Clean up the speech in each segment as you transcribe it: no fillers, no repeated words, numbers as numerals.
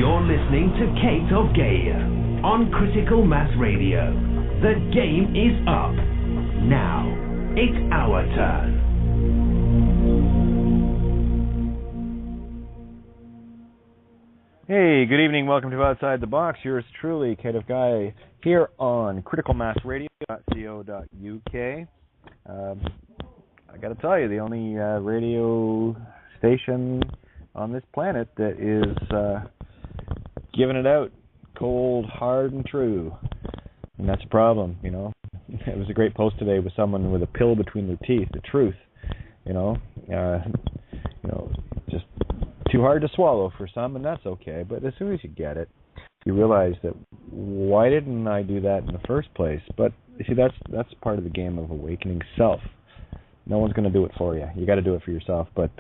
You're listening to Kate of Gaia on Critical Mass Radio. The game is up. Now, it's our turn. Hey, good evening. Welcome to Outside the Box. Yours truly, Kate of Gaia, here on criticalmassradio.co.uk. I got to tell you, the only radio station on this planet that is giving it out cold, hard, and true. And that's a problem, you know. It was a great post today with someone with a pill between their teeth, the truth, just too hard to swallow for some, and that's okay. But as soon as you get it, you realize that why didn't I do that in the first place? But you see, that's part of the game of awakening self. No one's going to do it for you. You got to do it for yourself. But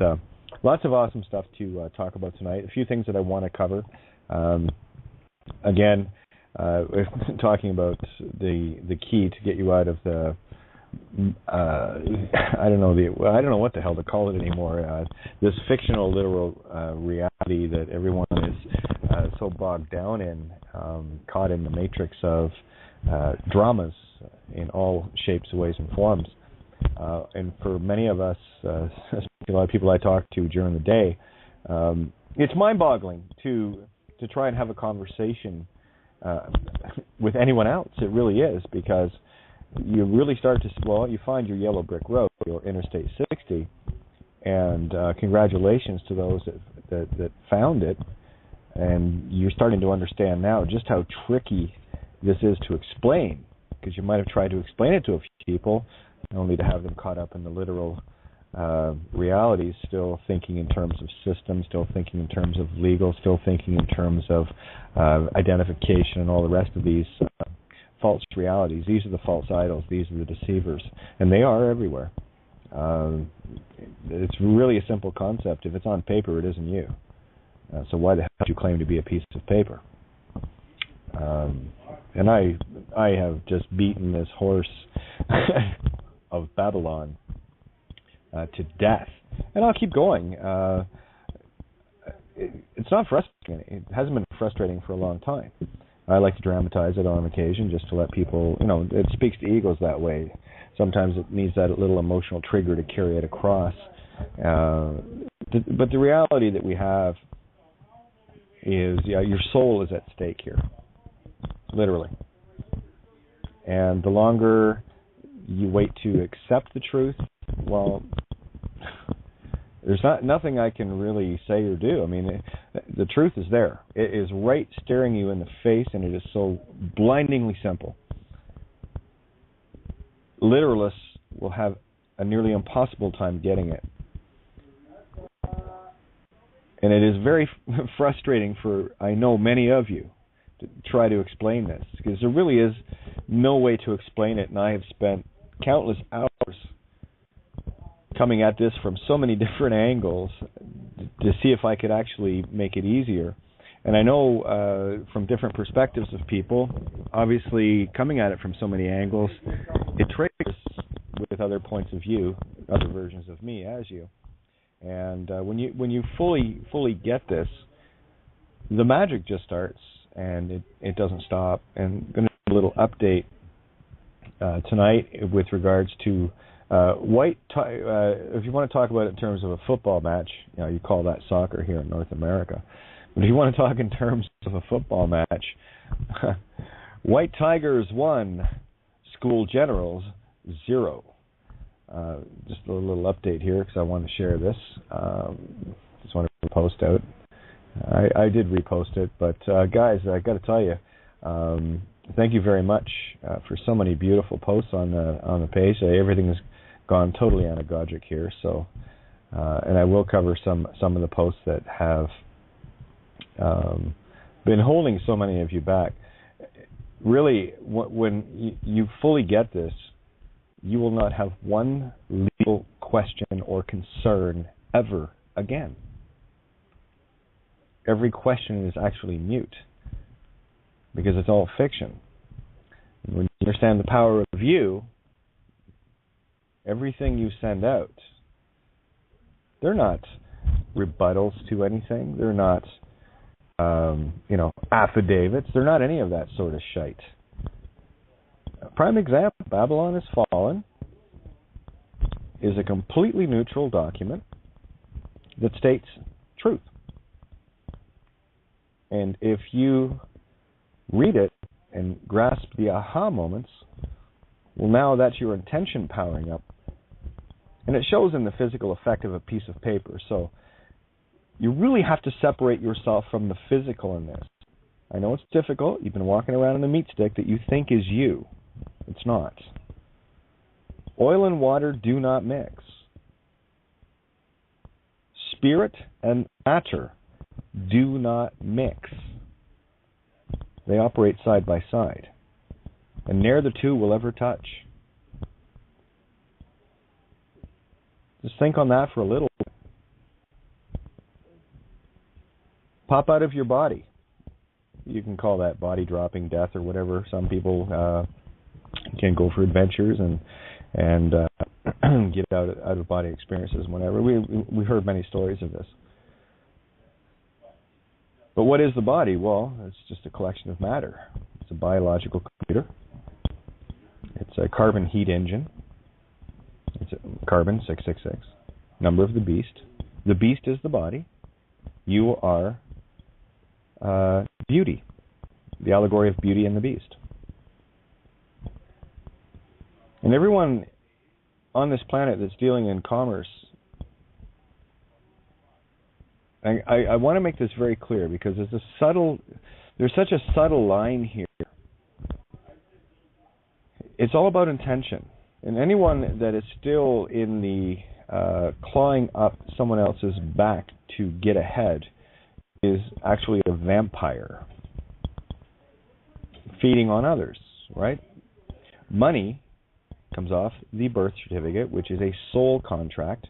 lots of awesome stuff to talk about tonight. A few things that I want to cover. Again, talking about the key to get you out of the I don't know what the hell to call it anymore. This fictional literal reality that everyone is so bogged down in, caught in the matrix of dramas in all shapes, ways, and forms. And for many of us, a lot of people I talk to during the day, it's mind-boggling to try and have a conversation with anyone else. It really is, because you really start to, you find your yellow brick road, your Interstate 60, and congratulations to those that found it. And you're starting to understand now just how tricky this is to explain, because you might have tried to explain it to a few people, only to have them caught up in the literal realities, still thinking in terms of systems, still thinking in terms of legal, still thinking in terms of identification and all the rest of these false realities. These are the false idols. These are the deceivers. And they are everywhere. It's really a simple concept. If it's on paper, it isn't you. So why the hell do you claim to be a piece of paper? And I have just beaten this horse of Babylon to death. And I'll keep going. It's not frustrating. It hasn't been frustrating for a long time. I like to dramatize it on occasion just to let people, it speaks to egos that way. Sometimes it needs that little emotional trigger to carry it across. But the reality that we have is, your soul is at stake here, literally. And the longer you wait to accept the truth, well, there's nothing I can really say or do. I mean, the truth is there. It is right staring you in the face, and it is so blindingly simple. Literalists will have a nearly impossible time getting it. And it is very frustrating for, I know, many of you to try to explain this, because there really is no way to explain it, and I have spent countless hours coming at this from so many different angles to see if I could actually make it easier. And I know from different perspectives of people, obviously coming at it from so many angles, it triggers with other points of view, other versions of me as you. And when you fully get this, the magic just starts, and it doesn't stop. And I'm going to do a little update tonight with regards to if you want to talk about it in terms of a football match, you call that soccer here in North America. But if you want to talk in terms of a football match, White Tigers 1, School Generals 0. Just a little update here because I want to share this. Just want to post out. I did repost it, but guys, I got to tell you, thank you very much for so many beautiful posts on the page. Everything has gone totally anagogic here, so and I will cover some of the posts that have been holding so many of you back. Really, when you fully get this, you will not have one legal question or concern ever again. Every question is actually mute, because it's all fiction. When you understand the power of you, everything you send out, they're not rebuttals to anything. They're not affidavits. They're not any of that sort of shite. A prime example, Babylon Has Fallen, is a completely neutral document that states truth. And if you read it and grasp the aha moments, well, now that's your intention powering up. And it shows in the physical effect of a piece of paper. So you really have to separate yourself from the physical in this. I know it's difficult. You've been walking around in a meat stick that you think is you. It's not. Oil and water do not mix. Spirit and matter do not mix. They operate side by side. And ne'er the two will ever touch. Just think on that for a little bit. Pop out of your body. You can call that body dropping, death, or whatever. Some people can go for adventures and get out of body experiences, whatever. We heard many stories of this. But what is the body? Well, it's just a collection of matter. It's a biological computer. It's a carbon heat engine. It's a carbon 666. Number of the beast. The beast is the body. You are beauty. The allegory of Beauty and the Beast. And everyone on this planet that's dealing in commerce, I want to make this very clear because there's such a subtle line here. It's all about intention. And anyone that is still in the clawing up someone else's back to get ahead is actually a vampire feeding on others, right? Money comes off the birth certificate, which is a soul contract,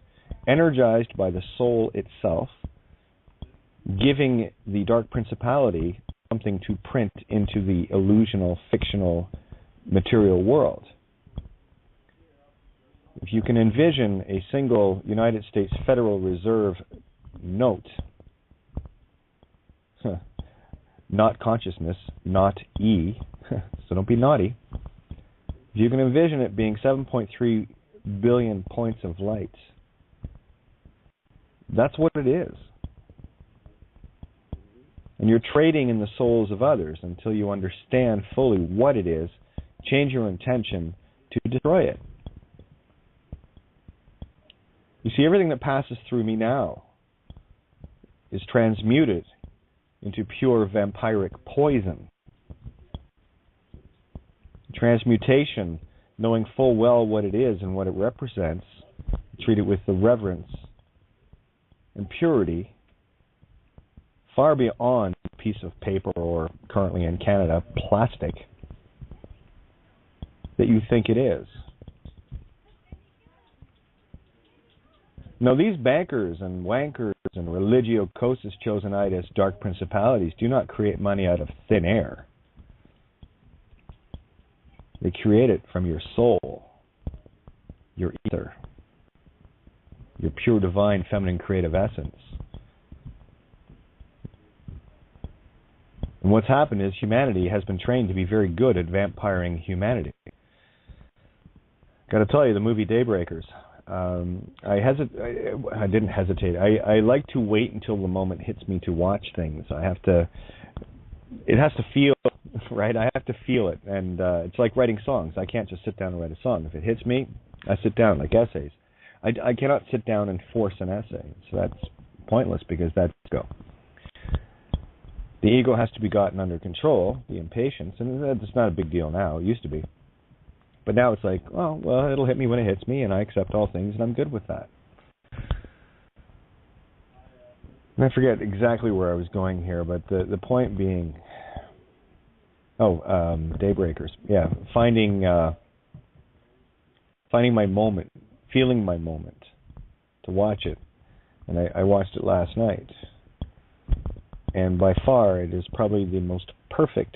energized by the soul itself, giving the dark principality something to print into the illusional, fictional, material world. If you can envision a single United States Federal Reserve note, not consciousness, not E, so don't be naughty. If you can envision it being 7.3 billion points of light, that's what it is. And you're trading in the souls of others until you understand fully what it is, change your intention to destroy it. You see, everything that passes through me now is transmuted into pure vampiric poison. Transmutation, knowing full well what it is and what it represents, treat it with the reverence and purity far beyond a piece of paper or, currently in Canada, plastic that you think it is. Now, these bankers and wankers and religio cosis chosenitis dark principalities do not create money out of thin air. They create it from your soul, your ether, your pure divine feminine creative essence. And what's happened is humanity has been trained to be very good at vampiring humanity. Got to tell you, the movie Daybreakers, I didn't hesitate. I like to wait until the moment hits me to watch things. It has to feel right. I have to feel it, and it's like writing songs. I can't just sit down and write a song. If it hits me, I sit down, like essays. I cannot sit down and force an essay. So that's pointless because that's ego. The ego has to be gotten under control, the impatience, and that's not a big deal now. It used to be. But now it's like, oh, well, it'll hit me when it hits me, and I accept all things, and I'm good with that. And I forget exactly where I was going here, but the point being, Daybreakers, yeah, finding my moment, feeling my moment, to watch it, and I watched it last night, and by far it is probably the most perfect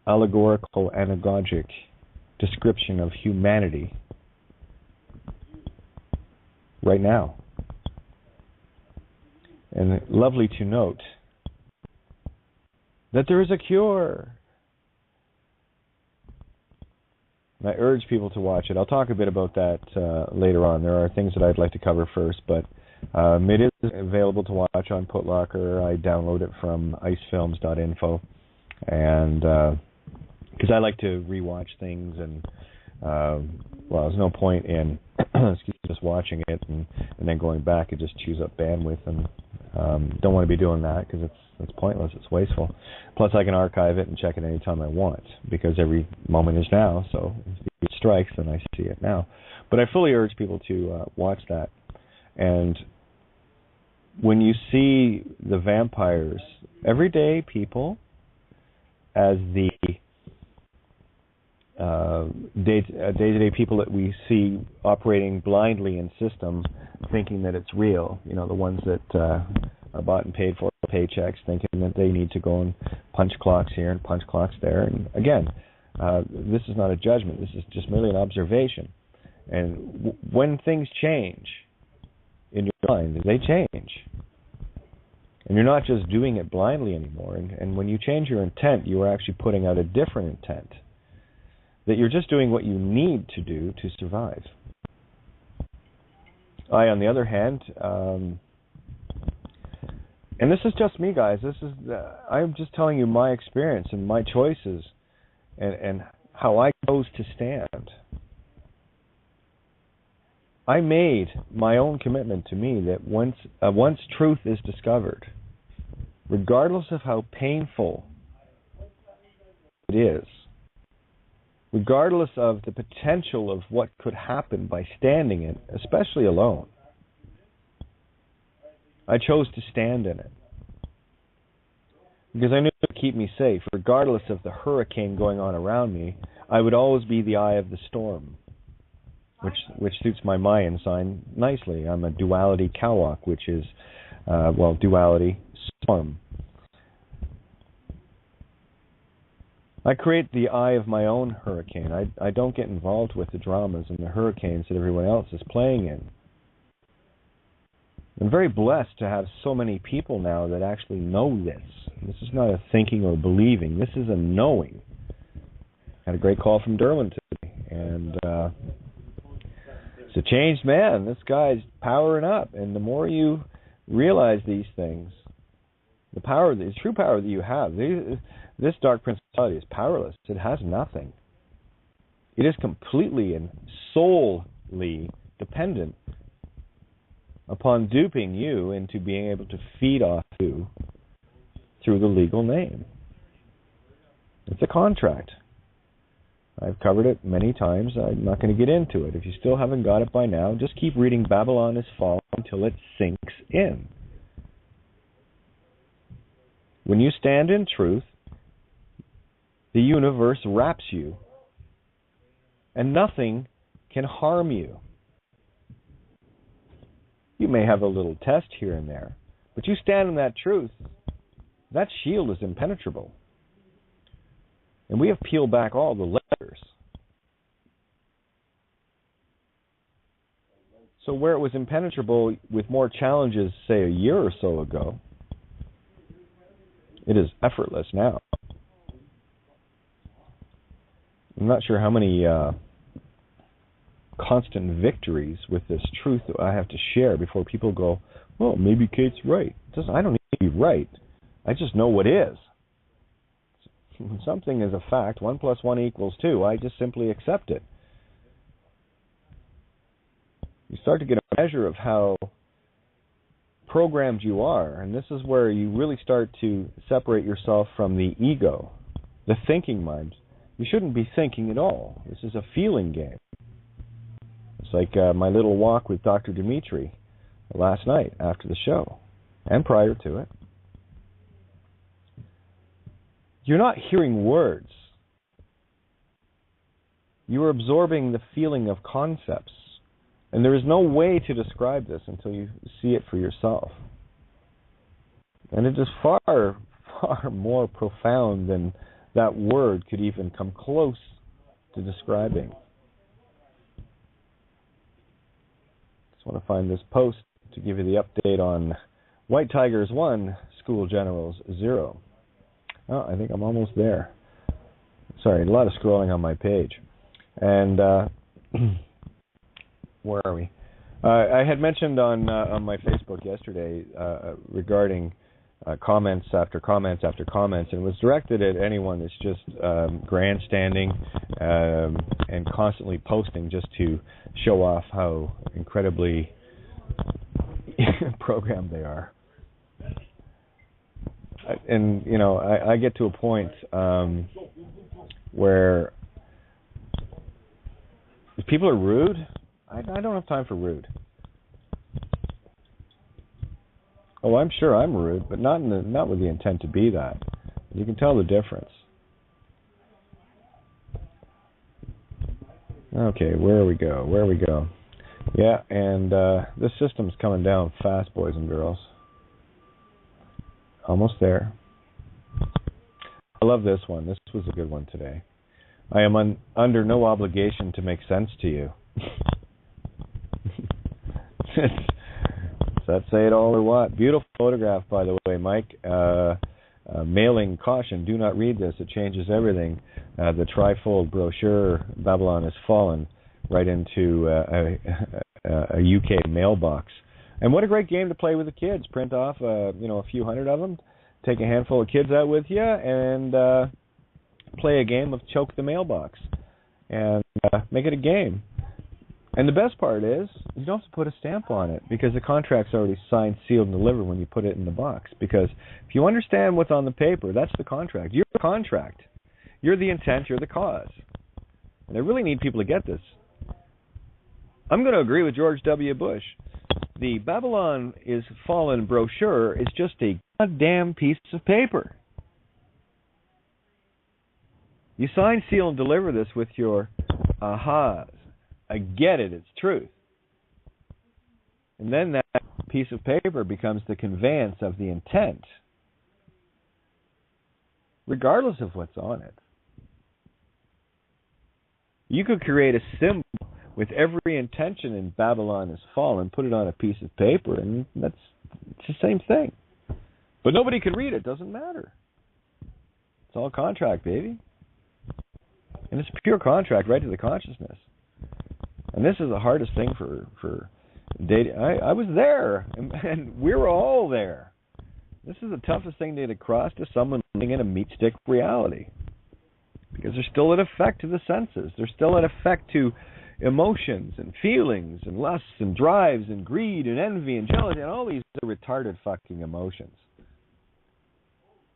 allegorical, anagogic description of humanity right now. And lovely to note that there is a cure. And I urge people to watch it. I'll talk a bit about that later on. There are things that I'd like to cover first, but it is available to watch on Putlocker. I download it from icefilms.info, and because I like to rewatch things, and there's no point in just watching it and then going back. It just chews up bandwidth, and don't want to be doing that because it's pointless. It's wasteful. Plus, I can archive it and check it anytime I want because every moment is now. So if it strikes, then I see it now. But I fully urge people to watch that. And when you see the vampires, everyday people, as the day-to-day people that we see operating blindly in system, thinking that it's real, the ones that are bought and paid for paychecks, thinking that they need to go and punch clocks here and punch clocks there. And again, this is not a judgment. This is just merely an observation. And when things change in your mind, they change. And you're not just doing it blindly anymore. And when you change your intent, you are actually putting out a different intent. That you're just doing what you need to do to survive. I, on the other hand, and this is just me, guys. I'm just telling you my experience and my choices, and how I chose to stand. I made my own commitment to me that once truth is discovered, regardless of how painful it is, regardless of the potential of what could happen by standing it, especially alone, I chose to stand in it. Because I knew it would keep me safe. Regardless of the hurricane going on around me, I would always be the eye of the storm, which suits my Mayan sign nicely. I'm a duality Kawak, which is, duality storm. I create the eye of my own hurricane. I don't get involved with the dramas and the hurricanes that everyone else is playing in. I'm very blessed to have so many people now that actually know this. This is not a thinking or believing. This is a knowing. I had a great call from Derwin today, and it's a changed man. This guy's powering up, and the more you realize these things, the true power that you have, this dark principality is powerless. It has nothing. It is completely and solely dependent upon duping you into being able to feed off you through the legal name. It's a contract. I've covered it many times. I'm not going to get into it. If you still haven't got it by now, just keep reading Babylon is Fallen until it sinks in. When you stand in truth, the universe wraps you, and nothing can harm you. You may have a little test here and there, but you stand in that truth, that shield is impenetrable. And we have peeled back all the layers. So where it was impenetrable with more challenges, say, a year or so ago, it is effortless now. I'm not sure how many constant victories with this truth that I have to share before people go, well, maybe Kate's right. I don't need to be right. I just know what is. When something is a fact, 1 + 1 = 2, I just simply accept it. You start to get a measure of how programmed you are, and this is where you really start to separate yourself from the ego, the thinking mind. You shouldn't be thinking at all. This is a feeling game. It's like my little walk with Dr. Dimitri last night after the show, and prior to it. You're not hearing words. You are absorbing the feeling of concepts. And there is no way to describe this until you see it for yourself. And it is far, far more profound than that word could even come close to describing. Just want to find this post to give you the update on White Tigers 1, School Generals 0. Oh, I think I'm almost there. Sorry, a lot of scrolling on my page. And where are we? I had mentioned on my Facebook yesterday regarding comments after comments after comments, and it was directed at anyone that's just grandstanding and constantly posting just to show off how incredibly programmed they are. And, you know, I get to a point where if people are rude, I don't have time for rude. Oh, I'm sure I'm rude, but not with the intent to be that. You can tell the difference. Okay, where we go? Yeah, and this system's coming down fast, boys and girls. Almost there. I love this one. This was a good one today. I am under no obligation to make sense to you. Does that say it all or what? Beautiful photograph, by the way, Mike. Mailing caution, do not read this. It changes everything. The trifold brochure, Babylon Has Fallen, right into a UK mailbox. And what a great game to play with the kids. Print off, a few hundred of them, take a handful of kids out with you, and play a game of choke the mailbox. And make it a game. And the best part is, you don't have to put a stamp on it because the contract's already signed, sealed, and delivered when you put it in the box. Because if you understand what's on the paper, that's the contract. You're the contract. You're the intent. You're the cause. And I really need people to get this. I'm going to agree with George W. Bush. The Babylon Is Fallen brochure is just a goddamn piece of paper. You sign, seal, and deliver this with your ahas. I get it, it's truth. And then that piece of paper becomes the conveyance of the intent, regardless of what's on it. You could create a symbol with every intention in Babylon Has Fallen, put it on a piece of paper, and it's the same thing. But nobody can read it, doesn't matter. It's all contract, baby. And it's pure contract right to the consciousness. And this is the hardest thing for dating. I was there, and we were all there. This is the toughest thing to get across to someone living in a meat stick reality. Because there's still an effect to the senses. There's still an effect to emotions and feelings and lusts and drives and greed and envy and jealousy and all these retarded fucking emotions.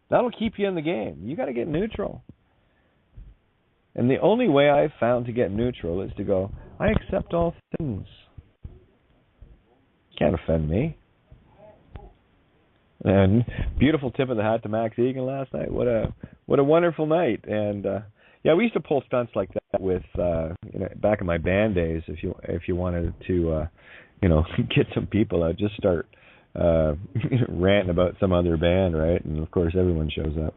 That'll keep you in the game. You got to get neutral. And the only way I've found to get neutral is to go, I accept all things. Can't offend me. And beautiful tip of the hat to Max Igan last night. What a wonderful night. And yeah, we used to pull stunts like that with back in my band days. If you wanted to get some people out, just start ranting about some other band, right? And of course everyone shows up.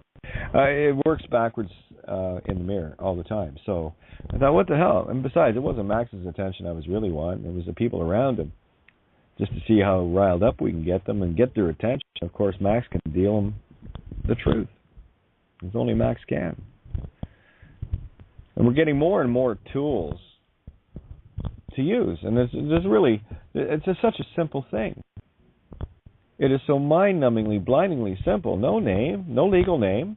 It works backwards in the mirror all the time. So I thought, what the hell? And besides, it wasn't Max's attention I was really wanting. It was the people around him, just to see how riled up we can get them and get their attention. Of course, Max can deal them the truth, as only Max can. And we're getting more and more tools to use. And it's just such a simple thing. It is so mind-numbingly, blindingly simple. No name, no legal name,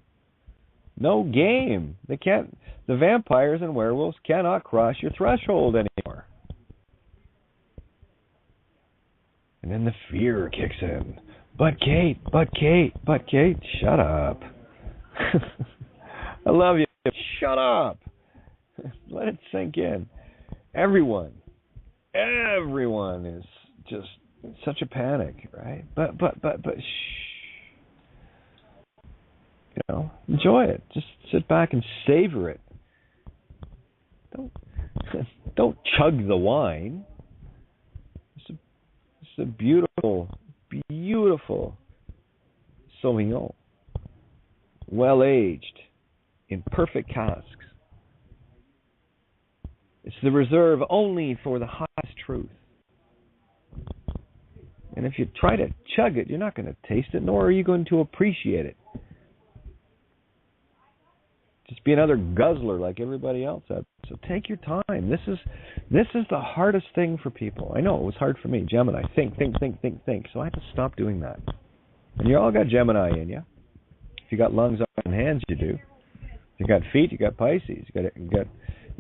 no game. The vampires and werewolves cannot cross your threshold anymore. And then the fear kicks in. But Kate, shut up. I love you. Shut up. Let it sink in. Everyone is just in such a panic, right? But shh. Enjoy it. Just sit back and savor it. Don't chug the wine. It's a beautiful, beautiful Sauvignon, well aged in perfect casks. It's the reserve only for the highest truth. And if you try to chug it, you're not going to taste it, nor are you going to appreciate it. just be another guzzler like everybody else out. So take your time. This is the hardest thing for people. I know it was hard for me. Gemini, think. So I had to stop doing that. And you all got Gemini in you. If you got lungs and hands, you do. If you got feet, you got Pisces. You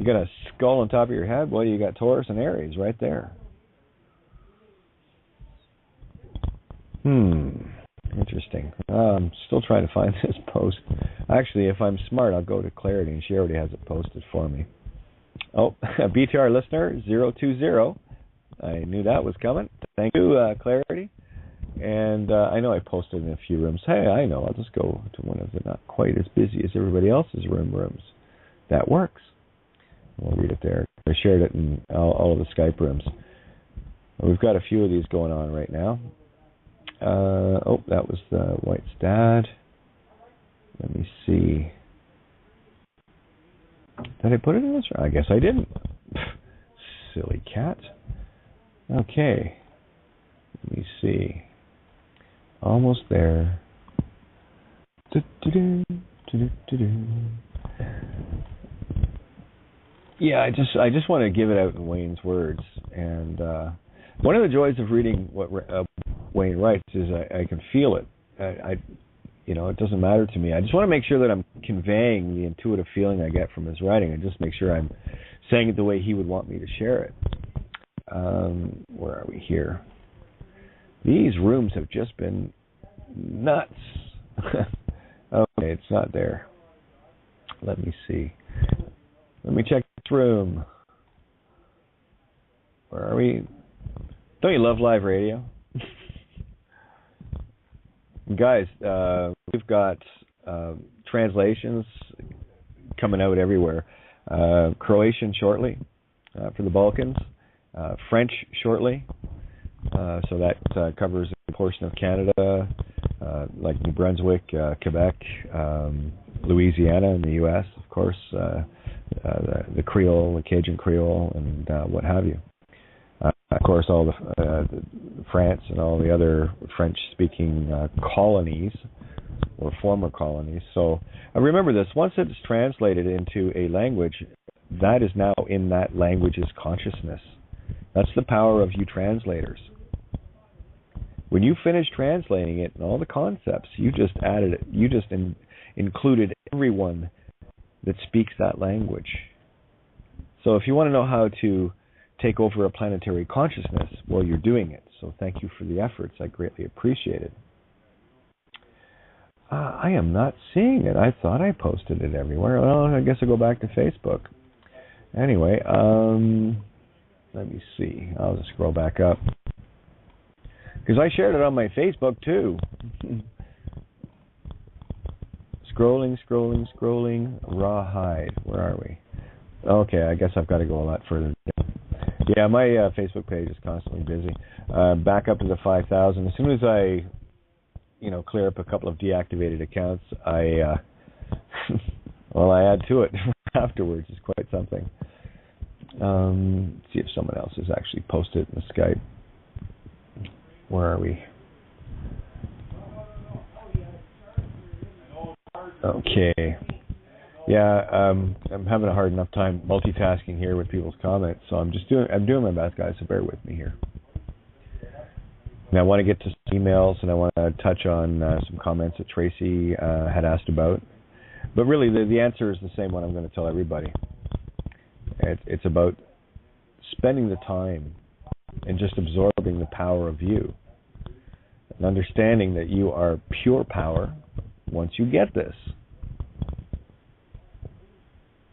got a skull on top of your head. Well, you got Taurus and Aries right there. Interesting. I'm still trying to find this post. Actually, if I'm smart, I'll go to Clarity, and she already has it posted for me. Oh, a BTR listener, 020. I knew that was coming. Thank you, Clarity. And I know I posted in a few rooms. Hey, I know. I'll just go to one of the not quite as busy as everybody else's rooms. That works. We'll read it there. I shared it in all of the Skype rooms. We've got a few of these going on right now. That was the White's dad. Let me see. Did I put it in this? I guess I didn't. Silly cat. Okay. Let me see. Almost there. Yeah, I just want to give it out in Wayne's words. And one of the joys of reading what Wayne writes is I can feel it. It doesn't matter to me. I just want to make sure that I'm conveying the intuitive feeling I get from his writing, and just make sure I'm saying it the way he would want me to share it. Where are we here? These rooms have just been nuts. Okay, it's not there. Let me see. Let me check this room. Where are we? Don't you love live radio? Guys, we've got translations coming out everywhere. Croatian shortly for the Balkans. French shortly. So that covers a portion of Canada, like New Brunswick, Quebec, Louisiana in the U.S., of course, the Creole, the Cajun Creole, and what have you. Of course, all the France and all the other French-speaking colonies or former colonies. So remember this: once it's translated into a language, that is now in that language's consciousness. That's the power of you translators. When you finish translating it and all the concepts, you just added it. You just included everyone that speaks that language. So if you want to know how to take over a planetary consciousness, well, you're doing it. So thank you for the efforts. I greatly appreciate it. I am not seeing it. I thought I posted it everywhere. Well, I guess I'll go back to Facebook. Anyway, let me see. I'll just scroll back up. Because I shared it on my Facebook, too. Scrolling. Rawhide. Where are we? Okay, I guess I've got to go a lot further down. Yeah, my Facebook page is constantly busy. Back up to the 5,000. As soon as I, clear up a couple of deactivated accounts, I add to it afterwards. It's quite something. See if someone else has actually posted in the Skype. Where are we? Okay. Yeah, I'm having a hard enough time multitasking here with people's comments, so I'm doing my best, guys. So bear with me here. And I want to get to some emails, and I want to touch on some comments that Tracy had asked about. But really, the answer is the same one I'm going to tell everybody. It's about spending the time and just absorbing the power of you, and understanding that you are pure power once you get this.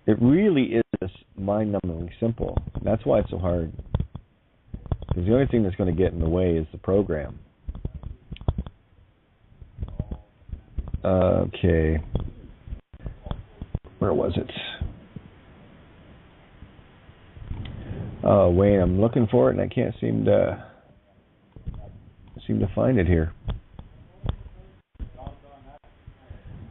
It really is mind-numbingly simple. That's why it's so hard. Because the only thing that's going to get in the way is the program. Okay. Where was it? Oh, wait, I'm looking for it and I can't seem to find it here.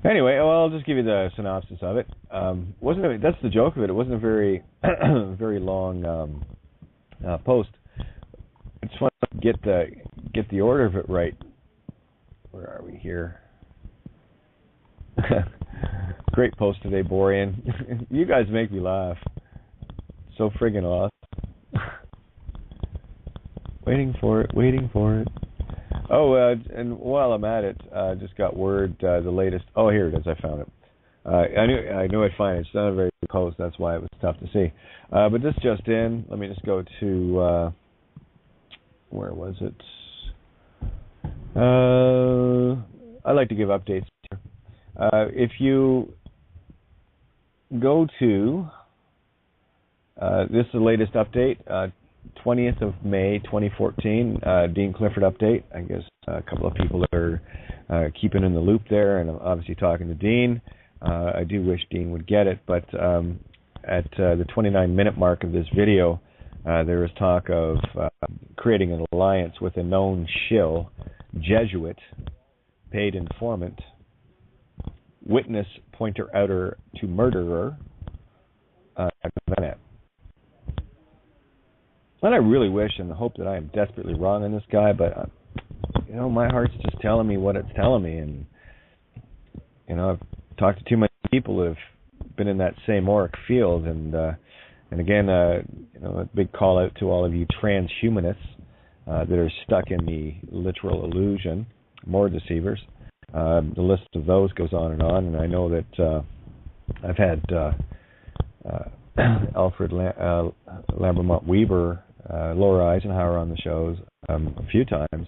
Anyway, well, I'll just give you the synopsis of it. That's the joke of it. It wasn't a very very long post. I just want to get the order of it right. Where are we here? Great post today, Borean. You guys make me laugh. So friggin' awesome. Waiting for it. Oh, and while I'm at it, just got word, the latest. Oh, here it is. I found it. I knew I'd find it. It's not a very good post. That's why it was tough to see. But this just in. Let me just go to, where was it? I like to give updates here. If you go to, this is the latest update, 20th of May 2014, Dean Clifford update. I guess a couple of people are keeping in the loop there, and I'm obviously talking to Dean. I do wish Dean would get it, but at the 29-minute mark of this video, there was talk of creating an alliance with a known shill, Jesuit, paid informant, witness pointer outer to murderer, and I really wish and hope that I am desperately wrong on this guy, but my heart's just telling me what it's telling me, and I've talked to too many people that have been in that same auric field, and again, a big call out to all of you transhumanists that are stuck in the literal illusion, more deceivers. The list of those goes on, and I know that I've had Alfred Lambermont Weaver, Laura Eisenhower on the shows a few times,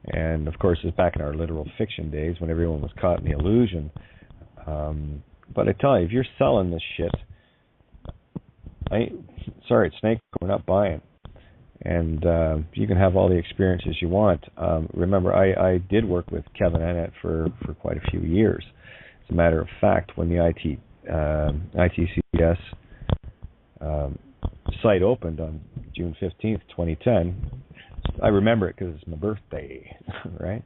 and of course it's back in our literal fiction days when everyone was caught in the illusion. But I tell you, if you're selling this shit, sorry, it's snake, we're not buying. And you can have all the experiences you want. Remember, I did work with Kevin Annett for quite a few years. As a matter of fact, when the ITCS site opened on June 15th, 2010, I remember it because it's my birthday, right?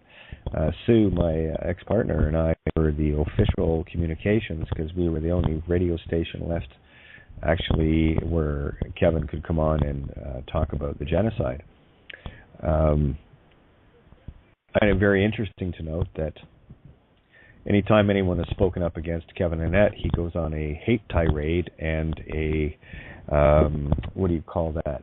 Sue, my ex-partner, and I were the official communications because we were the only radio station left actually where Kevin could come on and talk about the genocide. And it's very interesting to note that anytime anyone has spoken up against Kevin Annett, he goes on a hate tirade and a what do you call that?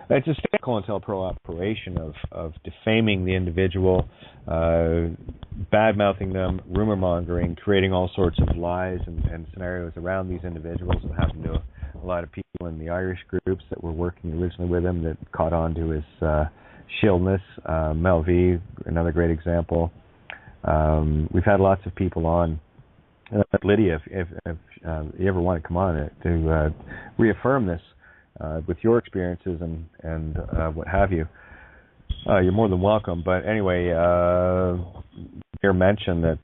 It's a state COINTELPRO operation of defaming the individual, bad-mouthing them, rumor-mongering, creating all sorts of lies and scenarios around these individuals. It happened to a lot of people in the Irish groups that were working originally with him that caught on to his shillness. Mel V, another great example. We've had lots of people on. Lydia, if you ever want to come on to reaffirm this with your experiences and what have you, you're more than welcome. But anyway, your mention that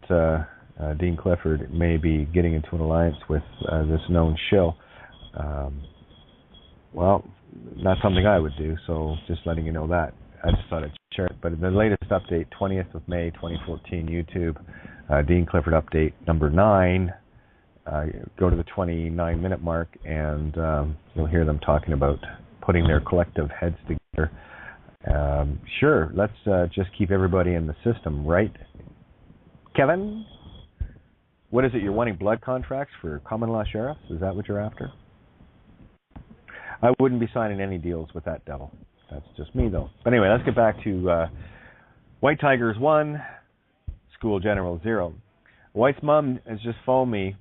Dean Clifford may be getting into an alliance with this known shill, well, not something I would do, so just letting you know that. I just thought I'd share it. But the latest update, 20th of May, 2014, YouTube, Dean Clifford update number 9. Go to the 29-minute mark, and you'll hear them talking about putting their collective heads together. Sure, let's just keep everybody in the system, right? Kevin? What is it, you're wanting blood contracts for common law sheriffs? Is that what you're after? I wouldn't be signing any deals with that devil. That's just me, though. But anyway, let's get back to White Tigers 1, School General 0. White's mom has just phoned me,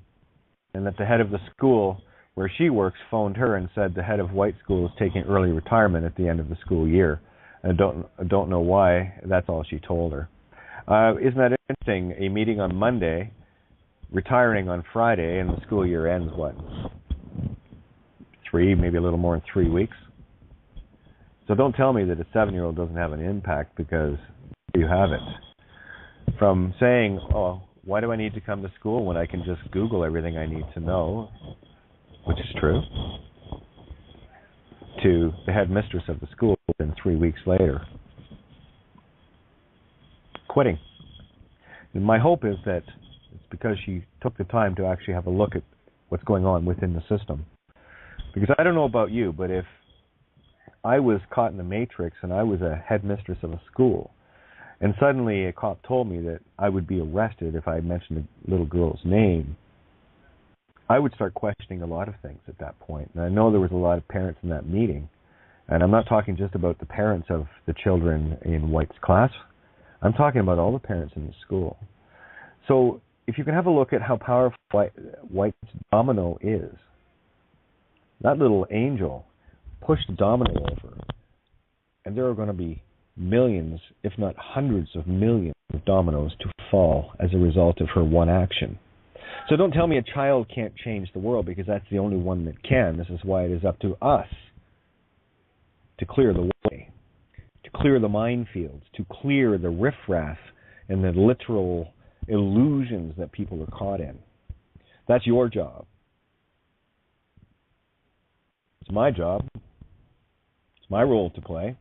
and that the head of the school where she works phoned her and said the head of White School is taking early retirement at the end of the school year. I don't know why. That's all she told her. Isn't that interesting? A meeting on Monday, retiring on Friday, and the school year ends, what, 3, maybe a little more than 3 weeks? So don't tell me that a 7-year-old doesn't have an impact, because you have it. From saying, oh, why do I need to come to school when I can just Google everything I need to know, which is true, to the headmistress of the school within 3 weeks later quitting. And my hope is that it's because she took the time to actually have a look at what's going on within the system. Because I don't know about you, but if I was caught in the matrix and I was a headmistress of a school, and suddenly a cop told me that I would be arrested if I mentioned a little girl's name, I would start questioning a lot of things at that point. And I know there was a lot of parents in that meeting. And I'm not talking just about the parents of the children in White's class. I'm talking about all the parents in the school. So if you can have a look at how powerful White's domino is, that little angel pushed the domino over, and there are going to be millions, if not hundreds of millions of dominoes to fall as a result of her one action. So don't tell me a child can't change the world, because that's the only one that can. This is why it is up to us to clear the way, to clear the minefields, to clear the riffraff and the literal illusions that people are caught in. That's your job. It's my job. It's my role to play.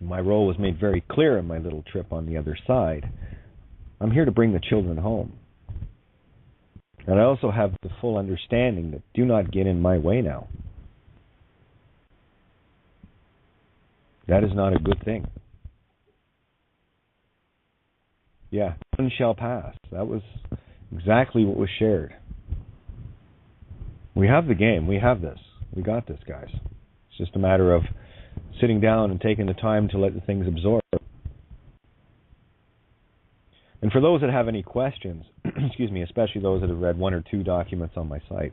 My role was made very clear in my little trip on the other side. I'm here to bring the children home. And I also have the full understanding that do not get in my way now. That is not a good thing. Yeah, none shall pass. That was exactly what was shared. We have the game. We have this. We got this, guys. It's just a matter of sitting down and taking the time to let the things absorb. And for those that have any questions, excuse me, especially those that have read one or two documents on my site,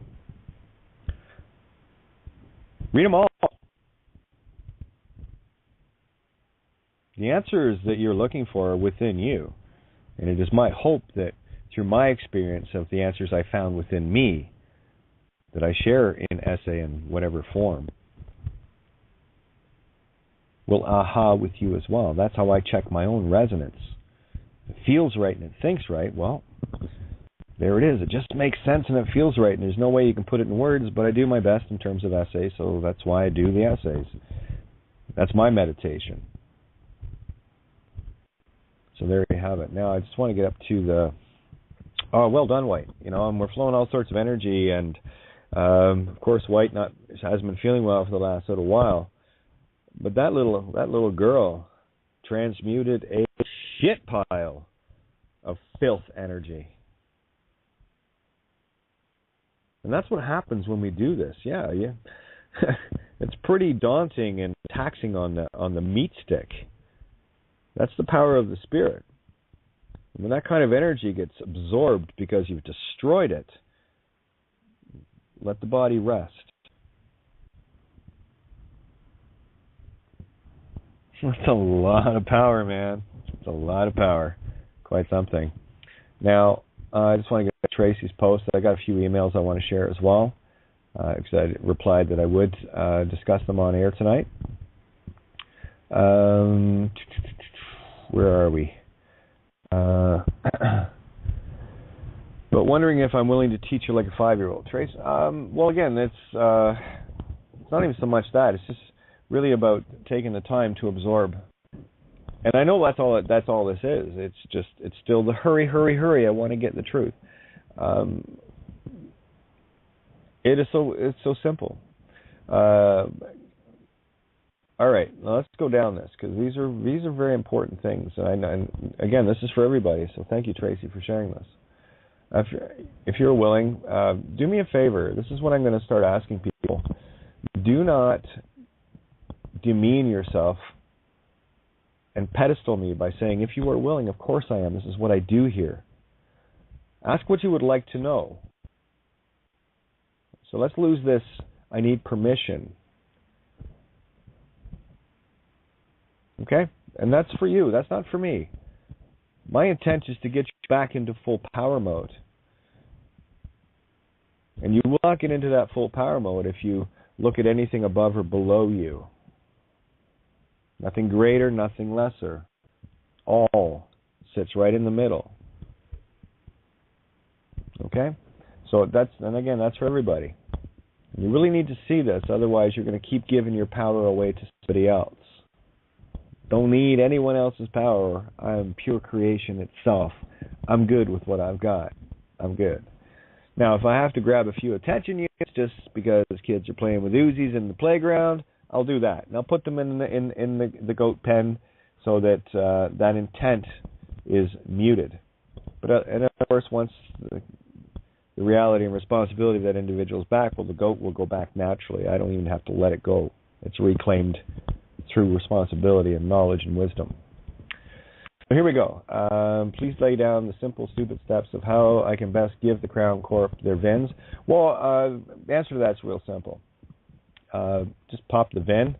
read them all. The answers that you're looking for are within you. And it is my hope that through my experience of the answers I found within me, that I share in essay in whatever form, will aha with you as well. That's how I check my own resonance. If it feels right and it thinks right, well, there it is. It just makes sense and it feels right, and there's no way you can put it in words, but I do my best in terms of essays, so that's why I do the essays. That's my meditation. So there you have it. Now I just want to get up to the... Oh, well done, White. You know, and we're flowing all sorts of energy, and of course, White hasn't been feeling well for the last little while. But that little girl transmuted a shit pile of filth energy. And that's what happens when we do this. Yeah. It's pretty daunting and taxing on the meat stick. That's the power of the spirit. When that kind of energy gets absorbed because you've destroyed it, let the body rest. That's a lot of power, man. It's a lot of power. Quite something. Now, I just want to get to Tracy's post. I got a few emails I want to share as well, because I replied that I would discuss them on air tonight. Where are we? But wondering if I'm willing to teach her like a 5-year-old. Trace, well, again, it's not even so much that. It's just really about taking the time to absorb. And I know that's all this is. It's still the hurry. I want to get the truth. It's so simple. All right, now let's go down this, because these are very important things. And again, this is for everybody. So thank you, Tracy, for sharing this. If you're willing, do me a favor. This is what I'm going to start asking people. Do not demean yourself and pedestal me by saying, if you are willing, of course I am. This is what I do here. Ask what you would like to know. So let's lose this, I need permission. Okay? And that's for you. That's not for me. My intent is to get you back into full power mode. And you will not get into that full power mode if you look at anything above or below you. Nothing greater, nothing lesser. All sits right in the middle. Okay? So that's for everybody. You really need to see this, otherwise you're going to keep giving your power away to somebody else. Don't need anyone else's power. I am pure creation itself. I'm good with what I've got. I'm good. Now, if I have to grab a few attention units just because kids are playing with Uzis in the playground, I'll do that. And I'll put them in the goat pen so that that intent is muted. But and of course, once the reality and responsibility of that individual's back, well, the goat will go back naturally. I don't even have to let it go. It's reclaimed through responsibility and knowledge and wisdom. So here we go. Please lay down the simple, stupid steps of how I can best give the Crown Corp their VINs. Well, the answer to that's real simple. Just pop the VIN.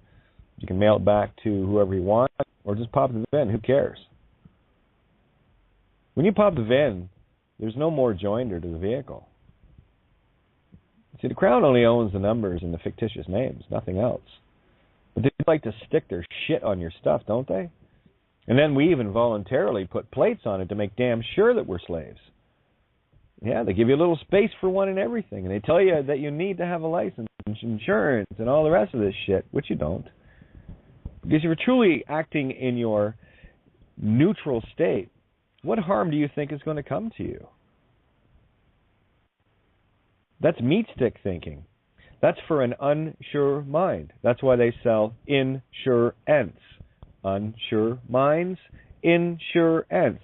You can mail it back to whoever you want, or just pop the VIN. Who cares? When you pop the VIN, there's no more joinder to the vehicle. See, the Crown only owns the numbers and the fictitious names, nothing else. But they like to stick their shit on your stuff, don't they? And then we even voluntarily put plates on it to make damn sure that we're slaves. Yeah, they give you a little space for one and everything. And they tell you that you need to have a license and insurance and all the rest of this shit, which you don't. Because if you're truly acting in your neutral state, what harm do you think is going to come to you? That's meat stick thinking. That's for an unsure mind. That's why they sell insurance. Unsure minds, insurance.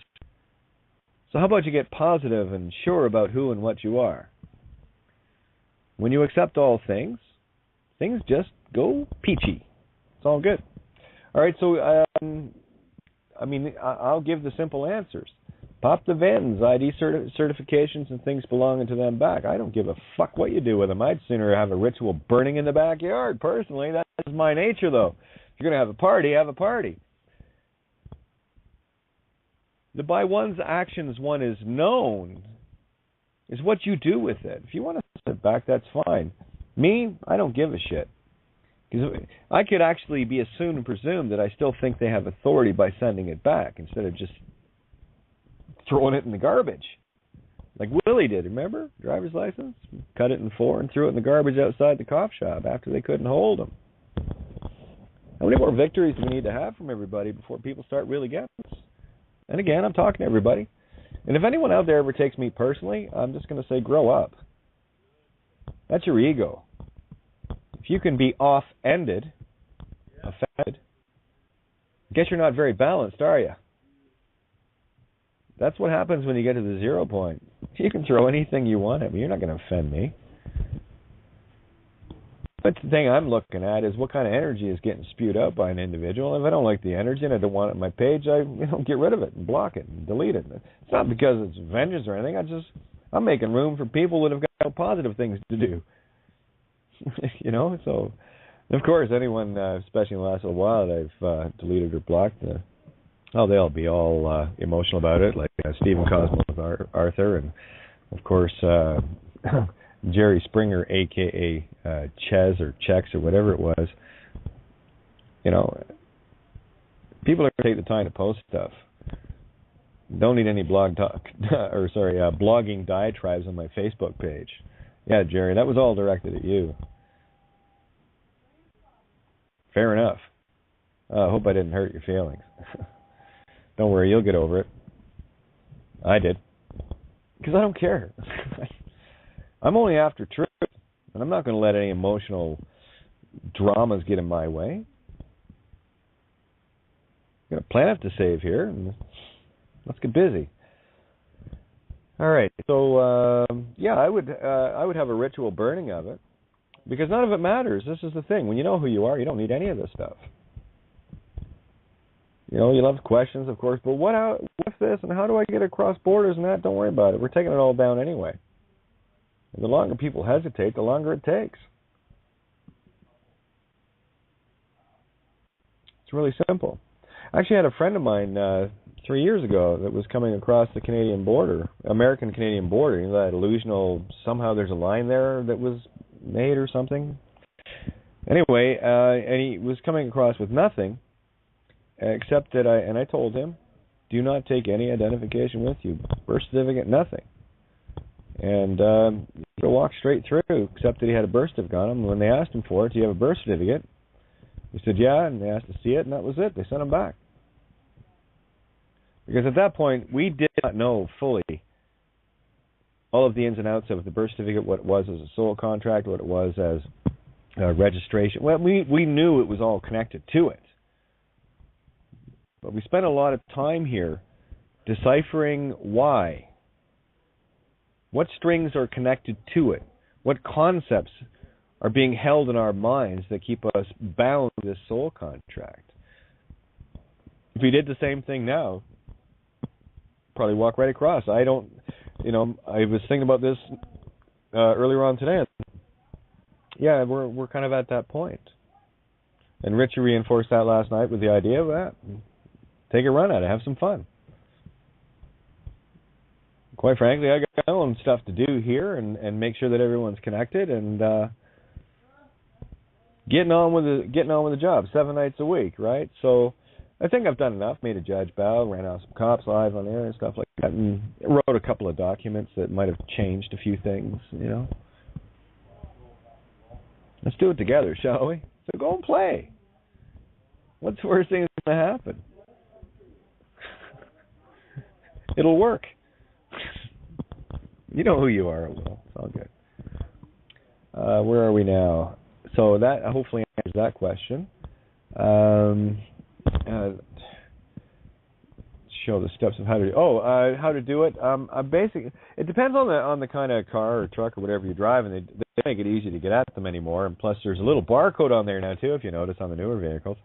So how about you get positive and sure about who and what you are? When you accept all things, things just go peachy. It's all good. All right, so I'll give the simple answers. Pop the VINs, ID certifications, and things belonging to them back. I don't give a fuck what you do with them. I'd sooner have a ritual burning in the backyard. Personally, that's my nature, though. If you're going to have a party, have a party. The by one's actions one is known is what you do with it. If you want to sit back, that's fine. Me, I don't give a shit. Because I could actually be assumed and presumed that I still think they have authority by sending it back instead of just throwing it in the garbage. Like Willie did, remember? Driver's license? Cut it in four and threw it in the garbage outside the coffee shop after they couldn't hold him. How many more victories do we need to have from everybody before people start really getting this? And again, I'm talking to everybody. And if anyone out there ever takes me personally, I'm just going to say, grow up. That's your ego. If you can be off-ended, offended, I guess you're not very balanced, are you? That's what happens when you get to the 0 point. You can throw anything you want at me. You're not going to offend me. But the thing I'm looking at is what kind of energy is getting spewed out by an individual. If I don't like the energy and I don't want it on my page, I get rid of it and block it and delete it. It's not because it's vengeance or anything. I'm making room for people that have got positive things to do. So of course anyone, especially in the last little while, that I've deleted or blocked, they'll be all emotional about it, like Stephen Cosmo with Arthur, and of course Jerry Springer, a.k.a. Ches or Chex or whatever it was. People are going to take the time to post stuff. Don't need any blogging diatribes on my Facebook page. Yeah, Jerry, that was all directed at you. Fair enough. I hope I didn't hurt your feelings. Don't worry, you'll get over it. I did. Because I don't care. I'm only after truth, and I'm not going to let any emotional dramas get in my way. I've got a planet to save here, and let's get busy. All right, so I would have a ritual burning of it, because none of it matters. This is the thing: when you know who you are, you don't need any of this stuff. You'll have questions, of course, but what's this, and how do I get across borders and that? Don't worry about it. We're taking it all down anyway. And the longer people hesitate, the longer it takes. It's really simple. I actually had a friend of mine 3 years ago that was coming across the Canadian border, American-Canadian border. That illusional, somehow there's a line there that was made or something. Anyway, and he was coming across with nothing, except that I told him, do not take any identification with you. Birth certificate, nothing. And he walked straight through, except that he had a birth certificate on him. When they asked him for it, do you have a birth certificate? He said, yeah, and they asked to see it, and that was it. They sent him back. Because at that point, we did not know fully all of the ins and outs of the birth certificate, what it was as a sole contract, what it was as registration. Well, we knew it was all connected to it. But we spent a lot of time here deciphering why. What strings are connected to it? What concepts are being held in our minds that keep us bound to this soul contract? If we did the same thing now, probably walk right across. I was thinking about this earlier on today. Yeah, we're kind of at that point. And Richie reinforced that last night with the idea of that. Take a run at it. Have some fun. Quite frankly, I got my own stuff to do here and make sure that everyone's connected and getting on with the job 7 nights a week, right? So I think I've done enough. Made a judge bow, ran out some cops live on air and stuff like that, and wrote a couple of documents that might have changed a few things, Let's do it together, shall we? So go and play. What's the worst thing that's going to happen? It'll work. You know who you are, it will. It's all good. Where are we now? So that hopefully answers that question. Show the steps of how to do it. Basically, it depends on the kind of car or truck or whatever you're driving. They make it easy to get at them anymore, and plus there's a little barcode on there now too, if you notice, on the newer vehicles.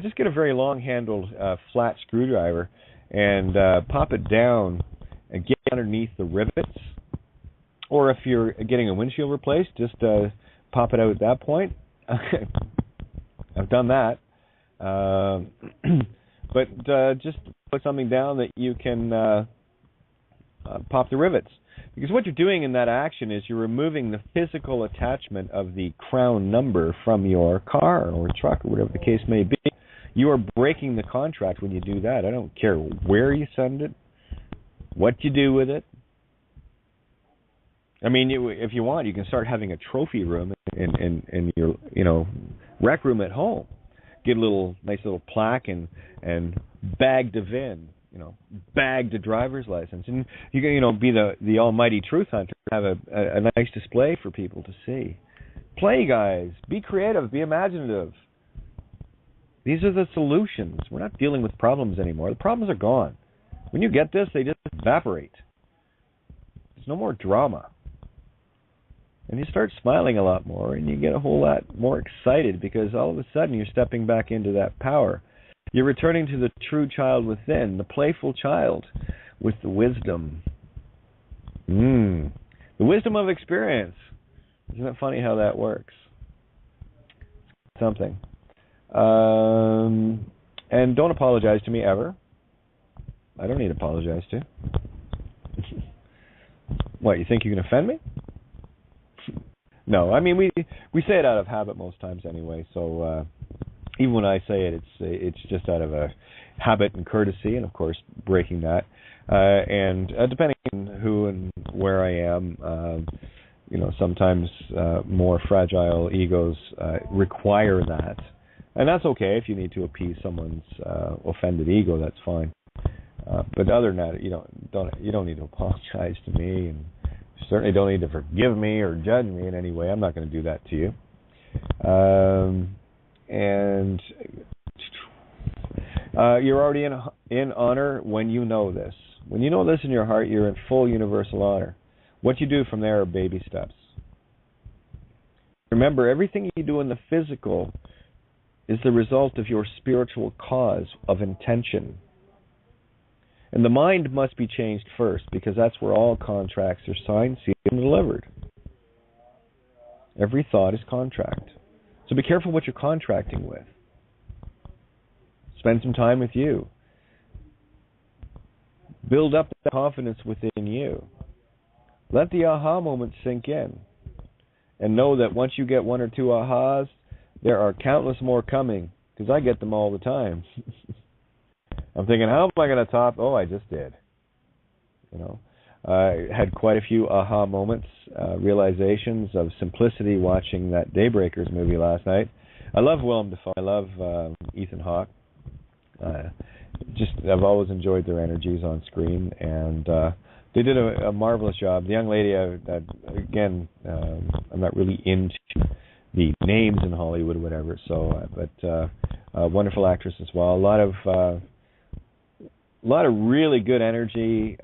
Just get a very long-handled flat screwdriver and pop it down and get underneath the rivets. Or if you're getting a windshield replaced, just pop it out at that point. I've done that. But just put something down that you can pop the rivets. Because what you're doing in that action is you're removing the physical attachment of the crown number from your car or truck or whatever the case may be. You are breaking the contract when you do that. I don't care where you send it, what you do with it. I mean, if you want, you can start having a trophy room in your rec room at home. Get a nice little plaque and bag to VIN, bag to driver's license, and you can be the almighty truth hunter. Have a nice display for people to see. Play, guys. Be creative. Be imaginative. These are the solutions. We're not dealing with problems anymore. The problems are gone. When you get this, they just evaporate. There's no more drama. And you start smiling a lot more, and you get a whole lot more excited because all of a sudden you're stepping back into that power. You're returning to the true child within, the playful child with the wisdom. The wisdom of experience. Isn't it funny how that works? Something. And don't apologize to me ever. I don't need to apologize to. What, you think you can offend me? No, I mean we say it out of habit most times anyway. So even when I say it, it's just out of a habit and courtesy, and of course breaking that. And depending on who and where I am, sometimes more fragile egos require that, and that's okay. If you need to appease someone's offended ego, that's fine. But other than that, you don't need to apologize to me, and certainly don't need to forgive me or judge me in any way. I'm not going to do that to you. And you're already in honor when you know this. When you know this in your heart, you're in full universal honor. What you do from there are baby steps. Remember, everything you do in the physical is the result of your spiritual cause of intention. And the mind must be changed first, because that's where all contracts are signed, sealed, and delivered. Every thought is contract. So be careful what you're contracting with. Spend some time with you. Build up the confidence within you. Let the aha moment sink in. And know that once you get one or two ahas, there are countless more coming, because I get them all the time. I'm thinking, how am I going to top? Oh, I just did. I had quite a few aha moments, realizations of simplicity watching that Daybreakers movie last night. I love Willem Dafoe. I love Ethan Hawke. I've always enjoyed their energies on screen, and they did a marvelous job. The young lady, again, I'm not really into the names in Hollywood or whatever, but a wonderful actress as well. A lot of really good energy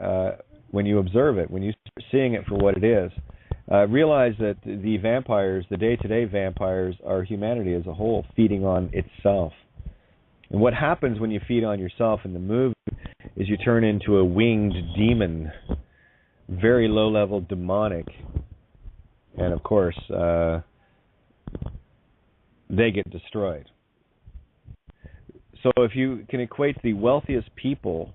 when you observe it. When you seeing it for what it is. Realize that the vampires, the day-to-day vampires, are humanity as a whole feeding on itself. And what happens when you feed on yourself in the movie is you turn into a winged demon, very low-level demonic, and of course, they get destroyed. So if you can equate the wealthiest people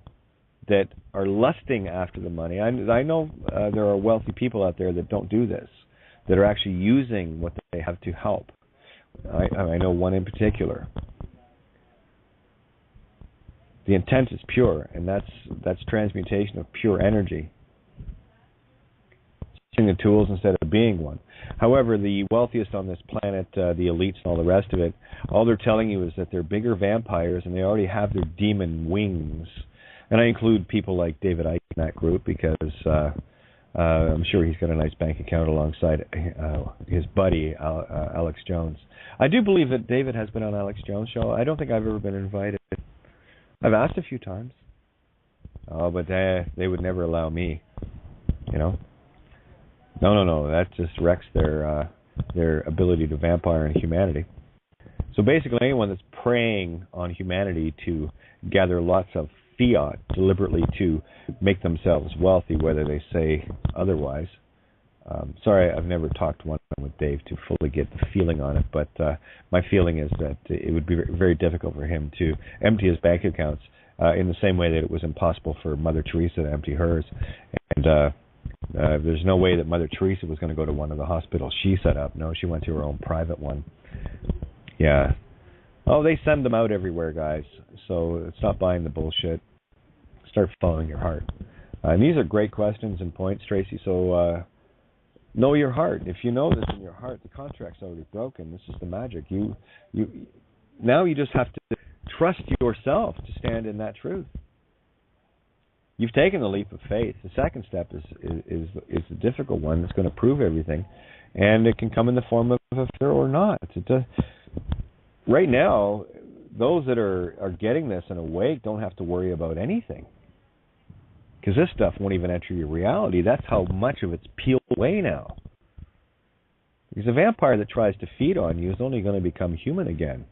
that are lusting after the money, I know there are wealthy people out there that don't do this, that are actually using what they have to help. I know one in particular. The intent is pure, and that's transmutation of pure energy. Using the tools instead of being one. However, the wealthiest on this planet, the elites and all the rest of it, all they're telling you is that they're bigger vampires and they already have their demon wings. And I include people like David Igan in that group because I'm sure he's got a nice bank account alongside his buddy, Alex Jones. I do believe that David has been on Alex Jones' show. I don't think I've ever been invited. I've asked a few times. Oh, but they would never allow me, you know. No. That just wrecks their ability to vampire in humanity. So basically, anyone that's preying on humanity to gather lots of fiat deliberately to make themselves wealthy, whether they say otherwise. Sorry, I've never talked one-on-one with Dave to fully get the feeling on it, but my feeling is that it would be very difficult for him to empty his bank accounts in the same way that it was impossible for Mother Teresa to empty hers. And there's no way that Mother Teresa was going to go to one of the hospitals she set up. No, she went to her own private one. Yeah. Oh, they send them out everywhere, guys. So stop buying the bullshit. Start following your heart. And these are great questions and points, Tracy. So know your heart. If you know this in your heart, the contract's already broken. This is the magic. You now you just have to trust yourself to stand in that truth. You've taken the leap of faith. The second step is the difficult one that's going to prove everything, and it can come in the form of a fear or not. Right now, those that are getting this and awake don't have to worry about anything, because this stuff won't even enter your reality. That's how much of it's peeled away now. Because a vampire that tries to feed on you is only going to become human again.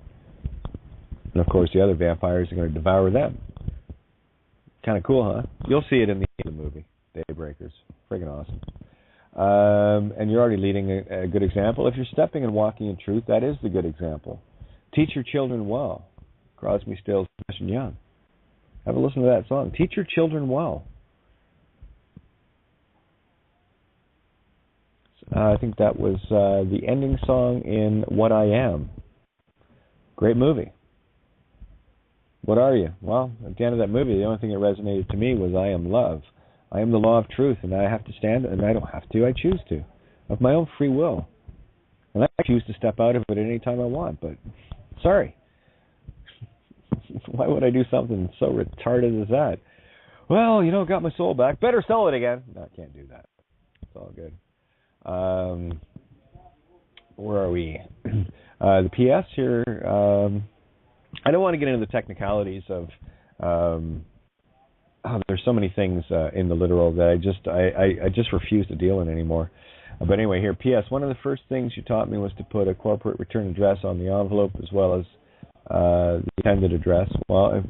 And of course, the other vampires are going to devour them. Kind of cool, huh? You'll see it in the movie, Daybreakers. Friggin' awesome. And you're already leading a good example. If you're stepping and walking in truth, that is the good example. Teach your children well. Crosby, Stills, Nash and Young. Have a listen to that song. Teach your children well. I think that was the ending song in What I Am. Great movie. What are you? Well, at the end of that movie, the only thing that resonated to me was I am love. I am the law of truth, and I have to stand, and I don't have to, I choose to, of my own free will. And I choose to step out of it any time I want, but sorry. Why would I do something so retarded as that? Well, got my soul back. Better sell it again. No, I can't do that. It's all good. Where are we? The PS here... I don't want to get into the technicalities of there's so many things in the literal that I just refuse to deal in anymore. But anyway, here, P.S. One of the first things you taught me was to put a corporate return address on the envelope as well as the intended address. Well,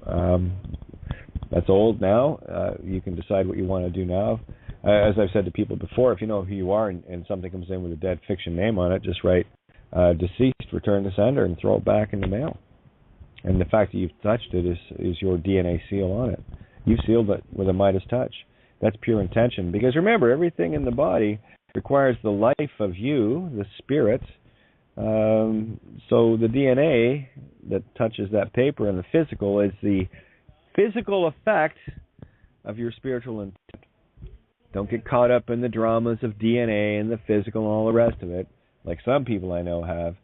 that's old now. You can decide what you want to do now. As I've said to people before, if you know who you are and something comes in with a dead fiction name on it, just write deceased, return to sender, and throw it back in the mail. And the fact that you've touched it is your DNA seal on it. You've sealed it with a Midas touch. That's pure intention. Because remember, everything in the body requires the life of you, the spirit. So the DNA that touches that paper and the physical is the physical effect of your spiritual intent. Don't get caught up in the dramas of DNA and the physical and all the rest of it, like some people I know have.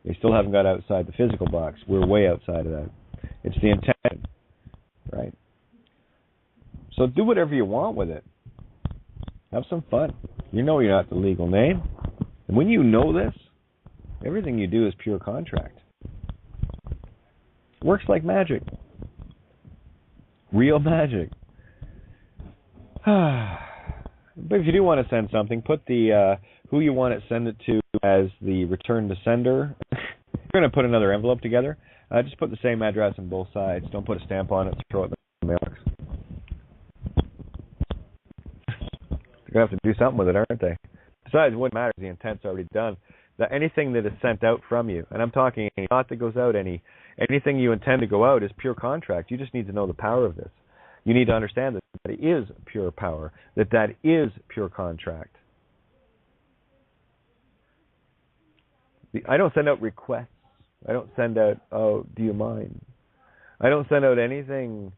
They still haven't got outside the physical box. We're way outside of that. It's the intent, right? So do whatever you want with it. Have some fun. You know you're not the legal name. And when you know this, everything you do is pure contract. It works like magic. Real magic. But if you do want to send something, put the who you want to send it to as the return to sender. You're going to put another envelope together. Just put the same address on both sides. Don't put a stamp on it. Throw it in the mailbox. They're going to have to do something with it, aren't they? Besides, what matters, the intent's already done. That anything that is sent out from you, and I'm talking any thought that goes out, anything you intend to go out is pure contract. You just need to know the power of this. You need to understand that it is pure power, that is pure contract. I don't send out requests. I don't send out, oh, do you mind? I don't send out anything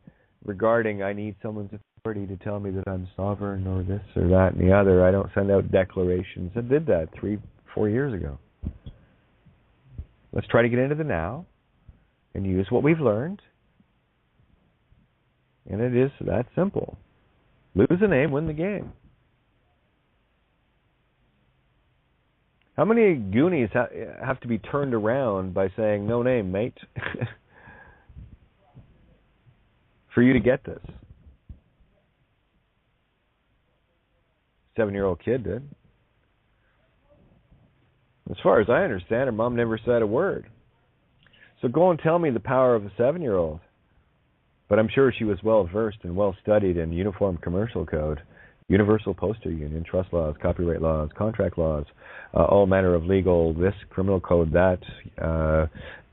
regarding I need someone's authority to tell me that I'm sovereign or this or that and the other. I don't send out declarations. I did that 3-4 years ago. Let's try to get into the now and use what we've learned. And it is that simple. Lose a name, win the game. How many Goonies have to be turned around by saying, no name, mate, for you to get this? 7-year-old kid did. As far as I understand, her mom never said a word. So go and tell me the power of a 7-year-old. But I'm sure she was well-versed and well-studied in Uniform Commercial Code, Universal Postal Union, trust laws, copyright laws, contract laws, all manner of legal, this, criminal code, that,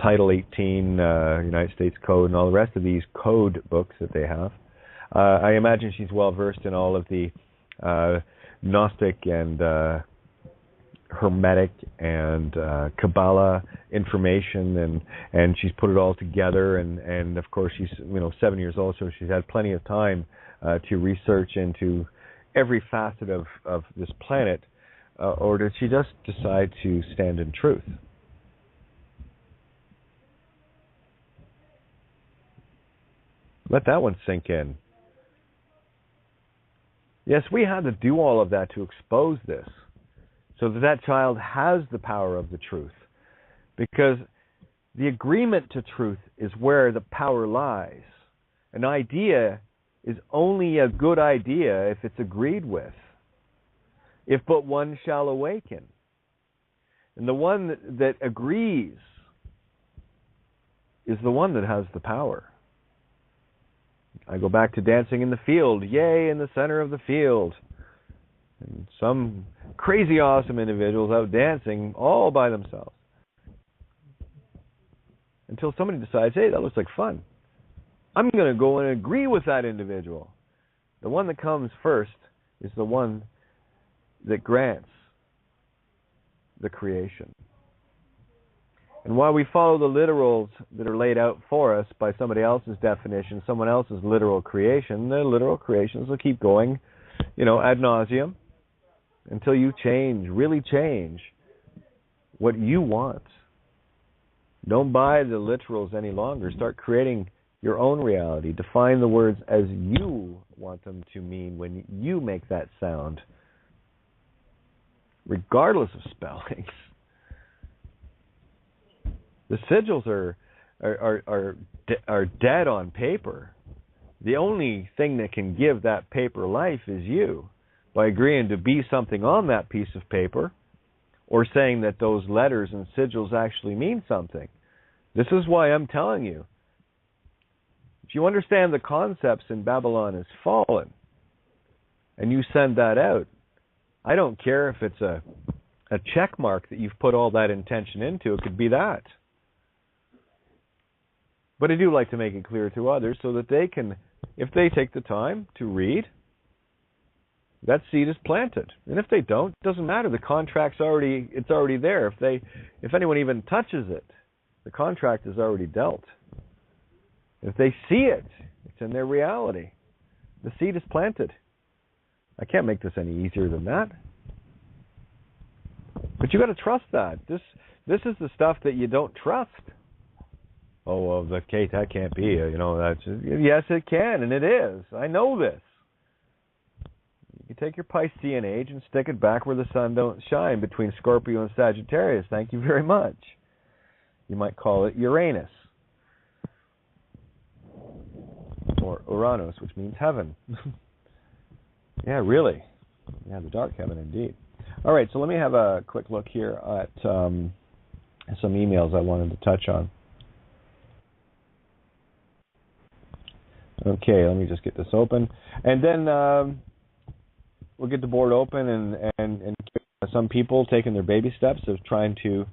Title 18, United States Code, and all the rest of these code books that they have. I imagine she's well-versed in all of the Gnostic and Hermetic and Kabbalah information, and she's put it all together, and of course she's 7 years old, so she's had plenty of time to research into every facet of this planet, or did she just decide to stand in truth? Let that one sink in. Yes, we had to do all of that to expose this, so that that child has the power of the truth. Because the agreement to truth is where the power lies. An idea is only a good idea if it's agreed with. If but one shall awaken. And the one that agrees is the one that has the power. I go back to dancing in the field. Yay, in the center of the field. And some crazy awesome individuals out dancing all by themselves. Until somebody decides, hey, that looks like fun. I'm going to go and agree with that individual. The one that comes first is the one that grants the creation. And while we follow the literals that are laid out for us by somebody else's definition, someone else's literal creation, the literal creations will keep going, ad nauseum, until you change, really change what you want. Don't buy the literals any longer. Start creating your own reality. Define the words as you want them to mean when you make that sound, regardless of spellings. The sigils are dead on paper. The only thing that can give that paper life is you, by agreeing to be something on that piece of paper, or saying that those letters and sigils actually mean something. This is why I'm telling you, if you understand the concepts in Babylon is fallen, and you send that out, I don't care if it's a check mark that you've put all that intention into. It could be that. But I do like to make it clear to others so that they can, if they take the time to read, that seed is planted. And if they don't, it doesn't matter. The contract's already there. If anyone even touches it, the contract is already dealt. If they see it, it's in their reality. The seed is planted. I can't make this any easier than that. But you got to trust that. This is the stuff that you don't trust. Oh, well, Kate, that can't be. That's yes, it can, and it is. I know this. You take your Piscean age and stick it back where the sun don't shine, between Scorpio and Sagittarius. Thank you very much. You might call it Uranus. Or Uranus, which means heaven. Yeah, really. Yeah, the dark heaven indeed. All right, so let me have a quick look here at some emails I wanted to touch on. Okay, let me just get this open. And then we'll get the board open and some people taking their baby steps of trying to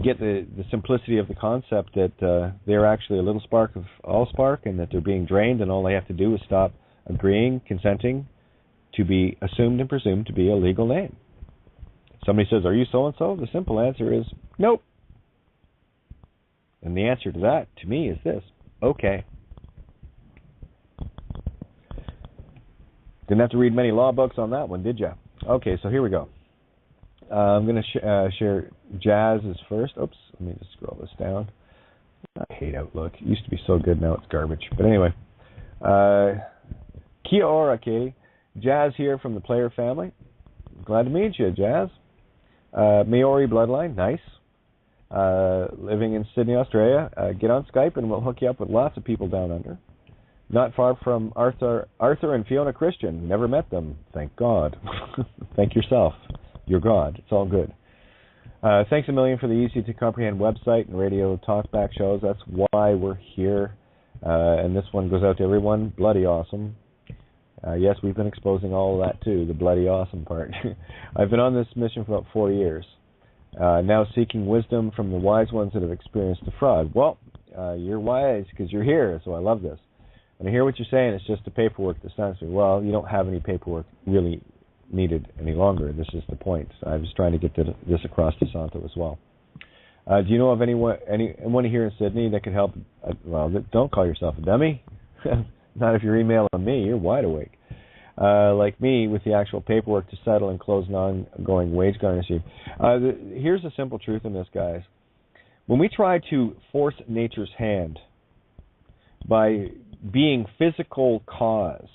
get the simplicity of the concept that they're actually a little spark of allspark and that they're being drained and all they have to do is stop agreeing, consenting to be assumed and presumed to be a legal name. Somebody says, are you so-and-so? The simple answer is, nope. And the answer to that, to me, is this, okay. Didn't have to read many law books on that one, did you? Okay, so here we go. I'm going to share Jazz is first. Oops, let me just scroll this down. I hate Outlook. It used to be so good, now it's garbage. But anyway, kia ora, Katie. Jazz here from the Player family. Glad to meet you, Jazz. Maori bloodline, nice. Living in Sydney, Australia. Get on Skype and we'll hook you up with lots of people down under. Not far from Arthur and Fiona Christian. Never met them, thank God. Thank yourself. You're God. It's all good. Thanks a million for the easy-to-comprehend website and radio talkback shows. That's why we're here. And this one goes out to everyone. Bloody awesome. Yes, we've been exposing all of that, too, the bloody awesome part. I've been on this mission for about 4 years. Now seeking wisdom from the wise ones that have experienced the fraud. Well, you're wise because you're here, so I love this. And I hear what you're saying. It's just the paperwork that stands for. Well, you don't have any paperwork really needed any longer. This is the point. I was trying to get this across to Santo as well. Do you know of anyone here in Sydney that could help? Well, don't call yourself a dummy. Not if you're emailing me. You're wide awake. Like me, with the actual paperwork to settle and close an ongoing wage garnishing. Here's the simple truth in this, guys. When we try to force nature's hand by being physical cause,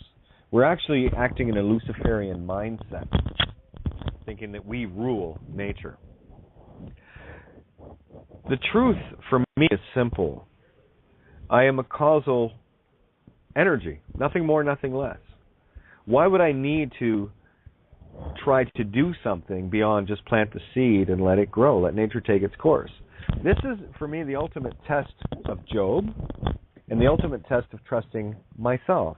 we're actually acting in a Luciferian mindset, thinking that we rule nature. The truth for me is simple. I am a causal energy, nothing more, nothing less. Why would I need to try to do something beyond just plant the seed and let it grow, let nature take its course? This is, for me, the ultimate test of Job and the ultimate test of trusting myself.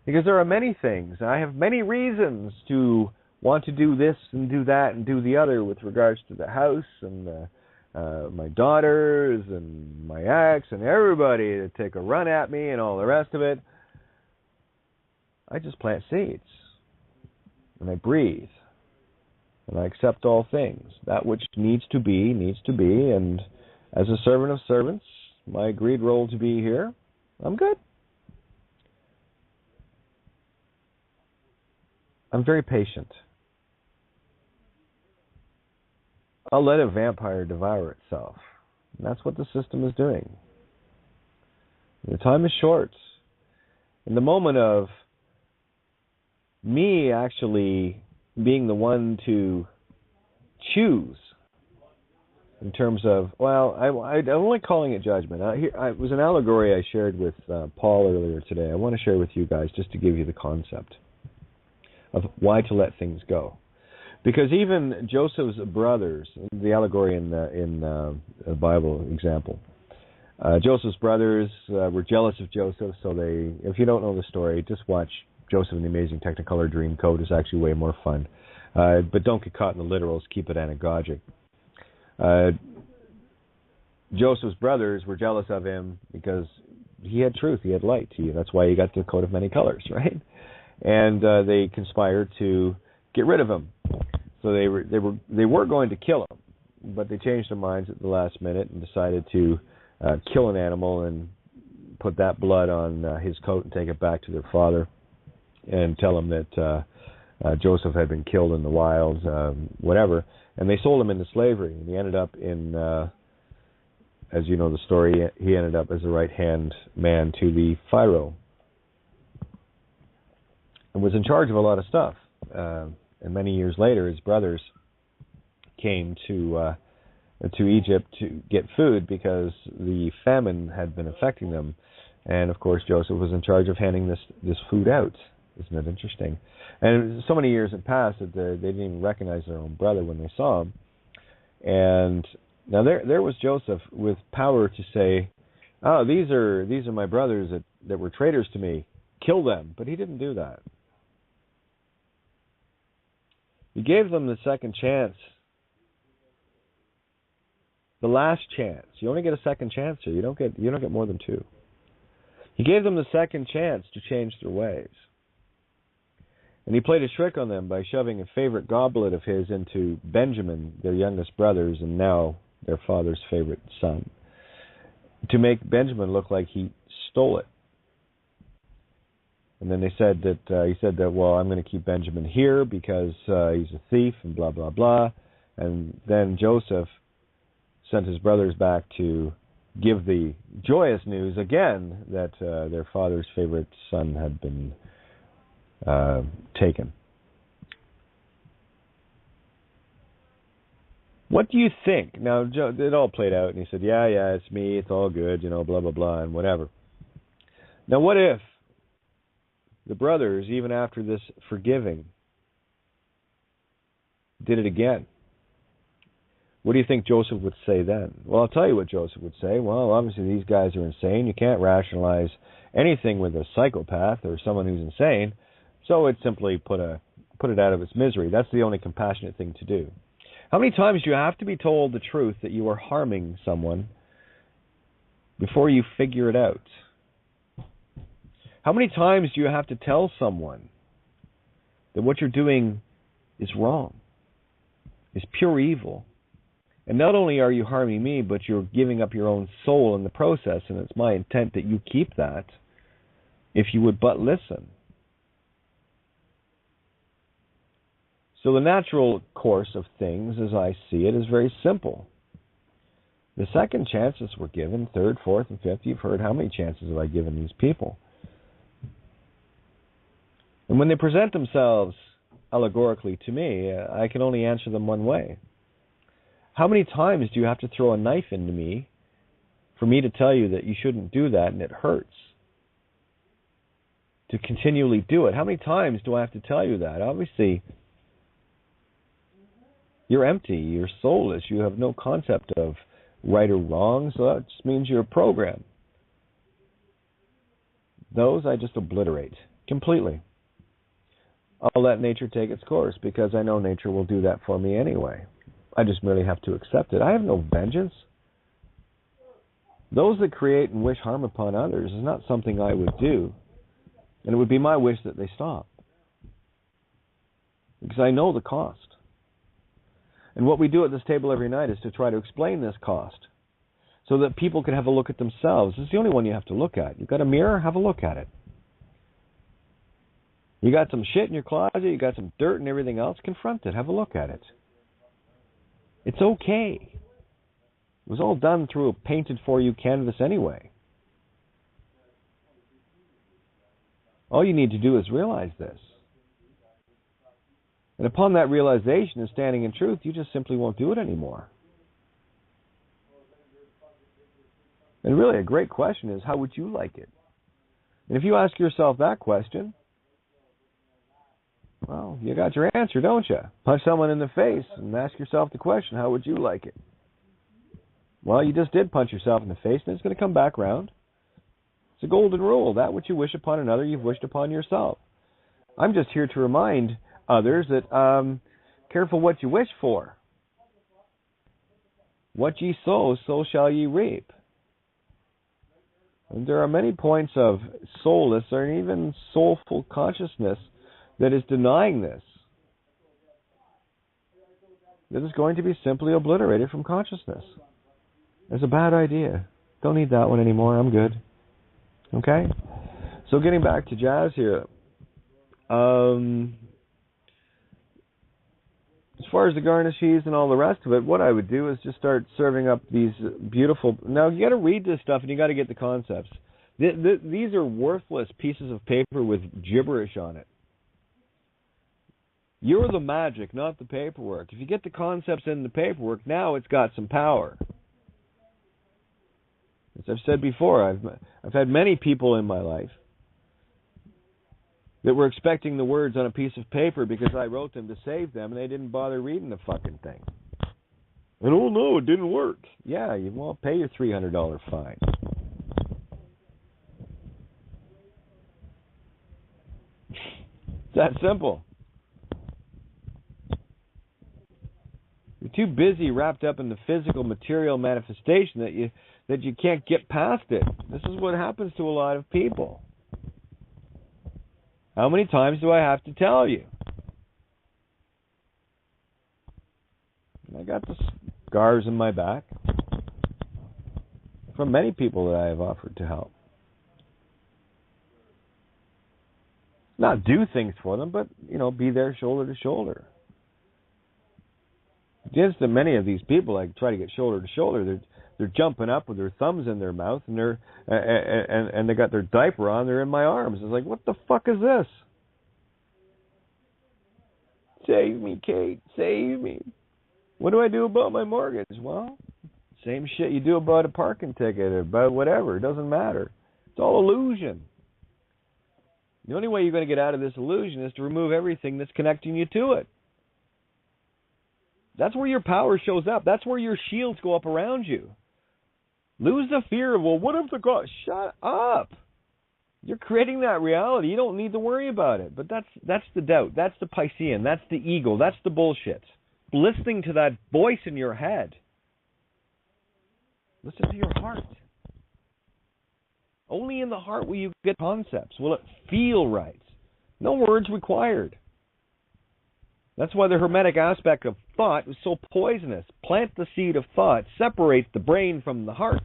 Because there are many things. I have many reasons to want to do this and do that and do the other with regards to the house and my daughters and my ex and everybody to take a run at me and all the rest of it. I just plant seeds. And I breathe. And I accept all things. That which needs to be, needs to be. And as a servant of servants, my agreed role to be here, I'm good. I'm very patient. I'll let a vampire devour itself. And that's what the system is doing. The time is short. In the moment of me actually being the one to choose in terms of, well, I'm only calling it judgment. It was an allegory I shared with Paul earlier today. I want to share with you guys just to give you the concept of why to let things go. Because even Joseph's brothers, the allegory in the Bible example, Joseph's brothers were jealous of Joseph, so they, if you don't know the story, just watch Joseph and the Amazing Technicolor Dreamcoat. It's actually way more fun. But don't get caught in the literals, keep it anagogic. Joseph's brothers were jealous of him because he had truth, he had light. That's why he got the coat of many colors, right? And they conspired to get rid of him. So they were going to kill him, but they changed their minds at the last minute and decided to kill an animal and put that blood on his coat and take it back to their father and tell him that Joseph had been killed in the wilds, whatever. And they sold him into slavery. And he ended up in, as you know the story, he ended up as the right-hand man to the Pharaoh. And was in charge of a lot of stuff. And many years later, his brothers came to Egypt to get food because the famine had been affecting them. And, of course, Joseph was in charge of handing this food out. Isn't it interesting? And so many years had passed that they didn't even recognize their own brother when they saw him. And now there was Joseph with power to say, "Oh, these are my brothers that were traitors to me. Kill them." But he didn't do that. He gave them the second chance, the last chance. You only get a second chance here. You don't get more than two. He gave them the second chance to change their ways. And he played a trick on them by shoving a favorite goblet of his into Benjamin, their youngest brothers, and now their father's favorite son, to make Benjamin look like he stole it. And then he said that, well, I'm going to keep Benjamin here because he's a thief and blah, blah, blah. And then Joseph sent his brothers back to give the joyous news again that their father's favorite son had been taken. What do you think? Now, it all played out, and he said, yeah, it's me, it's all good, blah, blah, blah, and whatever. Now, what if the brothers, even after this forgiving, did it again? What do you think Joseph would say then? Well, I'll tell you what Joseph would say. Well, obviously these guys are insane. You can't rationalize anything with a psychopath or someone who's insane. So it simply put it out of its misery. That's the only compassionate thing to do. How many times do you have to be told the truth that you are harming someone before you figure it out? How many times do you have to tell someone that what you're doing is wrong, is pure evil? And not only are you harming me, but you're giving up your own soul in the process, and it's my intent that you keep that if you would but listen. So the natural course of things, as I see it, is very simple. The second chances were given, third, fourth, and fifth. You've heard how many chances have I given these people? And when they present themselves allegorically to me, I can only answer them one way. How many times do you have to throw a knife into me for me to tell you that you shouldn't do that and it hurts? To continually do it. How many times do I have to tell you that? Obviously, you're empty, you're soulless, you have no concept of right or wrong, so that just means you're a program. Those I just obliterate completely. I'll let nature take its course because I know nature will do that for me anyway. I just merely have to accept it. I have no vengeance. Those that create and wish harm upon others is not something I would do. And it would be my wish that they stop. Because I know the cost. And what we do at this table every night is to try to explain this cost so that people can have a look at themselves. It's the only one you have to look at. You've got a mirror, have a look at it. You got some shit in your closet, you got some dirt and everything else, confront it, have a look at it. It's okay. It was all done through a painted-for-you canvas anyway. All you need to do is realize this. And upon that realization and standing in truth, you just simply won't do it anymore. And really a great question is, how would you like it? And if you ask yourself that question, well, you got your answer, don't you? Punch someone in the face and ask yourself the question, how would you like it? Well, you just did punch yourself in the face, and it's going to come back round. It's a golden rule. That which you wish upon another, you've wished upon yourself. I'm just here to remind others that careful what you wish for. What ye sow, so shall ye reap. And there are many points of soulless or even soulful consciousness that is denying this. That is going to be simply obliterated from consciousness. It's a bad idea. Don't need that one anymore. I'm good. Okay? So getting back to jazz here. As far as the garnishes and all the rest of it, what I would do is just start serving up these beautiful... Now, you got to read this stuff and you got to get the concepts. These are worthless pieces of paper with gibberish on it. You're the magic, not the paperwork. If you get the concepts in the paperwork, now it's got some power. As I've said before, I've had many people in my life that were expecting the words on a piece of paper because I wrote them to save them, and they didn't bother reading the fucking thing. And oh no, it didn't work. Yeah, you won't pay your $300 fine. It's that simple. You're too busy wrapped up in the physical material manifestation that you can't get past it. This is what happens to a lot of people. How many times do I have to tell you? I got the scars in my back from many people that I have offered to help. Not do things for them, but, be there shoulder to shoulder. Against many of these people, I try to get shoulder to shoulder. They're jumping up with their thumbs in their mouth, and and they got their diaper on. They're in my arms. It's like, what the fuck is this? Save me, Kate. Save me. What do I do about my mortgage? Well, same shit you do about a parking ticket or about whatever. It doesn't matter. It's all illusion. The only way you're going to get out of this illusion is to remove everything that's connecting you to it. That's where your power shows up. That's where your shields go up around you. Lose the fear of, well, what if the God... Shut up. You're creating that reality. You don't need to worry about it. But that's the doubt. That's the Piscean. That's the ego. That's the bullshit. Listening to that voice in your head. Listen to your heart. Only in the heart will you get concepts. Will it feel right? No words required. That's why the hermetic aspect of thought is so poisonous. Plant the seed of thought. Separate the brain from the heart.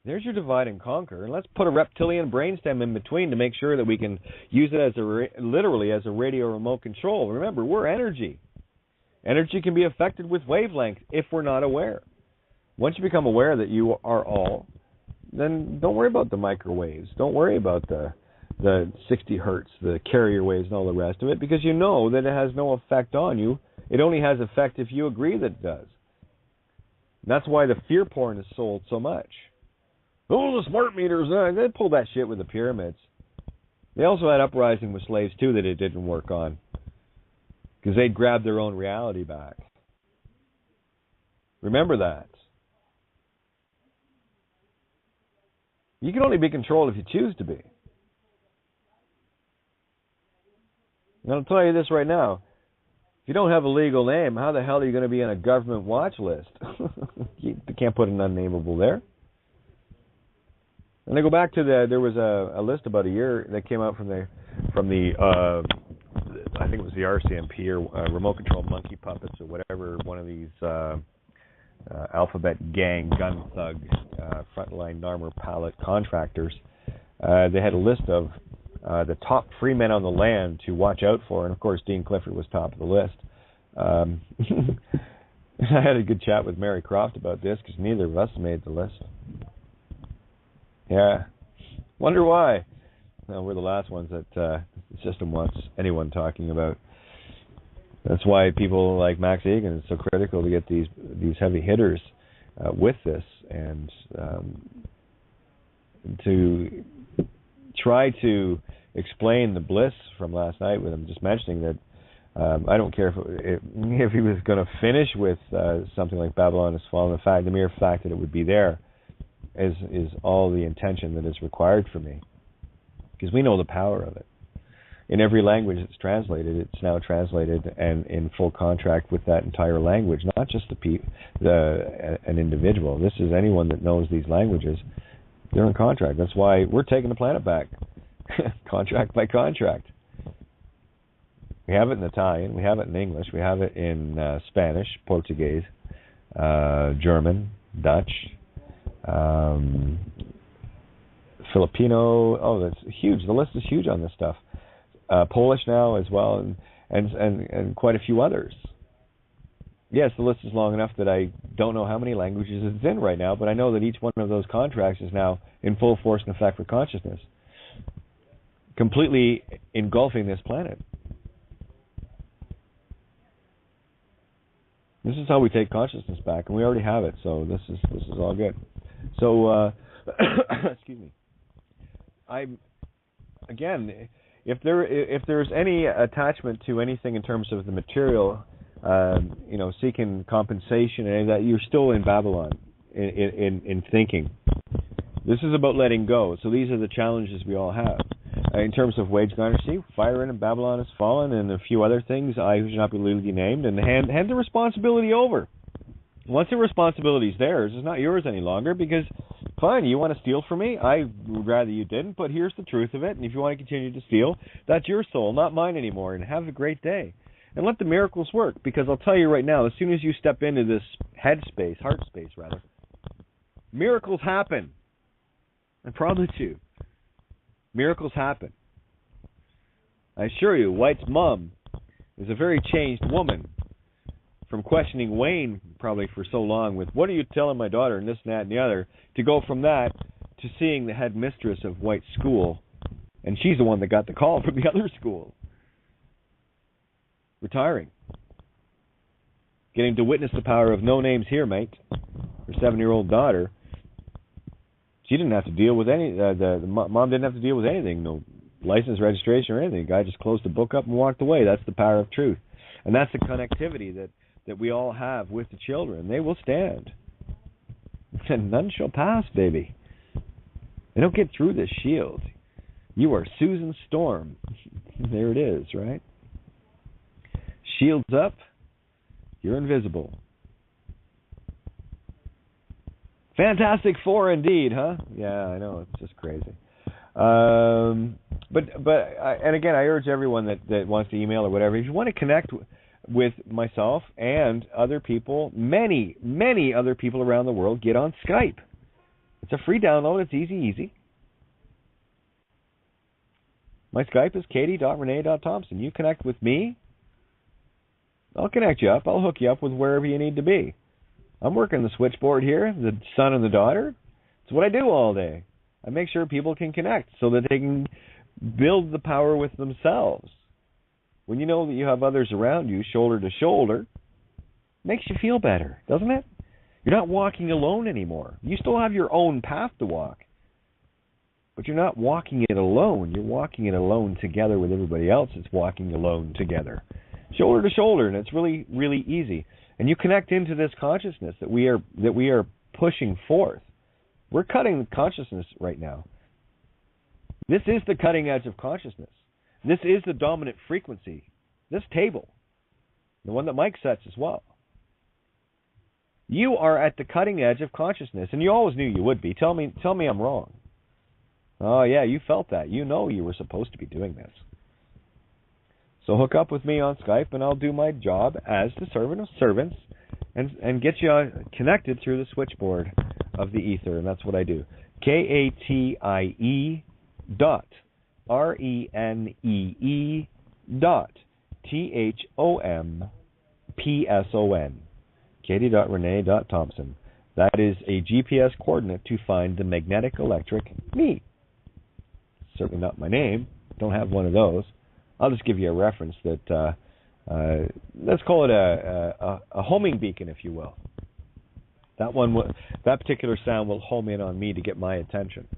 There's your divide and conquer. And let's put a reptilian brainstem in between to make sure that we can use it as literally as a radio remote control. Remember, we're energy. Energy can be affected with wavelength if we're not aware. Once you become aware that you are all, then don't worry about the microwaves. Don't worry about the 60 hertz, the carrier waves and all the rest of it, because you know that it has no effect on you. It only has effect if you agree that it does. And that's why the fear porn is sold so much. Oh, the smart meters, they pulled that shit with the pyramids. They also had uprising with slaves too that it didn't work on, because they grabbed their own reality back. Remember that. You can only be controlled if you choose to be. And I'll tell you this right now. If you don't have a legal name, how the hell are you going to be on a government watch list? You can't put an unnameable there. And I go back to there was a list about a year that came out from the I think it was the RCMP or Remote Control Monkey Puppets or whatever, one of these alphabet gang gun thug frontline armor pallet contractors. They had a list of the top free men on the land to watch out for, and of course Dean Clifford was top of the list. I had a good chat with Mary Croft about this because neither of us made the list. Yeah, wonder why. Well, we're the last ones that the system wants anyone talking about. That's why people like Max Igan is so critical to get these heavy hitters with this, and to try to explain the bliss from last night with him, just mentioning that I don't care if he was going to finish with something like Babylon Has Fallen. The mere fact that it would be there is all the intention that is required for me, because we know the power of it. In every language it's translated, it's now translated and in full contract with that entire language, not just an individual. This is anyone that knows these languages. They're in contract. That's why we're taking the planet back, contract by contract. We have it in Italian, we have it in English, we have it in Spanish, Portuguese, German, Dutch, Filipino. Oh, that's huge. The list is huge on this stuff. Polish now as well, and quite a few others. Yes, the list is long enough that I don't know how many languages it's in right now, but I know that each one of those contracts is now in full force and effect for consciousness, completely engulfing this planet. This is how we take consciousness back, and we already have it, so this is all good. So, excuse me. Again, if there's any attachment to anything in terms of the material, seeking compensation and that, you're still in Babylon in thinking. This is about letting go. So these are the challenges we all have. In terms of wage grinder, see, fire in Babylon has fallen, and a few other things, I who should not be legally named, and hand the responsibility over. Once the responsibility is theirs, it's not yours any longer, because, fine, you want to steal from me? I would rather you didn't, but here's the truth of it, and if you want to continue to steal, that's your soul, not mine anymore, and have a great day. And let the miracles work, because I'll tell you right now, as soon as you step into this heart space, miracles happen. I promise you. Miracles happen. I assure you, White's mom is a very changed woman from questioning Wayne probably for so long with, what are you telling my daughter, and this and that and the other, to go from that to seeing the headmistress of White's school, and she's the one that got the call from the other school. Retiring. Getting to witness the power of no names here, mate. Her 7-year-old daughter. She didn't have to deal with the mom didn't have to deal with anything, no license, registration, or anything. The guy just closed the book up and walked away. That's the power of truth. And that's the connectivity that we all have with the children. They will stand. And none shall pass, baby. They don't get through this shield. You are Susan Storm. There it is, right? Shields up, you're invisible. Fantastic Four indeed, huh? Yeah, I know, it's just crazy. But and again, I urge everyone that wants to email or whatever, if you want to connect with myself and other people, many other people around the world, get on Skype. It's a free download. It's easy. My Skype is katie.renee.thompson. You connect with me, I'll connect you up. I'll hook you up with wherever you need to be. I'm working the switchboard here, the son and the daughter. It's what I do all day. I make sure people can connect so that they can build the power with themselves. When you know that you have others around you, shoulder to shoulder, it makes you feel better, doesn't it? You're not walking alone anymore. You still have your own path to walk. But you're not walking it alone. You're walking it alone together with everybody else that's walking alone together. Shoulder to shoulder, and it's really, really easy. And you connect into this consciousness that we are pushing forth. We're cutting consciousness right now. This is the cutting edge of consciousness. This is the dominant frequency. This table, the one that Mike sets as well. You are at the cutting edge of consciousness, and you always knew you would be. Tell me I'm wrong. Oh yeah, you felt that. You know you were supposed to be doing this. So hook up with me on Skype, and I'll do my job as the servant of servants and get you connected through the switchboard of the ether, and that's what I do. KATIE.RENEE.THOMPSON. Katie.Renee.Thompson. That is a GPS coordinate to find the magnetic electric me. Certainly not my name. Don't have one of those. I'll just give you a reference that, let's call it a homing beacon, if you will. That particular sound will home in on me to get my attention.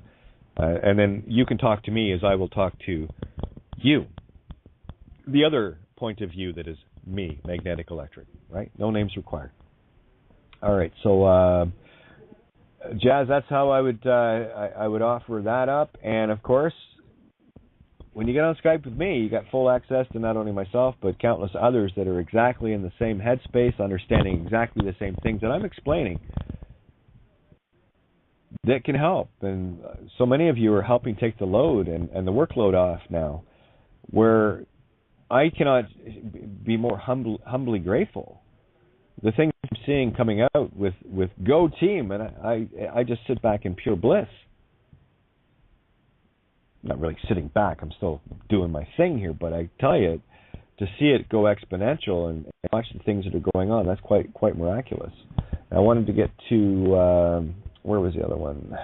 And then you can talk to me as I will talk to you. The other point of view that is me, magnetic electric, right? No names required. All right, so Jazz, that's how I would offer that up. And of course, when you get on Skype with me, you got full access to not only myself, but countless others that are exactly in the same headspace, understanding exactly the same things that I'm explaining that can help. And so many of you are helping take the load and the workload off now, where I cannot be more humbly grateful. The things I'm seeing coming out with Go Team, and I just sit back in pure bliss. Not really sitting back, I'm still doing my thing here, but I tell you, to see it go exponential and watch the things that are going on, that's quite miraculous. I wanted to get to, where was the other one?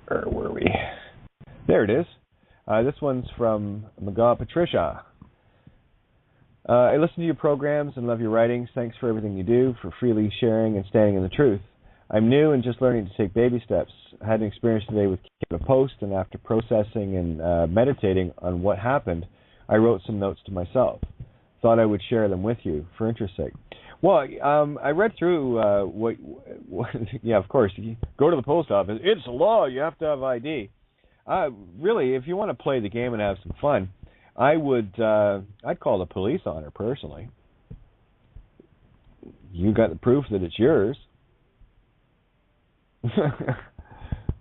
Where were we? There it is. This one's from Maga Patricia. I listen to your programs and love your writings. Thanks for everything you do, for freely sharing and standing in the truth. I'm new and just learning to take baby steps. I had an experience today with Kate of Post, and after processing and meditating on what happened, I wrote some notes to myself. Thought I would share them with you for interest sake. Well, I read through what yeah, of course, you go to the post office. It's a law. You have to have ID. Really, if you want to play the game and have some fun, I'd call the police on her personally. You got the proof that it's yours.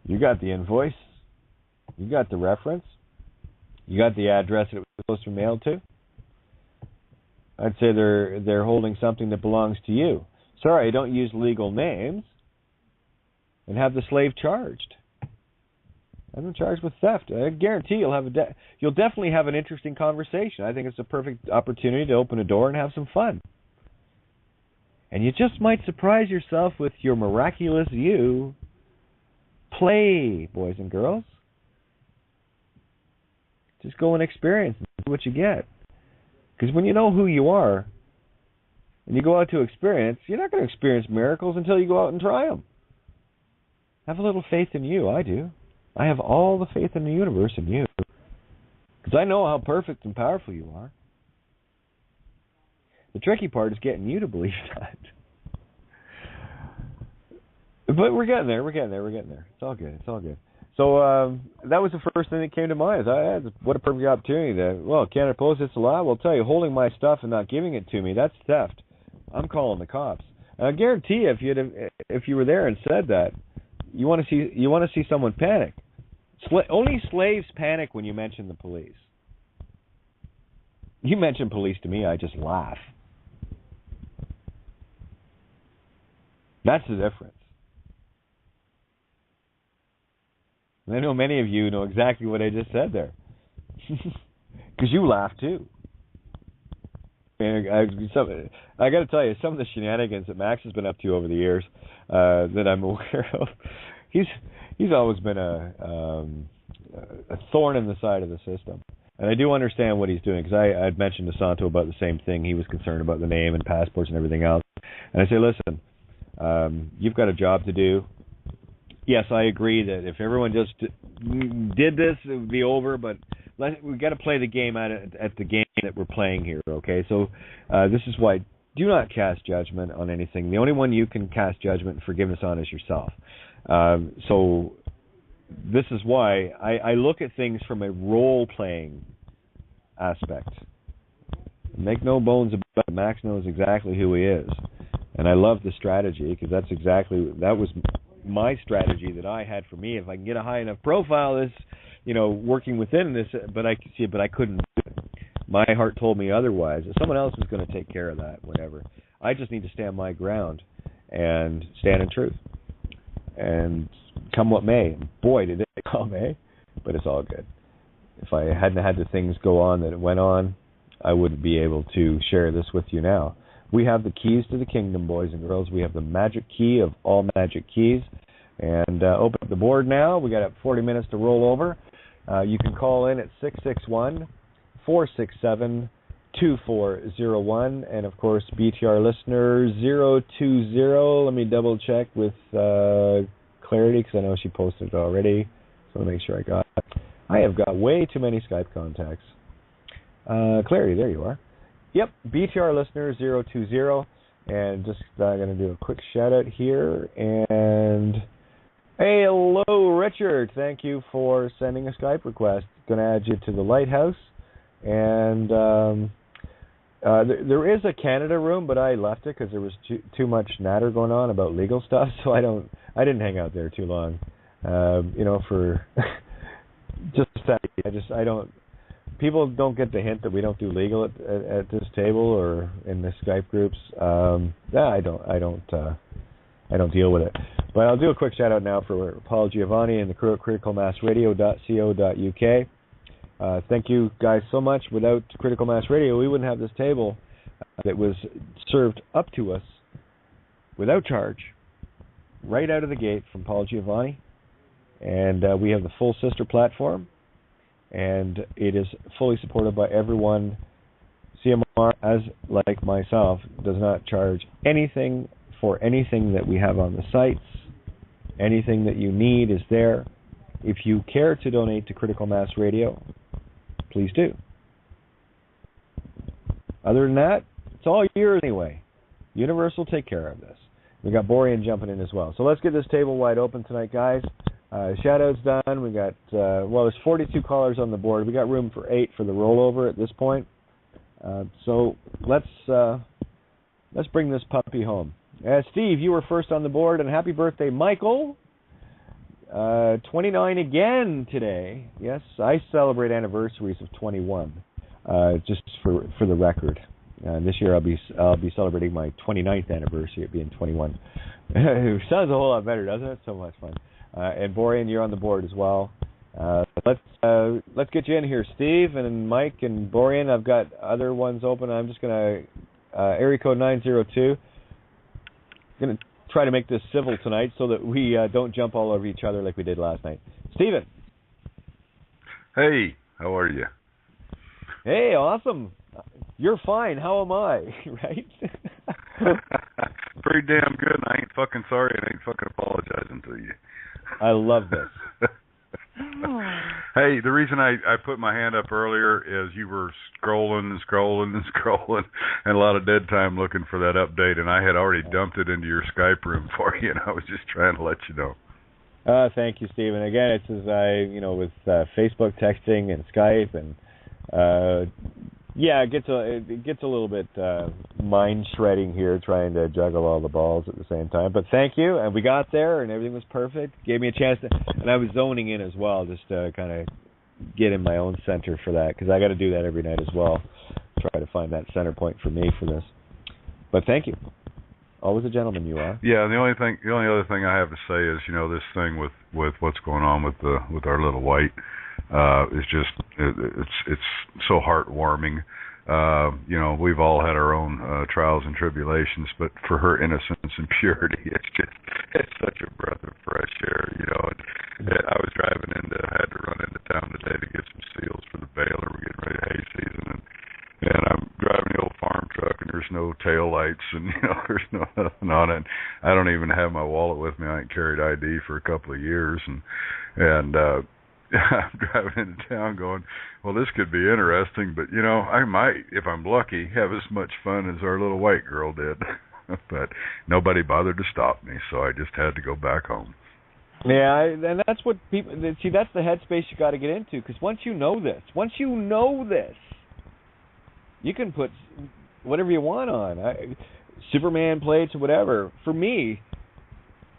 You got the invoice. You got the reference. You got the address that it was supposed to be mailed to. I'd say they're holding something that belongs to you. Sorry, don't use legal names. And have the slave charged. Have them charged with theft. I guarantee you'll definitely have an interesting conversation. I think it's a perfect opportunity to open a door and have some fun. And you just might surprise yourself with your miraculous you. Play, boys and girls. Just go and experience and see what you get. Because when you know who you are and you go out to experience, you're not going to experience miracles until you go out and try them. Have a little faith in you. I do. I have all the faith in the universe in you. Because I know how perfect and powerful you are. The tricky part is getting you to believe that. But we're getting there. It's all good. So that was the first thing that came to mind. What a perfect opportunity to, Canada Post, it's a lie. Well, I'll tell you, holding my stuff and not giving it to me, that's theft. I'm calling the cops. And I guarantee you, if you were there and said that, you want to see someone panic. Only slaves panic when you mention the police. You mention police to me, I just laugh. That's the difference. And I know many of you know exactly what I just said there. Because you laugh too. And I got to tell you, some of the shenanigans that Max has been up to over the years that I'm aware of, he's always been a thorn in the side of the system. And I do understand what he's doing, because I had mentioned to Santo about the same thing. He was concerned about the name and passports and everything else. And I say, listen, you've got a job to do. Yes, I agree that if everyone just did this, it would be over, but we've got to play the game at the game that we're playing here, okay? So this is why do not cast judgment on anything. The only one you can cast judgment and forgiveness on is yourself. So this is why I look at things from a role-playing aspect. Make no bones about it, Max knows exactly who he is. And I love the strategy, because that was my strategy that I had for me. If I can get a high enough profile, this, working within this, but I couldn't do it. My heart told me otherwise. Someone else was going to take care of that, whatever. I just need to stand my ground and stand in truth. And come what may. Boy, did it come, eh? But it's all good. If I hadn't had the things go on that it went on, I wouldn't be able to share this with you now. We have the keys to the kingdom, boys and girls. We have the magic key of all magic keys. And open up the board now. We got 40 minutes to roll over. You can call in at 661-467-2401. And, of course, BTR listener 020. Let me double check with Clarity, because I know she posted it already. So I'll make sure I got it. I have got way too many Skype contacts. Clarity, there you are. Yep, BTR listener 020, and just going to do a quick shout out here. And hey, hello, Richard. Thank you for sending a Skype request. Going to add you to the Lighthouse, and there is a Canada room, but I left it because there was too much natter going on about legal stuff, so I didn't hang out there too long. For just I don't. People don't get the hint that we don't do legal at this table or in the Skype groups. I don't deal with it. But I'll do a quick shout out now for Paul Giovanni and the crew at criticalmassradio.co.uk. Thank you guys so much. Without Critical Mass Radio, we wouldn't have this table that was served up to us without charge, right out of the gate from Paul Giovanni. And we have the full sister platform. And it is fully supported by everyone. CMR, as like myself, does not charge anything for anything that we have on the sites. Anything that you need is there. If you care to donate to Critical Mass Radio, please do. Other than that, it's all yours anyway. Universe will take care of this. We got Borean jumping in as well. So let's get this table wide open tonight, guys. Shout-outs done. We got, there's 42 callers on the board. We got room for 8 for the rollover at this point. So let's bring this puppy home. Steve, you were first on the board, and happy birthday, Michael. 29 again today. Yes, I celebrate anniversaries of 21, just for the record. This year I'll be celebrating my 29th anniversary of being 21. It sounds a whole lot better, doesn't it? So much fun. And Borean, you're on the board as well. Let's get you in here, Steve and Mike and Borean. I've got other ones open. I'm just gonna area code 902. Gonna try to make this civil tonight so that we don't jump all over each other like we did last night. Steven. Hey, how are you? Hey, awesome. You're fine. How am I? Right? Pretty damn good. I ain't fucking sorry. I ain't fucking apologizing to you. I love this. Hey, the reason I put my hand up earlier is you were scrolling, and a lot of dead time looking for that update, and I had already dumped it into your Skype room for you, and I was just trying to let you know. Thank you, Stephen. Again, it's as with Facebook texting and Skype, and it gets a little bit mind shredding here, trying to juggle all the balls at the same time. But thank you, and we got there, and everything was perfect. Gave me a chance to, and I was zoning in as well, just to kind of get in my own center for that, because I got to do that every night as well. Try to find that center point for me for this. But thank you. Always a gentleman, you are. Yeah. The only other thing I have to say is, this thing with what's going on with our little white. It's just it's so heartwarming. We've all had our own trials and tribulations, but for her innocence and purity, it's such a breath of fresh air. And I was driving had to run into town today to get some seals for the baler. We're getting ready to hay season, and I'm driving the old farm truck, and there's no tail lights, and there's no nothing on it. I don't even have my wallet with me. I ain't carried ID for a couple of years, and I'm driving into town going, well, this could be interesting, but, I might, if I'm lucky, have as much fun as our little white girl did. But nobody bothered to stop me, so I just had to go back home. Yeah, and that's what people, see, that's the headspace you got to get into, because once you know this, you can put whatever you want on, Superman plates or whatever. For me,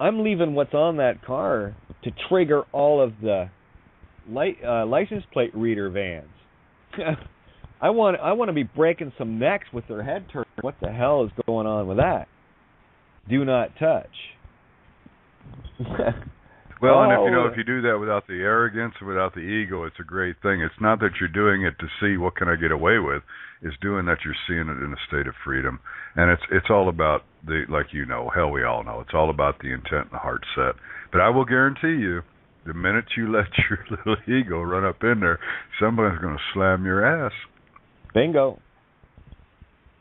I'm leaving what's on that car to trigger all of the license plate reader vans. I want to be breaking some necks with their head turned. What the hell is going on with that? Do not touch. Well, and if you do that without the arrogance and without the ego, it's a great thing. It's not that you're doing it to see what can I get away with. It's doing that you're seeing it in a state of freedom, and it's all about hell, we all know, it's all about the intent and the heart set. But I will guarantee you, the minute you let your little ego run up in there, somebody's going to slam your ass. Bingo.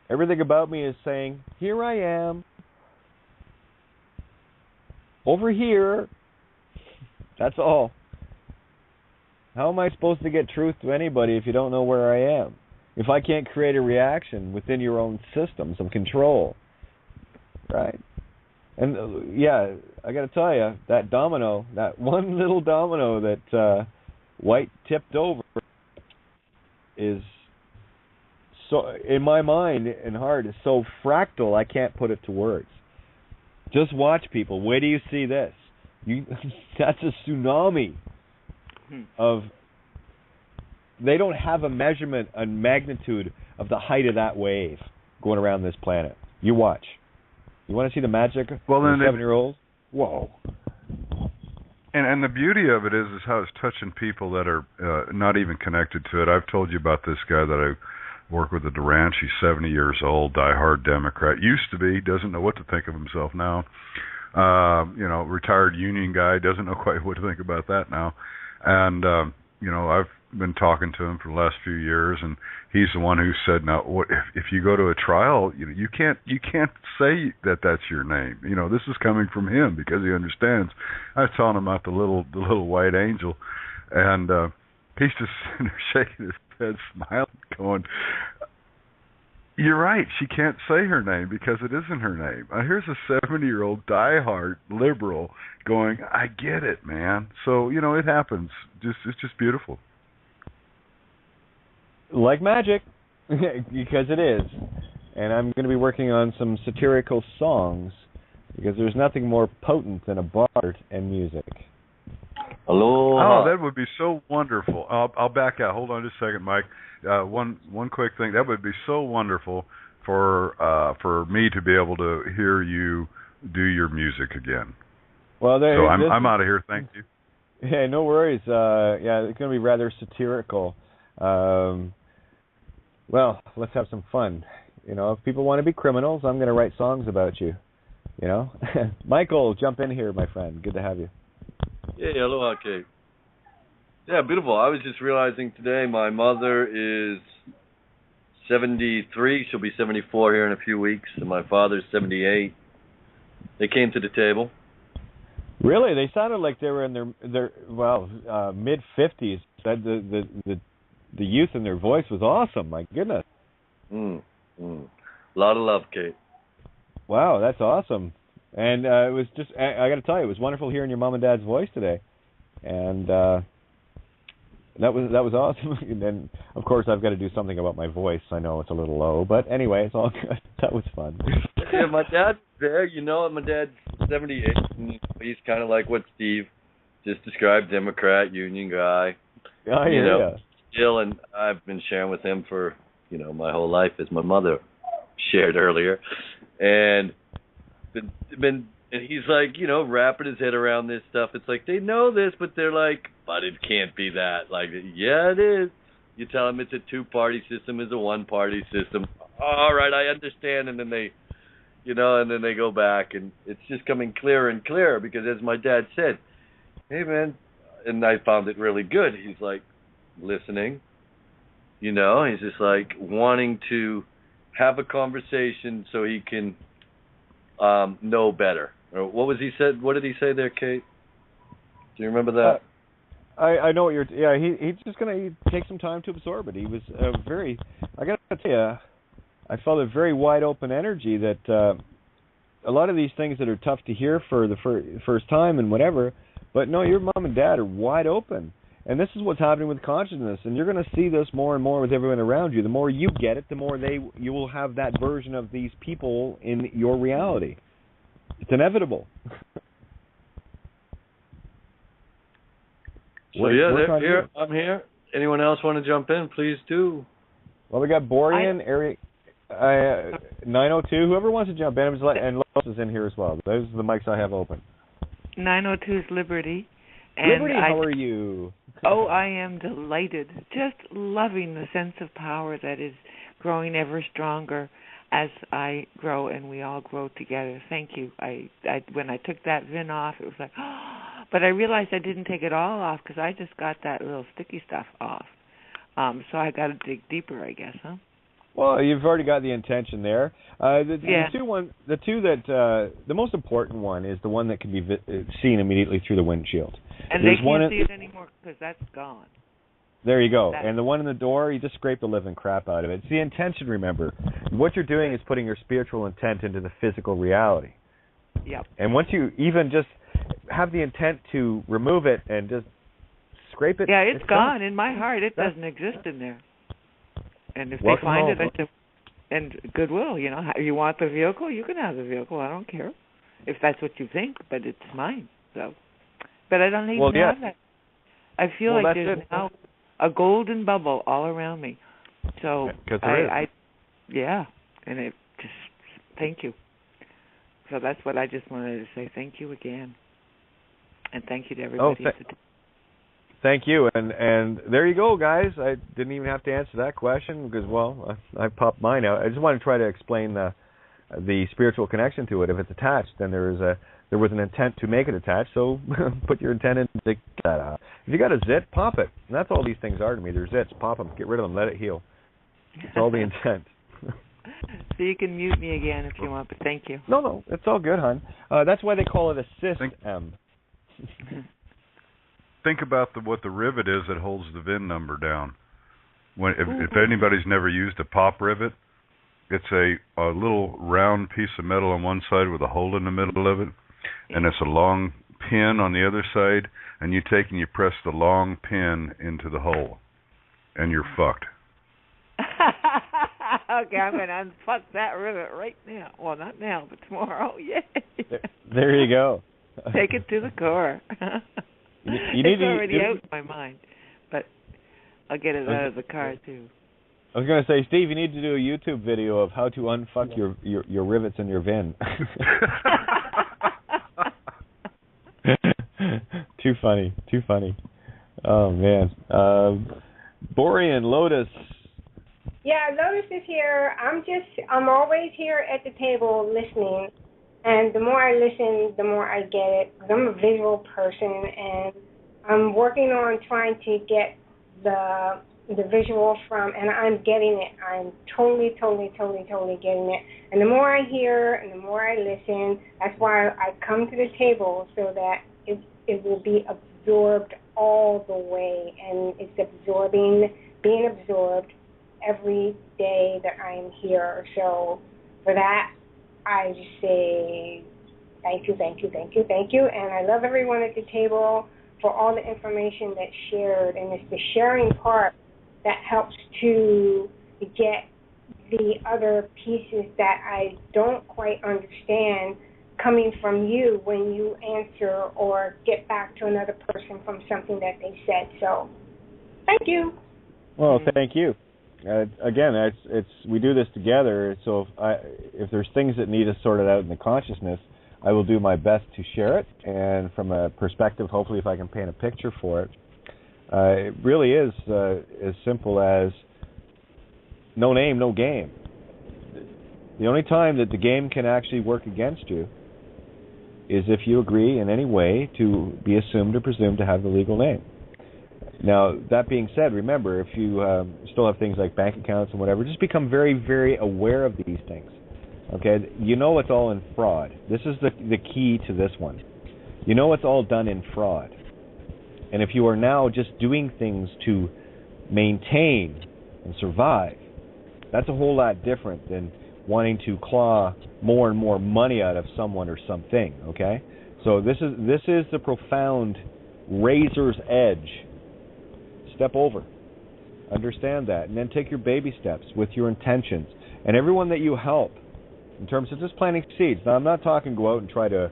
Everything about me is saying, here I am. Over here. That's all. How am I supposed to get truth to anybody if you don't know where I am? If I can't create a reaction within your own system, some control. Right? And, I got to tell you, that domino, that one little domino that White tipped over is so, in my mind and heart, is so fractal I can't put it to words. Just watch, people. Where do you see this? That's a tsunami of... They don't have a measurement and magnitude of the height of that wave going around this planet. You watch. You want to see the magic of 7-year-olds? Whoa. And the beauty of it is how it's touching people that are not even connected to it. I've told you about this guy that I work with at the ranch. He's 70 years old, diehard Democrat. Used to be, doesn't know what to think of himself now. Retired union guy, doesn't know quite what to think about that now. And, I've been talking to him for the last few years, and he's the one who said, "Now, what if you go to a trial? You can't say that that's your name. This is coming from him because he understands." I was telling him about the little white angel, and he's just sitting there shaking his head, smiling, going, "You're right. She can't say her name because it isn't her name." Here's a 70-year-old diehard liberal going, "I get it, man." So it happens. It's just beautiful. Like magic, because it is. And I'm going to be working on some satirical songs because there's nothing more potent than a bard and music. Hello. Oh, that would be so wonderful. I'll back out. Hold on just a second, Mike. One quick thing. That would be so wonderful for me to be able to hear you do your music again. Well, so I'm out of here. Thank you. Yeah, no worries. It's going to be rather satirical. Well, let's have some fun. If people want to be criminals, I'm going to write songs about you. Michael, jump in here, my friend. Good to have you. Yeah, aloha, Kate. Yeah, beautiful. I was just realizing today my mother is 73. She'll be 74 here in a few weeks. And my father's 78. They came to the table. Really? They sounded like they were in their mid-50s. The youth in their voice was awesome. My goodness. A lot of love, Kate. Wow, that's awesome. And it was just, I got to tell you, it was wonderful hearing your mom and dad's voice today. And that was awesome. And then, of course, I've got to do something about my voice. I know it's a little low, but anyway, it's all good. That was fun. Yeah, my dad's there. My dad's 78. And he's kind of like what Steve just described, Democrat, union guy. Yeah. Still, and I've been sharing with him for, my whole life, as my mother shared earlier. And he's like, wrapping his head around this stuff. It's like, they know this, but they're like, but it can't be that. Like, yeah, it is. You tell them it's a two-party system, it's a one-party system. All right, I understand. And then they, and then they go back, and it's just coming clearer and clearer because, as my dad said, hey, man, and I found it really good. He's like, listening, he's just like wanting to have a conversation so he can know better. Or what was he said? What did he say there, Kate? Do you remember that? I know what you're. Yeah, he's just gonna take some time to absorb it. He was I got to tell you, I felt a very wide open energy that a lot of these things that are tough to hear for the first time and whatever. But no, your mom and dad are wide open. And this is what's happening with consciousness, and you're going to see this more and more with everyone around you. The more you get it, the more you will have that version of these people in your reality. It's inevitable. So I'm here. Anyone else want to jump in? Please do. Well, we got Borean, Eric, 902. Whoever wants to jump in, and Lois is in here as well. Those are the mics I have open. 902 is Liberty. And Liberty, how are you? Oh, I am delighted. Just loving the sense of power that is growing ever stronger as I grow and we all grow together. Thank you. I when I took that VIN off, it was like, but I realized I didn't take it all off because I just got that little sticky stuff off. So I got to dig deeper, I guess, huh? Well, you've already got the intention there. The most important one is the one that can be seen immediately through the windshield. And they can't see it anymore because that's gone. There you go. And the one in the door, you just scrape the living crap out of it. It's the intention, remember. What you're doing is putting your spiritual intent into the physical reality. Yep. And once you even just have the intent to remove it and just scrape it. Yeah, it's gone. In my heart, it doesn't exist in there. And if they find it, I say, and goodwill, you want the vehicle, you can have the vehicle. I don't care if that's what you think, but it's mine. So, but I don't need to have that. I feel like there's now a golden bubble all around me. So and it just thank you. So that's what I just wanted to say. Thank you again, and thank you to everybody. Thank you, and there you go, guys. I didn't even have to answer that question because, well, I popped mine out. I just want to try to explain the spiritual connection to it. If it's attached, then there is there was an intent to make it attached, so put your intent in to get that out. If you got a zit, pop it. And that's all these things are to me. They're zits. Pop them. Get rid of them. Let it heal. It's all the intent. So you can mute me again if you want, but thank you. No, it's all good, hon. That's why they call it a system. Think about what the rivet is that holds the VIN number down. If anybody's never used a pop rivet, it's a little round piece of metal on one side with a hole in the middle of it, and it's a long pin on the other side, and you take and you press the long pin into the hole, and you're fucked. Okay, I'm going to unfuck that rivet right now. Well, not now, but tomorrow. Yay. There you go. Take it to the core. It's already out of my mind, but I'll get it out of the car, too. I was going to say, Steve, you need to do a YouTube video of how to unfuck your rivets in your VIN. Too funny. Oh, man. Borean, Lotus. Yeah, Lotus is here. I'm always here at the table listening, and the more I listen, the more I get it. Because I'm a visual person, and I'm working on trying to get the visual from, and I'm getting it. I'm totally getting it. And the more I hear and the more I listen, that's why I come to the table so that it will be absorbed all the way, and it's being absorbed every day that I'm here. So for that, I just say thank you. And I love everyone at the table for all the information that's shared. And it's the sharing part that helps to get the other pieces that I don't quite understand coming from you when you answer or get back to another person from something that they said. So thank you. Well, thank you. Again, we do this together. So if there's things that need to sort it out in the consciousness, I will do my best to share it. And from a perspective, hopefully, if I can paint a picture for it, it really is as simple as no name, no game. The only time that the game can actually work against you is if you agree in any way to be assumed or presumed to have the legal name. Now, that being said, remember, if you still have things like bank accounts and whatever, just become very, very aware of these things. Okay? You know it's all in fraud. This is the key to this one. You know it's all done in fraud. And if you are now just doing things to maintain and survive, that's a whole lot different than wanting to claw more and more money out of someone or something. Okay? So this is the profound razor's edge. Step over. Understand that. And then take your baby steps with your intentions. And everyone that you help, in terms of just planting seeds. Now, I'm not talking go out and try to,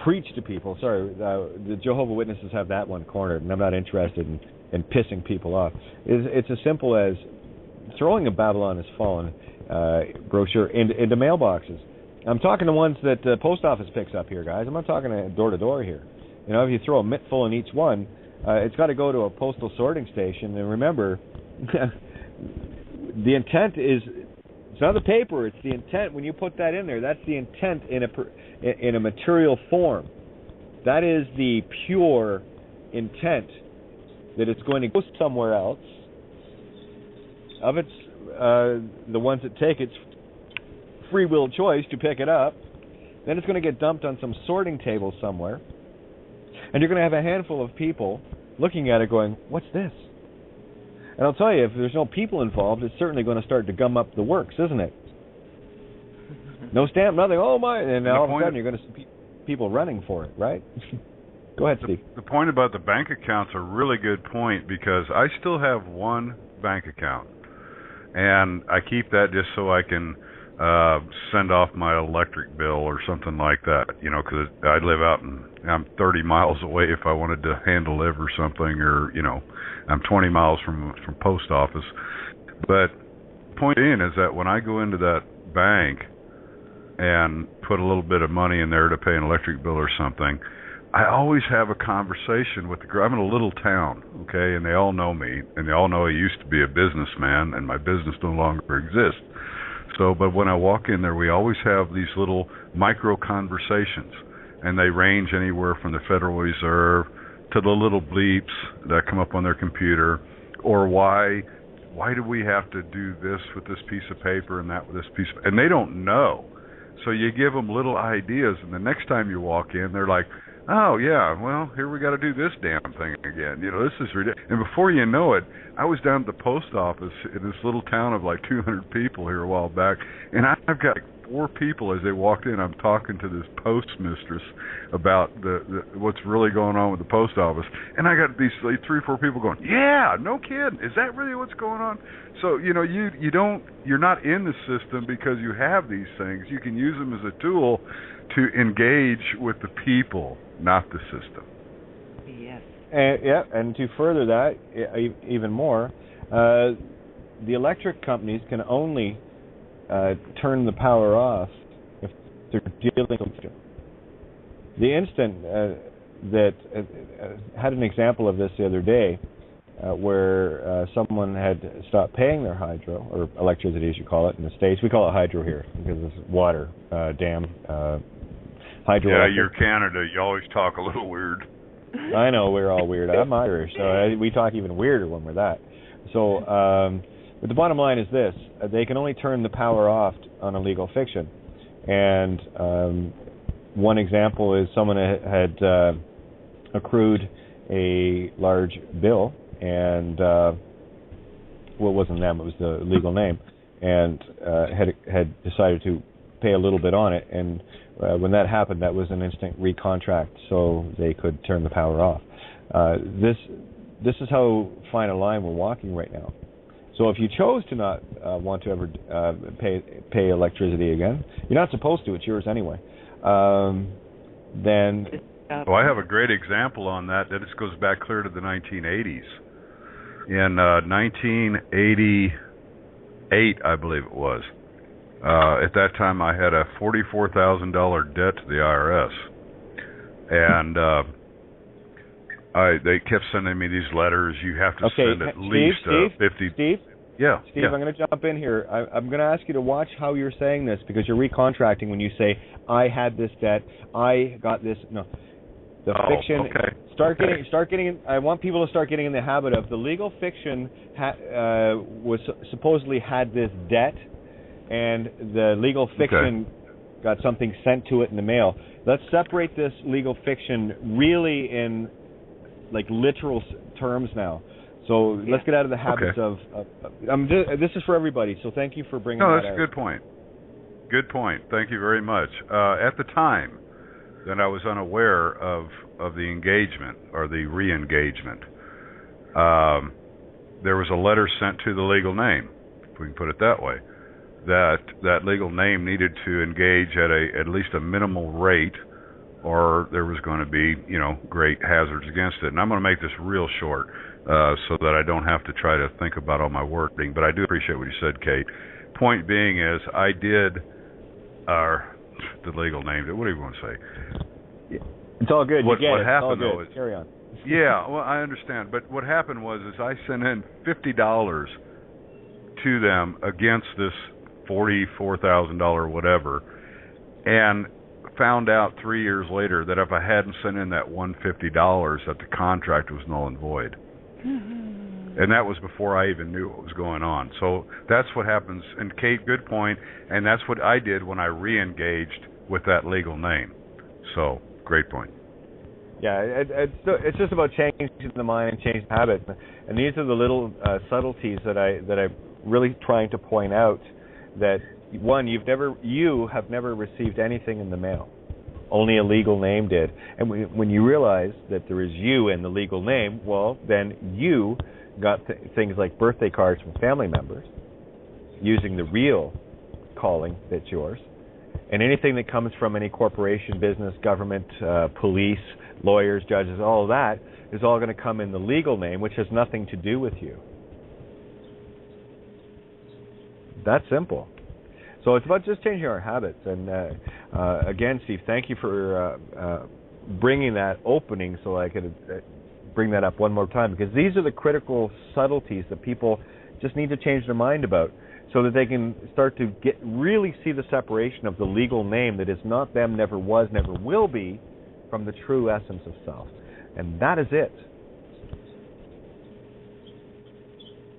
preach to people. Sorry, the Jehovah's Witnesses have that one cornered, and I'm not interested in pissing people off. It's as simple as throwing a Babylon Has Fallen brochure into mailboxes. I'm talking to ones that the post office picks up here, guys. I'm not talking door to door here. If you throw a mitt full in each one, it's got to go to a postal sorting station. And remember, the intent is, it's not the paper, it's the intent. When you put that in there, that's the intent in a material form. That is the pure intent that it's going to go somewhere else. Of its, the ones that take its free will choice to pick it up, then it's going to get dumped on some sorting table somewhere. And you're going to have a handful of people looking at it going, what's this? And I'll tell you, if there's no people involved, it's certainly going to start to gum up the works, isn't it? No stamp, nothing, oh my, and all of a sudden you're going to see people running for it, right? Go ahead, Steve. The point about the bank account's a really good point, because I still have one bank account, and I keep that just so I can send off my electric bill or something like that, because I live out and I'm 30 miles away if I wanted to hand deliver something, or, I'm 20 miles from post office. But the point being is that when I go into that bank and put a little bit of money in there to pay an electric bill or something, I always have a conversation with I'm in a little town, okay, and they all know me, and they all know I used to be a businessman, and my business no longer exists. So, but when I walk in there, we always have these little micro conversations. and they range anywhere from the Federal Reserve to the little bleeps that come up on their computer, or why do we have to do this with this piece of paper and that with this piece of, and they don't know. So you give them little ideas, and the next time you walk in, they're like, oh, yeah, well, here we got to do this damn thing again. You know, this is ridiculous. And before you know it, I was down at the post office in this little town of like 200 people here a while back, and I've got like 4 people as they walked in. I'm talking to this postmistress about the what's really going on with the post office, and I got these like 3 or 4 people going, yeah, no kidding, is that really what's going on? So, you know, you're not in the system because you have these things. You can use them as a tool to engage with the people, not the system. Yes. And to further that even more, the electric companies can only turn the power off if they're dealing with the instant that had an example of this the other day, where someone had stopped paying their hydro, or electricity as you call it in the States. We call it hydro here because it's water, dam, hydro. Yeah, you're Canada. You always talk a little weird. I know, we're all weird. I'm Irish, so we talk even weirder when we're that. So, but the bottom line is this: they can only turn the power off on a legal fiction. And one example is someone had accrued a large bill, and well, it wasn't them; it was the legal name, and had decided to pay a little bit on it. And when that happened, that was an instant recontract, so they could turn the power off. This is how fine a line we're walking right now. So if you chose to not want to ever pay electricity again, you're not supposed to. It's yours anyway. Then. Well, I have a great example on that. This goes back clear to the 1980s. In 1988, I believe it was. At that time, I had a $44,000 debt to the IRS, and they kept sending me these letters. You have to send at least 50. Steve, yeah, Steve, I'm going to jump in here. I'm going to ask you to watch how you're saying this, because you're recontracting when you say, I had this debt, I got this. No, the fiction. Okay. Start getting. I want people to start getting in the habit of the legal fiction. Was supposedly had this debt, and the legal fiction got something sent to it in the mail. Let's separate this legal fiction really in like literal terms now. So let's get out of the habits of this is for everybody, so thank you for bringing that out. No, that's a good point. Good point. Thank you very much. At the time, then I was unaware of the engagement or the re-engagement. There was a letter sent to the legal name, if we can put it that way, that legal name needed to engage at least a minimal rate, or there was going to be, great hazards against it. And I'm going to make this real short so that I don't have to try to think about all my wording, but I do appreciate what you said, Kate. Point being is, I did the legal name. What do you want to say? It's all good. What happened though is, carry on. Yeah, well, I understand, but what happened was I sent in $50 to them against this $44,000 whatever, and found out 3 years later that if I hadn't sent in that $150, that the contract was null and void. And that was before I even knew what was going on. So that's what happens. And Kate, good point. And that's what I did when I re-engaged with that legal name. So, great point. Yeah, it's just about changing the mind and changing habits. And these are the little subtleties that I'm really trying to point out. That one, you have never received anything in the mail. Only a legal name did. And when you realize that there is you in the legal name, well, then you got things like birthday cards from family members using the real calling that's yours. And anything that comes from any corporation, business, government, police, lawyers, judges, all of that is all going to come in the legal name, which has nothing to do with you. That's simple. So it's about just changing our habits. And again, Steve, thank you for bringing that opening so I could bring that up one more time, because these are the critical subtleties that people just need to change their mind about, so that they can start to really see the separation of the legal name that is not them, never was, never will be, from the true essence of self. And that is it.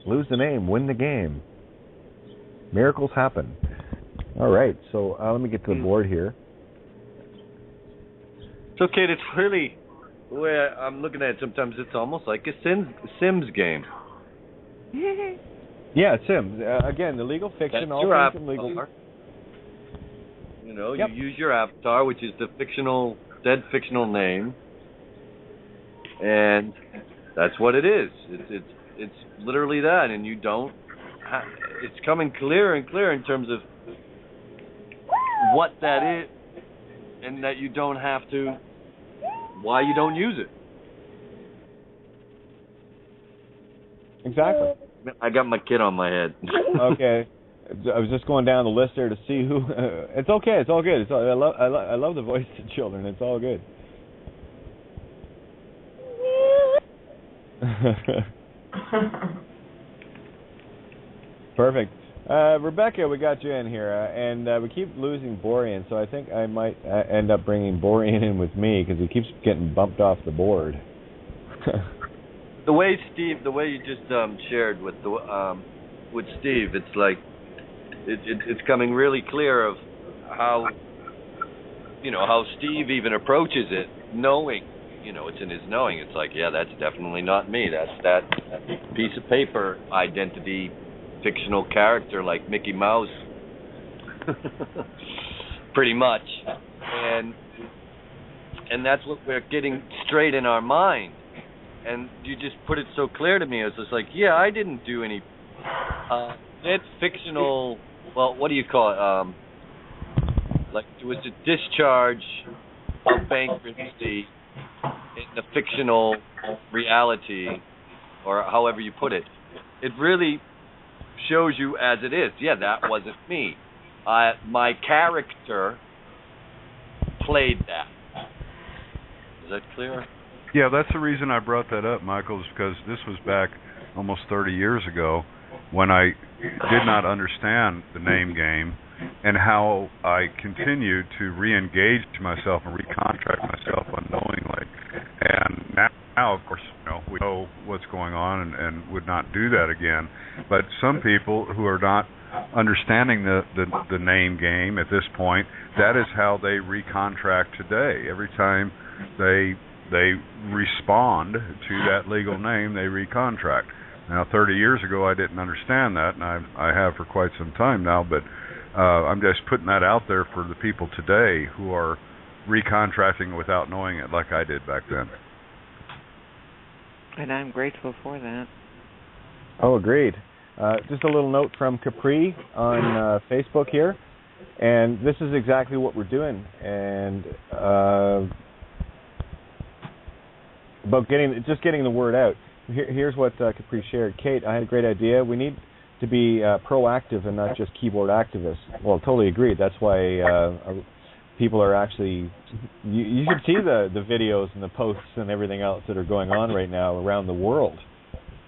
Lose the name, win the game. Miracles happen. All right, so let me get to the board here. So, Kate, it's really, the way I'm looking at it, sometimes it's almost like a Sims game. Yeah, Sims. Again, the legal fiction, That's all your things in legal. avatar. You know, Yep. you use your avatar, which is the dead fictional name, and that's what it is. It's literally that, and you don't. It's coming clearer and clearer in terms of what that is, and that you don't have to. Why you don't use it? Exactly. I got my kid on my head. Okay. I was just going down the list there to see who. It's okay. It's all good. I love the voice of children. It's all good. Perfect. Rebecca, we got you in here, and we keep losing Borean, so I think I might end up bringing Borean in with me because he keeps getting bumped off the board. The way you just shared with Steve, it's like it's coming really clear of how Steve even approaches it, knowing, it's in his knowing. It's like, yeah, that's definitely not me. That's that piece of paper identity, fictional character like Mickey Mouse, pretty much, and that's what we're getting straight in our mind. And you just put it so clear to me. It's just like, yeah, I didn't do any that fictional. Well, what do you call it? Like, it was a discharge of bankruptcy in the fictional reality, or however you put it. It really shows you as it is. Yeah, that wasn't me. My character played that. Is that clear? Yeah, that's the reason I brought that up, Michael, is because this was back almost 30 years ago when I did not understand the name game and how I continued to re-engage myself and recontract myself unknowingly. And now, of course, we know what's going on and would not do that again. But some people who are not understanding the name game at this point, that is how they recontract today. Every time they respond to that legal name, they recontract. Now, 30 years ago, I didn't understand that, and I have for quite some time now, but I'm just putting that out there for the people today who are recontracting without knowing it, like I did back then. And I'm grateful for that. Oh, agreed. Just a little note from Capri on Facebook here, and this is exactly what we're doing, and about getting the word out. Here's what Capri shared. Kate, I had a great idea. We need to be proactive and not just keyboard activists. Well, totally agreed. That's why people are actually. You should see the videos and the posts and everything else that are going on right now around the world.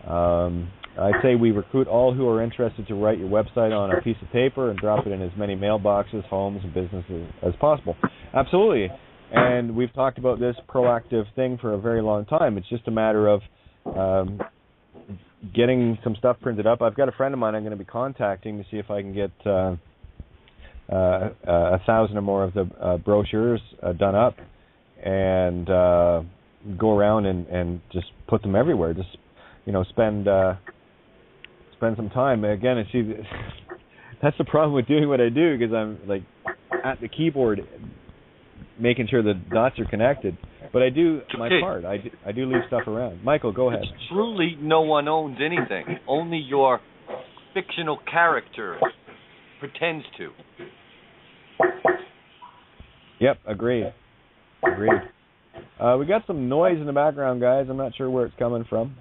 I'd say we recruit all who are interested to write your website on a piece of paper and drop it in as many mailboxes, homes, and businesses as possible. Absolutely. And we've talked about this proactive thing for a very long time. It's just a matter of getting some stuff printed up. I've got a friend of mine I'm going to be contacting to see if I can get 1,000 or more of the brochures done up and go around and just put them everywhere. Just spend some time. Again, that's the problem with doing what I do, because I'm like at the keyboard making sure the dots are connected. But I do my part. I do leave stuff around. Michael, go ahead. It's truly no one owns anything. Only your fictional character pretends to. Yep, agreed. We got some noise in the background, guys. I'm not sure where it's coming from.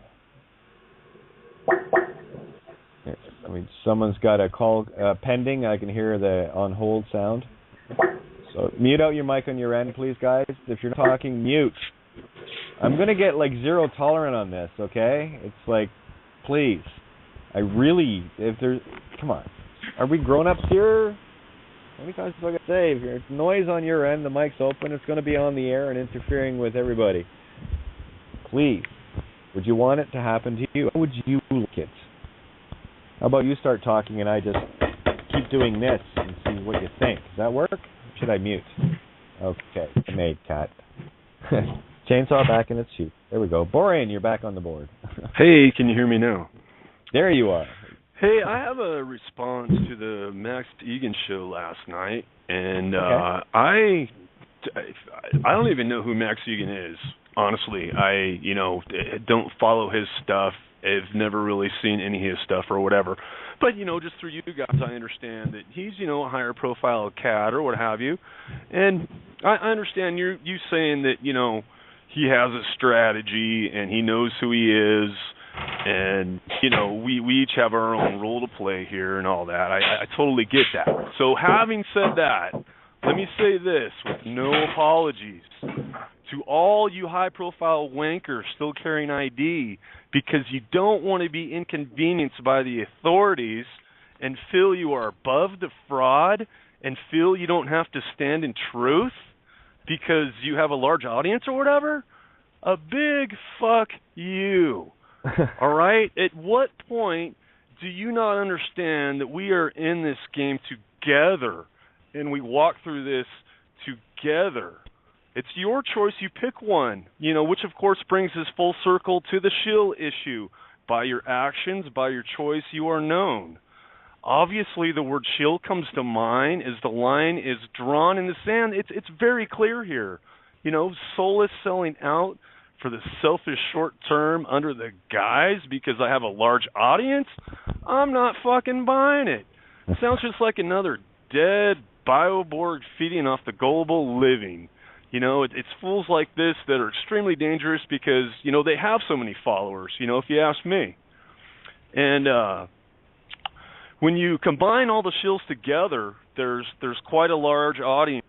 Someone's got a call pending. I can hear the on hold sound. So mute out your mic on your end, please, guys. If you're talking, mute. I'm going to get zero tolerant on this, okay? It's like, please. Come on. Are we grown-ups here? How many times do I got to say? If there's noise on your end, the mic's open, it's going to be on the air and interfering with everybody. Please, would you want it to happen to you? How would you like it? How about you start talking and I just keep doing this and see what you think? Does that work? Or should I mute? Okay, I made cat. Chainsaw back in its chute. There we go. Borain, you're back on the board. Hey, can you hear me now? There you are. Hey, I have a response to the Max Igan show last night, and I don't even know who Max Igan is. Honestly, I don't follow his stuff. I've never really seen any of his stuff or whatever. But just through you guys, I understand that he's a higher profile cat or what have you, and I understand you saying that he has a strategy and he knows who he is. And, we each have our own role to play here and all that. I totally get that. So having said that, let me say this with no apologies to all you high-profile wankers still carrying ID because you don't want to be inconvenienced by the authorities and feel you are above the fraud and feel you don't have to stand in truth because you have a large audience or whatever. A big fuck you. All right? At what point do you not understand that we are in this game together and we walk through this together? It's your choice. You pick one, which of course brings us full circle to the shill issue. By your actions, by your choice, you are known. Obviously, the word shill comes to mind as the line is drawn in the sand. It's very clear here. Soulless selling out for the selfish short term under the guise because I have a large audience, I'm not fucking buying it. It sounds just like another dead bioborg feeding off the gullible living. It's fools like this that are extremely dangerous because, they have so many followers, if you ask me. And when you combine all the shills together, there's quite a large audience.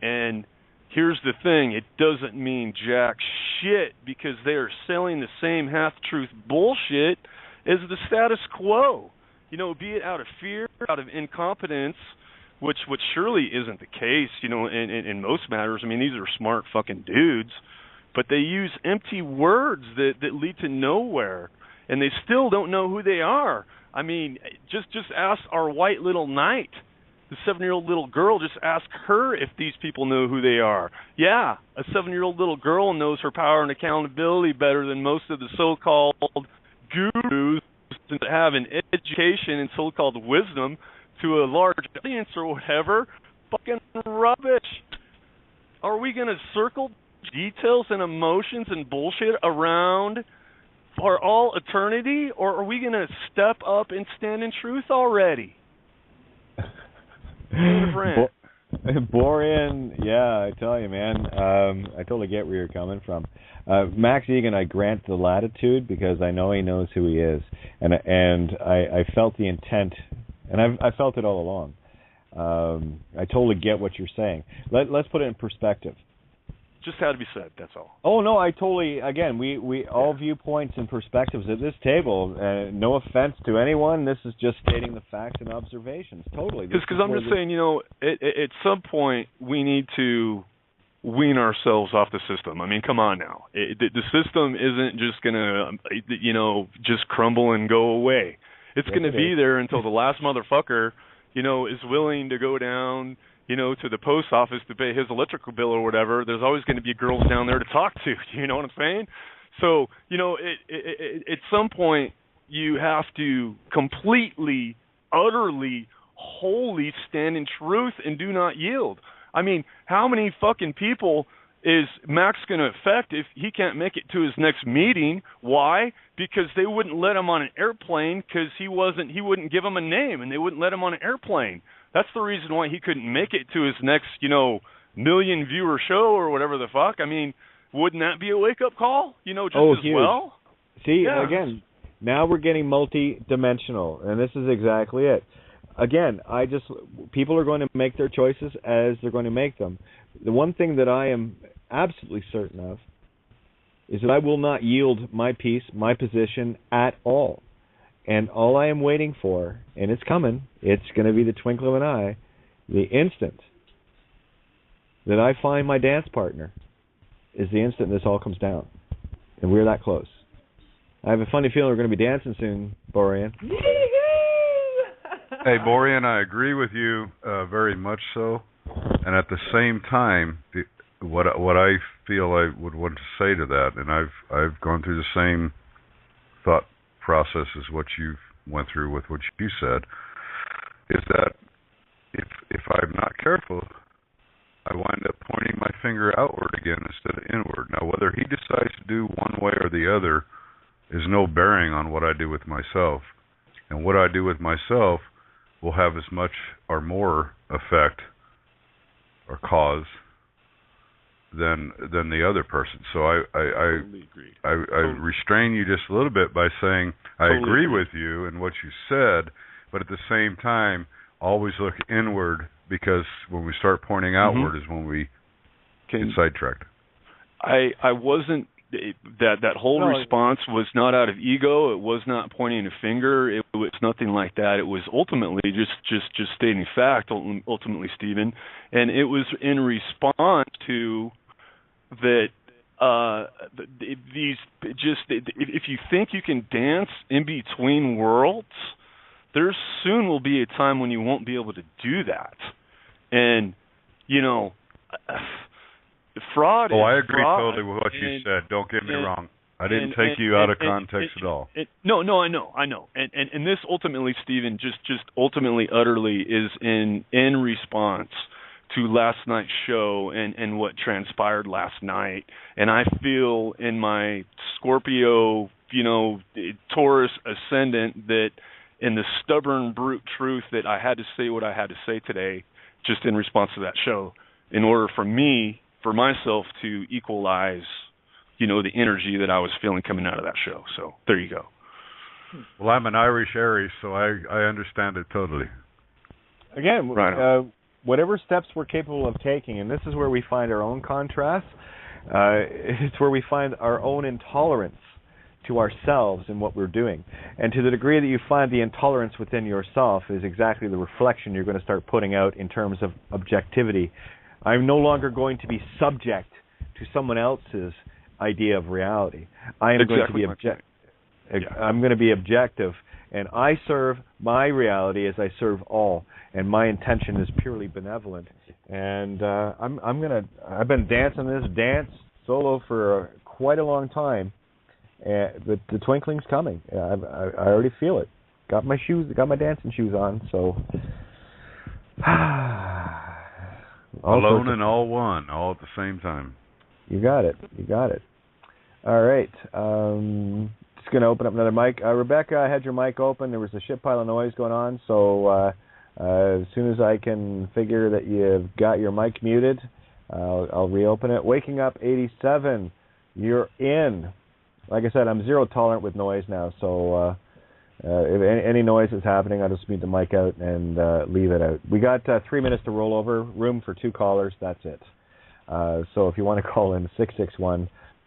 And here's the thing, it doesn't mean jack shit because they are selling the same half-truth bullshit as the status quo. Be it out of fear, out of incompetence, which surely isn't the case, in most matters. I mean, these are smart fucking dudes, but they use empty words that lead to nowhere, and they still don't know who they are. I mean, just ask our white little knight. The 7-year-old little girl, just ask her if these people know who they are. Yeah, a 7-year-old little girl knows her power and accountability better than most of the so-called gurus that have an education and so-called wisdom to a large audience or whatever. Fucking rubbish. Are we going to circle details and emotions and bullshit around for all eternity, or are we going to step up and stand in truth already? Borin, yeah, I tell you, man. I totally get where you're coming from. Max Igan, I grant the latitude because I know he knows who he is, and I felt the intent, and I felt it all along. I totally get what you're saying. Let's put it in perspective. Just had to be said, that's all. Oh, no, I totally, again, we all viewpoints and perspectives at this table. No offense to anyone. This is just stating the facts and observations. Totally. Because I'm just saying, at some point, we need to wean ourselves off the system. I mean, come on now. The system isn't just going to, just crumble and go away. It's going to be there until the last motherfucker, is willing to go down, to the post office to pay his electrical bill or whatever. There's always going to be girls down there to talk to. You know what I'm saying? So, at some point, you have to completely, utterly, wholly stand in truth and do not yield. I mean, how many fucking people is Max going to affect if he can't make it to his next meeting? Why? Because they wouldn't let him on an airplane because he wouldn't give him a name, and they wouldn't let him on an airplane. That's the reason why he couldn't make it to his next, million viewer show or whatever the fuck. I mean, wouldn't that be a wake-up call, just as huge. well? See, again, now we're getting multi-dimensional, and this is exactly it. Again, people are going to make their choices as they're going to make them. The one thing that I am absolutely certain of is that I will not yield my peace, my position at all. And all I am waiting for, and it's coming, it's going to be the twinkle of an eye, The instant that I find my dance partner is the instant this all comes down. And we're that close. I have a funny feeling we're going to be dancing soon, Borean. Hey, Borean, I agree with you very much so. And at the same time, what I feel I would want to say to that, and I've gone through the same thought process as what you went through with what you said, is that if I'm not careful, I wind up pointing my finger outward again instead of inward. Now, whether he decides to do one way or the other is no bearing on what I do with myself. And what I do with myself will have as much or more effect or cause than the other person. So I restrain you just a little bit by saying I agree with you and what you said, but at the same time, always look inward, because when we start pointing outward is when we get sidetracked. I wasn't. That whole response was not out of ego. It was not pointing a finger. It was nothing like that. It was ultimately just stating fact. Ultimately, Stephen, and it was in response to that. If you think you can dance in between worlds, there soon will be a time when you won't be able to do that. And fraud. Oh, I agree totally with what you said. Don't get me wrong. I didn't take you out of context at all. No, I know. And this ultimately, Stephen, just ultimately, utterly is in response to last night's show and what transpired last night. And I feel in my Scorpio, Taurus ascendant, that in the stubborn, brute truth that I had to say what I had to say today, just in response to that show, in order for myself to equalize, the energy that I was feeling coming out of that show. So there you go. Well, I'm an Irish Aries, so I understand it totally. Again, whatever steps we're capable of taking, and this is where we find our own contrast, it's where we find our own intolerance to ourselves and what we're doing. And to the degree that you find the intolerance within yourself is exactly the reflection you're going to start putting out in terms of objectivity. I'm no longer going to be subject to someone else's idea of reality. I am going to be I'm going to be objective, and I serve my reality as I serve all, and my intention is purely benevolent. And I've been dancing this dance solo for quite a long time, but the twinkling's coming. I already feel it. Got my dancing shoes on, so. Alone and all one, all at the same time. You got it. All right. Just going to open up another mic. Rebecca, I had your mic open. There was a shit pile of noise going on, so as soon as I can figure that you've got your mic muted, I'll reopen it. Waking Up 87, you're in. Like I said, I'm zero tolerant with noise now, so if any noise is happening, I'll just mute the mic out and leave it out. We got 3 minutes to roll over, room for 2 callers, that's it. So if you want to call in,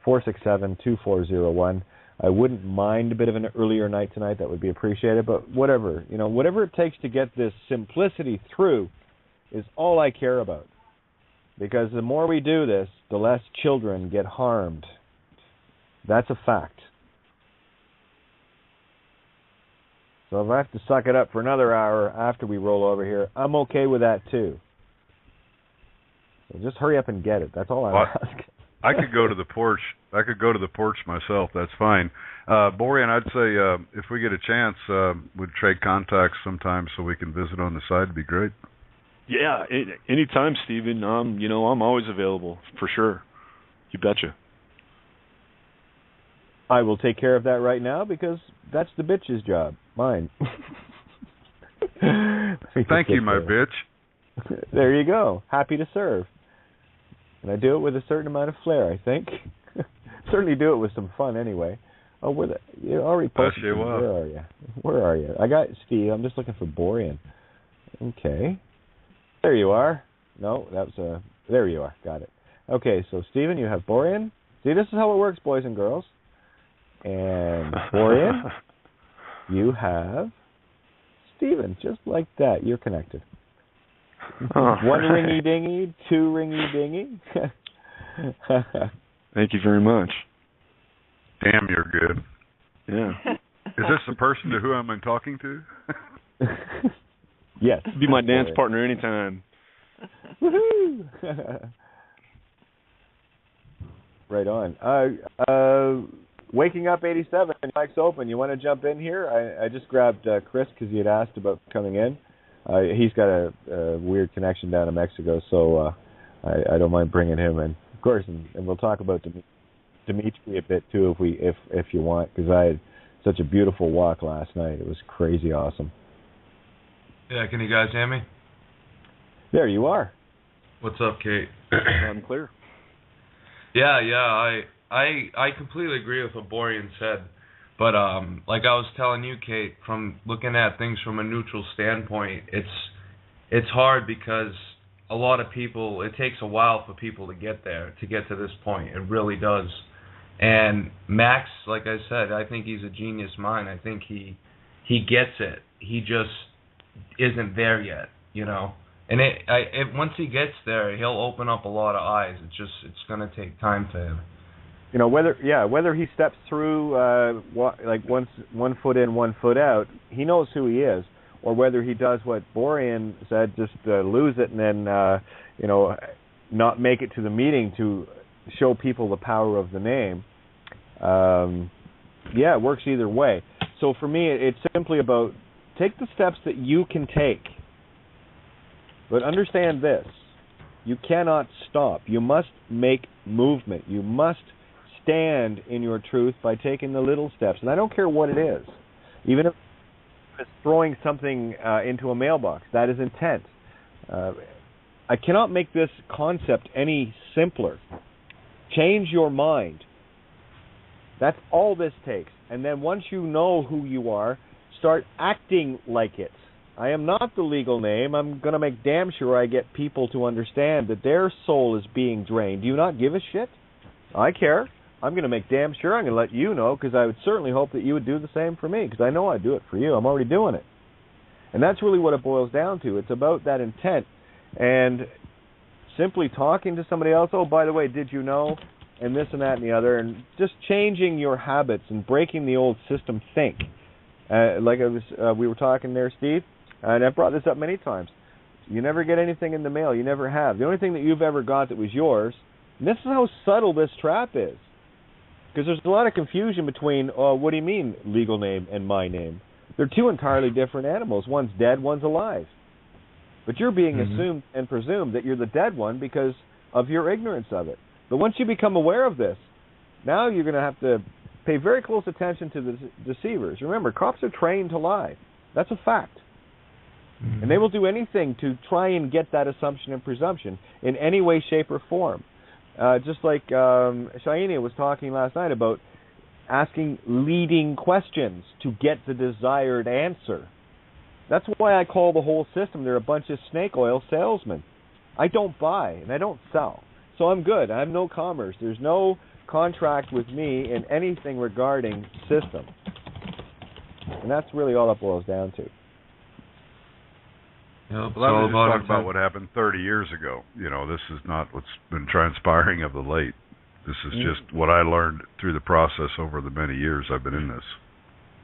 661-467-2401. I wouldn't mind a bit of an earlier night tonight. That would be appreciated. But whatever, whatever it takes to get this simplicity through is all I care about. Because the more we do this, the less children get harmed. That's a fact. So if I have to suck it up for another hour after we roll over here, I'm okay with that too. So just hurry up and get it. That's all I ask. I could go to the porch. Myself. That's fine. Borean, I'd say if we get a chance, we'd trade contacts sometime so we can visit on the side. It'd be great. Yeah, anytime, Stephen. I'm always available for sure. You betcha. I will take care of that right now because that's the bitch's job, mine. Thank you, my bitch. There you go. Happy to serve. And I do it with a certain amount of flair, I think. Certainly do it with some fun anyway. Oh, you already posted. Where are you? I got Steve. I'm just looking for Borean. Okay. There you are. No, that was there you are. Got it. Okay, so Stephen, you have Borean. See, this is how it works, boys and girls. And Borean, you have Stephen. Just like that, you're connected. One ringy dingy, two ringy dingy. Thank you very much. Damn, you're good. Yeah. Is this the person to who I'm talking to? Yes. Be my dance partner anytime. Woohoo! Right on. Waking Up 87, mic's open. You want to jump in here? I just grabbed Chris because he had asked about coming in. He's got a weird connection down in Mexico, so I don't mind bringing him in, of course, and we'll talk about Dimitri a bit too if you want, because I had such a beautiful walk last night. It was crazy awesome. Yeah, can you guys hear me? There you are. What's up, Kate? I'm clear. Yeah, I completely agree with what Borean said. But like I was telling you, Kate, from looking at things from a neutral standpoint, it's hard because a lot of people, it takes a while for people to get there, to get to this point. It really does. And Max, like I said, I think he's a genius mind. I think he gets it. He just isn't there yet, you know. And once he gets there, he'll open up a lot of eyes. It's going to take time for him. You know, whether he steps through like one foot in, 1 foot out, he knows who he is, or whether he does what Borean said, just lose it and then not make it to the meeting to show people the power of the name. It works either way. So for me, it's simply about take the steps that you can take. But understand this, you cannot stop. You must make movement. You must stand in your truth by taking the little steps. And I don't care what it is. Even if it's throwing something into a mailbox, that is intent. I cannot make this concept any simpler. Change your mind. That's all this takes. And then once you know who you are, start acting like it. I am not the legal name. I'm going to make damn sure I get people to understand that their soul is being drained. Do you not give a shit? I care. I'm going to make damn sure I'm going to let you know, because I would certainly hope that you would do the same for me, because I know I'd do it for you. I'm already doing it. And that's really what it boils down to. It's about that intent. And simply talking to somebody else, oh, by the way, did you know? And this and that and the other, and just changing your habits and breaking the old system think. We were talking there, Steve, and I've brought this up many times. You never get anything in the mail. You never have. The only thing that you've ever got that was yours, and this is how subtle this trap is. Because there's a lot of confusion between, what do you mean legal name and my name? They're two entirely different animals. One's dead, one's alive. But you're being assumed and presumed that you're the dead one because of your ignorance of it. But once you become aware of this, now you're going to have to pay very close attention to the deceivers. Remember, cops are trained to lie. That's a fact. And they will do anything to try and get that assumption and presumption in any way, shape, or form. Just like Shaina was talking last night about asking leading questions to get the desired answer. That's why I call the whole system, they're a bunch of snake oil salesmen. I don't buy and I don't sell. So I'm good. I have no commerce. There's no contract with me in anything regarding system. And that's really all it boils down to. Well, let me talk about what happened 30 years ago. You know, this is not what's been transpiring of the late. This is just what I learned through the process over the many years I've been in this.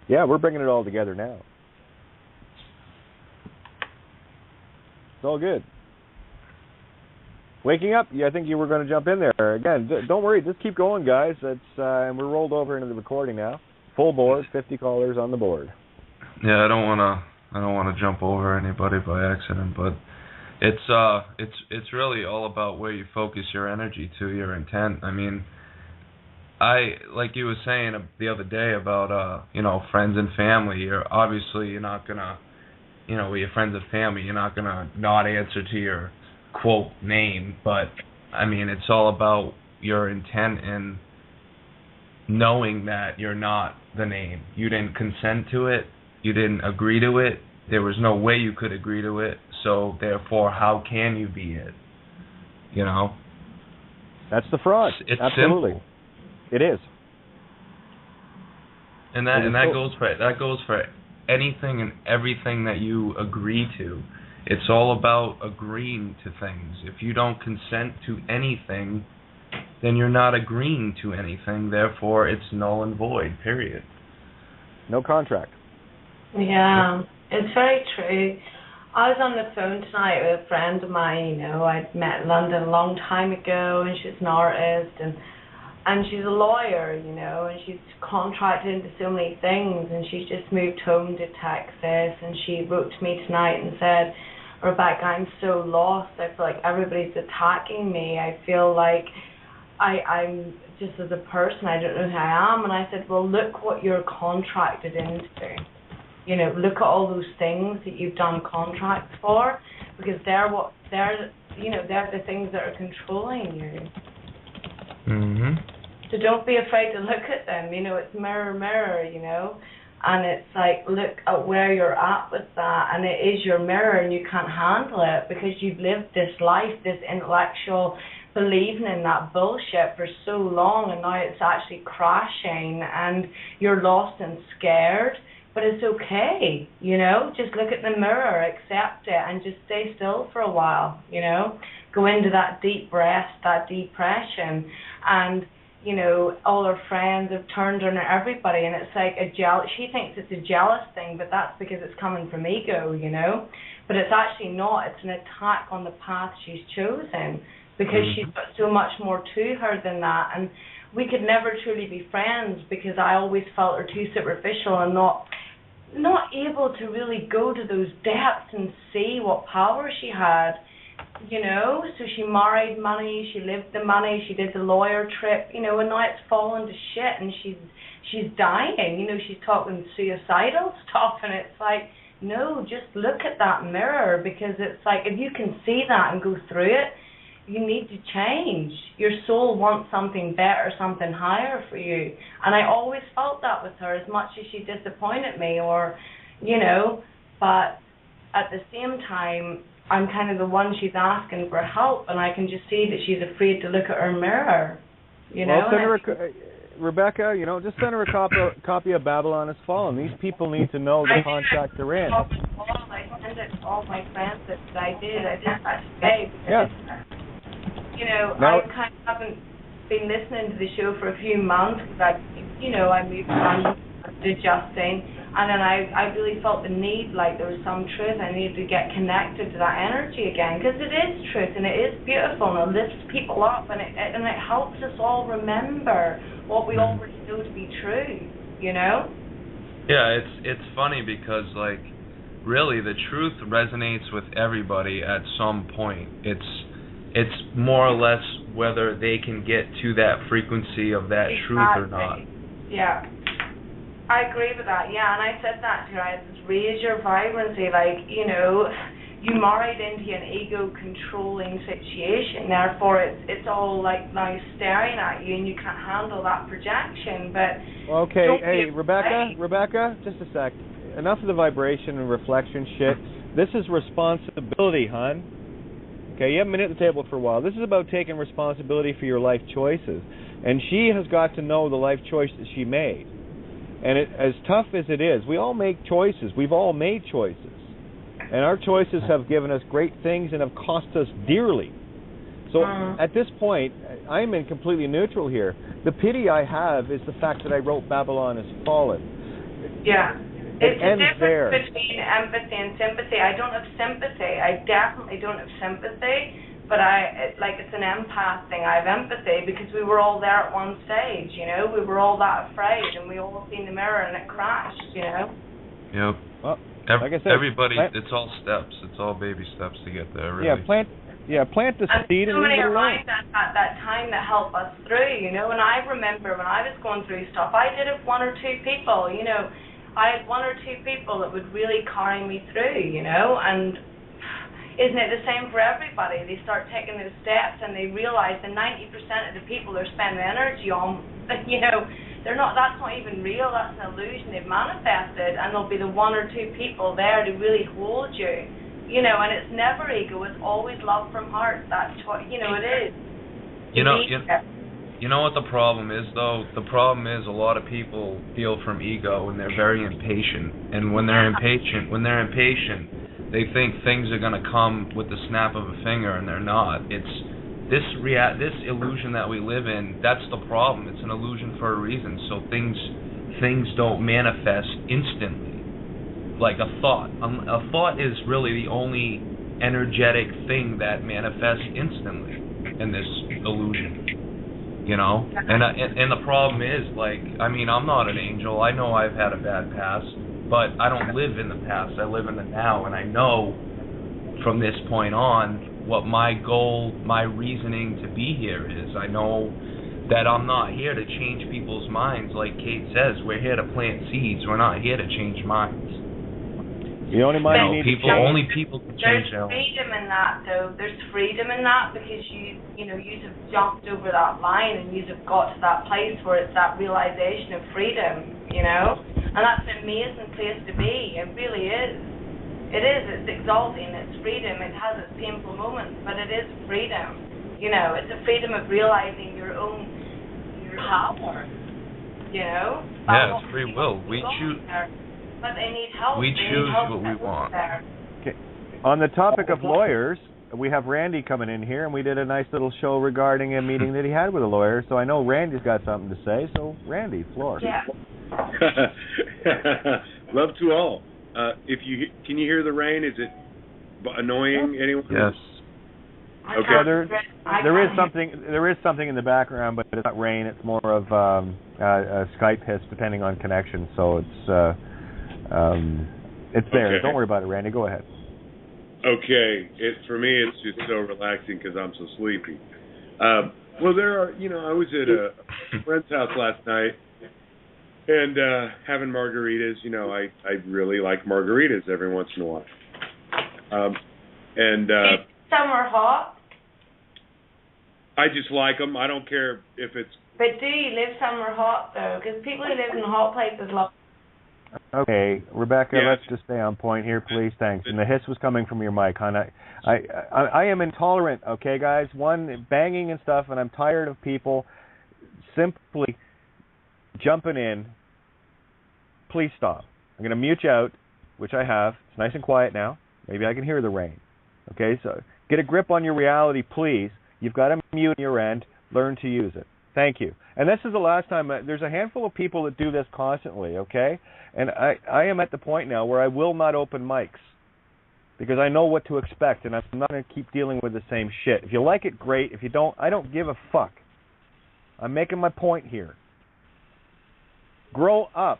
Yeah, we're bringing it all together now. It's all good. Waking up, I think you were going to jump in there. Again, don't worry, just keep going, guys. And we're rolled over into the recording now. Full board, 50 callers on the board. Yeah, I don't want to jump over anybody by accident, but it's really all about where you focus your energy to, your intent. I mean, like you were saying the other day about friends and family. You're not gonna, with your friends and family, you're not gonna not answer to your quote name, but I mean, it's all about your intent and knowing that you're not the name. You didn't consent to it. You didn't agree to it. There was no way you could agree to it. So therefore, how can you be it? That's the fraud. It's absolutely simple. It is. And that goes for anything and everything that you agree to. It's all about agreeing to things. If you don't consent to anything, then you're not agreeing to anything. Therefore, it's null and void, period. No contract. Yeah, it's very true. I was on the phone tonight with a friend of mine, I'd met in London a long time ago, and she's an artist, and she's a lawyer, and she's contracted into so many things, and she's just moved home to Texas, and she wrote to me tonight and said, Rebecca, I'm so lost. I feel like everybody's attacking me. I feel like I'm just as a person, I don't know who I am. And I said, well, look what you're contracted into. Look at all those things that you've done contracts for, because they're the things that are controlling you. Mhm. So don't be afraid to look at them. It's mirror, mirror, and it's like, look at where you're at with that, and it is your mirror, and you can't handle it because you've lived this life, this intellectual believing in that bullshit for so long, and now it's actually crashing, and you're lost and scared. But it's okay, just look at the mirror, accept it, and just stay still for a while, go into that deep rest, that depression, and all her friends have turned on everybody, and it's like she thinks it's a jealous thing, but that's because it's coming from ego, but it's actually not. It's an attack on the path she's chosen, because she's got so much more to her than that, and we could never truly be friends, because I always felt her too superficial and not able to really go to those depths and see what power she had. So she married money, she lived the money, she did the lawyer trip, and now it's fallen to shit, and she's dying, she's talking suicidal stuff, and it's like, no, just look at that mirror, because it's like, if you can see that and go through it, you need to change. Your soul wants something better, something higher for you, and I always felt that with her, as much as she disappointed me, but at the same time, I'm kind of the one she's asking for help, and I can just see that she's afraid to look at her mirror. Well, send her Rebecca, just send her a copy of Babylon Has Fallen. These people need to know the contract they're in. I sent it to all my friends that I did. I sent that today because, I kind of haven't been listening to the show for a few months because I moved on to adjusting. And then I really felt the need, like there was some truth. I needed to get connected to that energy again, because it is truth and it is beautiful and it lifts people up, and it helps us all remember what we already know to be true. Yeah, it's funny because really the truth resonates with everybody at some point. It's more or less whether they can get to that frequency of that truth or not. Yeah. I agree with that, and I said that to her. I said, raise your vibrancy, you married into an ego-controlling situation, therefore it's all now staring at you, and you can't handle that projection, but... Okay, hey, Rebecca, just a sec. Enough of the vibration and reflection shit. This is responsibility, hon. Okay, you haven't been at the table for a while. This is about taking responsibility for your life choices, and she has got to know the life choice that she made. And as tough as it is, we all make choices. We've all made choices. And our choices have given us great things and have cost us dearly. So at this point, I'm in completely neutral here. The pity I have is the fact that I wrote Babylon Has Fallen. Yeah. It's a difference there. between empathy and sympathy. I don't have sympathy. I definitely don't have sympathy. But it's an empath thing. I have empathy because we were all there at one stage, We were all that afraid, and we all seen the mirror, and it crashed, Yep. Well, like I said, everybody, it's all steps. It's all baby steps to get there, really. Plant the seed and leave it alone. At that time that helped us through, And I remember when I was going through stuff, I did have one or two people, I had one or two people that would really carry me through, and... Isn't it the same for everybody? They start taking those steps and they realize that 90% of the people they're spending energy on, they're not. That's not even real. That's an illusion they've manifested, and there'll be the one or two people there to really hold you, And it's never ego. It's always love from heart. That's what it is. You know what the problem is, though? The problem is a lot of people deal from ego, and they're very impatient. And when they're impatient, They think things are going to come with the snap of a finger, and they're not. It's this illusion that we live in. That's the problem. It's an illusion for a reason. So things don't manifest instantly, like a thought. A thought is really the only energetic thing that manifests instantly in this illusion. You know, and the problem is, like, I mean, I'm not an angel. I know I've had a bad past, but I don't live in the past. I live in the now, and I know from this point on what my goal, my reasoning to be here is. I know that I'm not here to change people's minds, like Kate says. We're here to plant seeds. We're not here to change minds. The only mind you need people, to change. only people can change their own. There's freedom in that, though. There's freedom in that because you have jumped over that line and you have got to that place where it's that realization of freedom, you know? And that's an amazing place to be. It really is. It is. It's exalting. It's freedom. It has its painful moments, but it is freedom. You know, it's a freedom of realizing your power. You know? Yeah, it's free will. We choose. But they need help. We choose what we want. Okay. On the topic of lawyers, we have Randy coming in here, and we did a nice little show regarding a meeting that he had with a lawyer. So I know Randy's got something to say. So Randy, floor. Yeah. Love to all. Can you hear the rain? Is it annoying anyone? Yes. Okay. There is something in the background, but it's not rain. It's more of a Skype hiss, depending on connection. So it's there. Okay. Don't worry about it, Randy. Go ahead. Okay. For me, it's just so relaxing because I'm so sleepy. Well, there are. I was at a friend's house last night and having margaritas. I really like margaritas every once in a while. Some are hot. I just like them. I don't care if it's. But do you live somewhere hot though? Because people who live in hot places love. Okay, Rebecca, let's just stay on point here, please. Thanks. And the hiss was coming from your mic, hon. I am intolerant, okay, guys? One, banging and stuff, and I'm tired of people simply jumping in. Please stop. I'm going to mute you out, which I have. It's nice and quiet now. Maybe I can hear the rain. Okay, so get a grip on your reality, please. You've got to mute your end. Learn to use it. Thank you. And this is the last time. There's a handful of people that do this constantly, okay? And I am at the point now where I will not open mics because I know what to expect, and I'm not going to keep dealing with the same shit. If you like it, great. If you don't, I don't give a fuck. I'm making my point here. Grow up.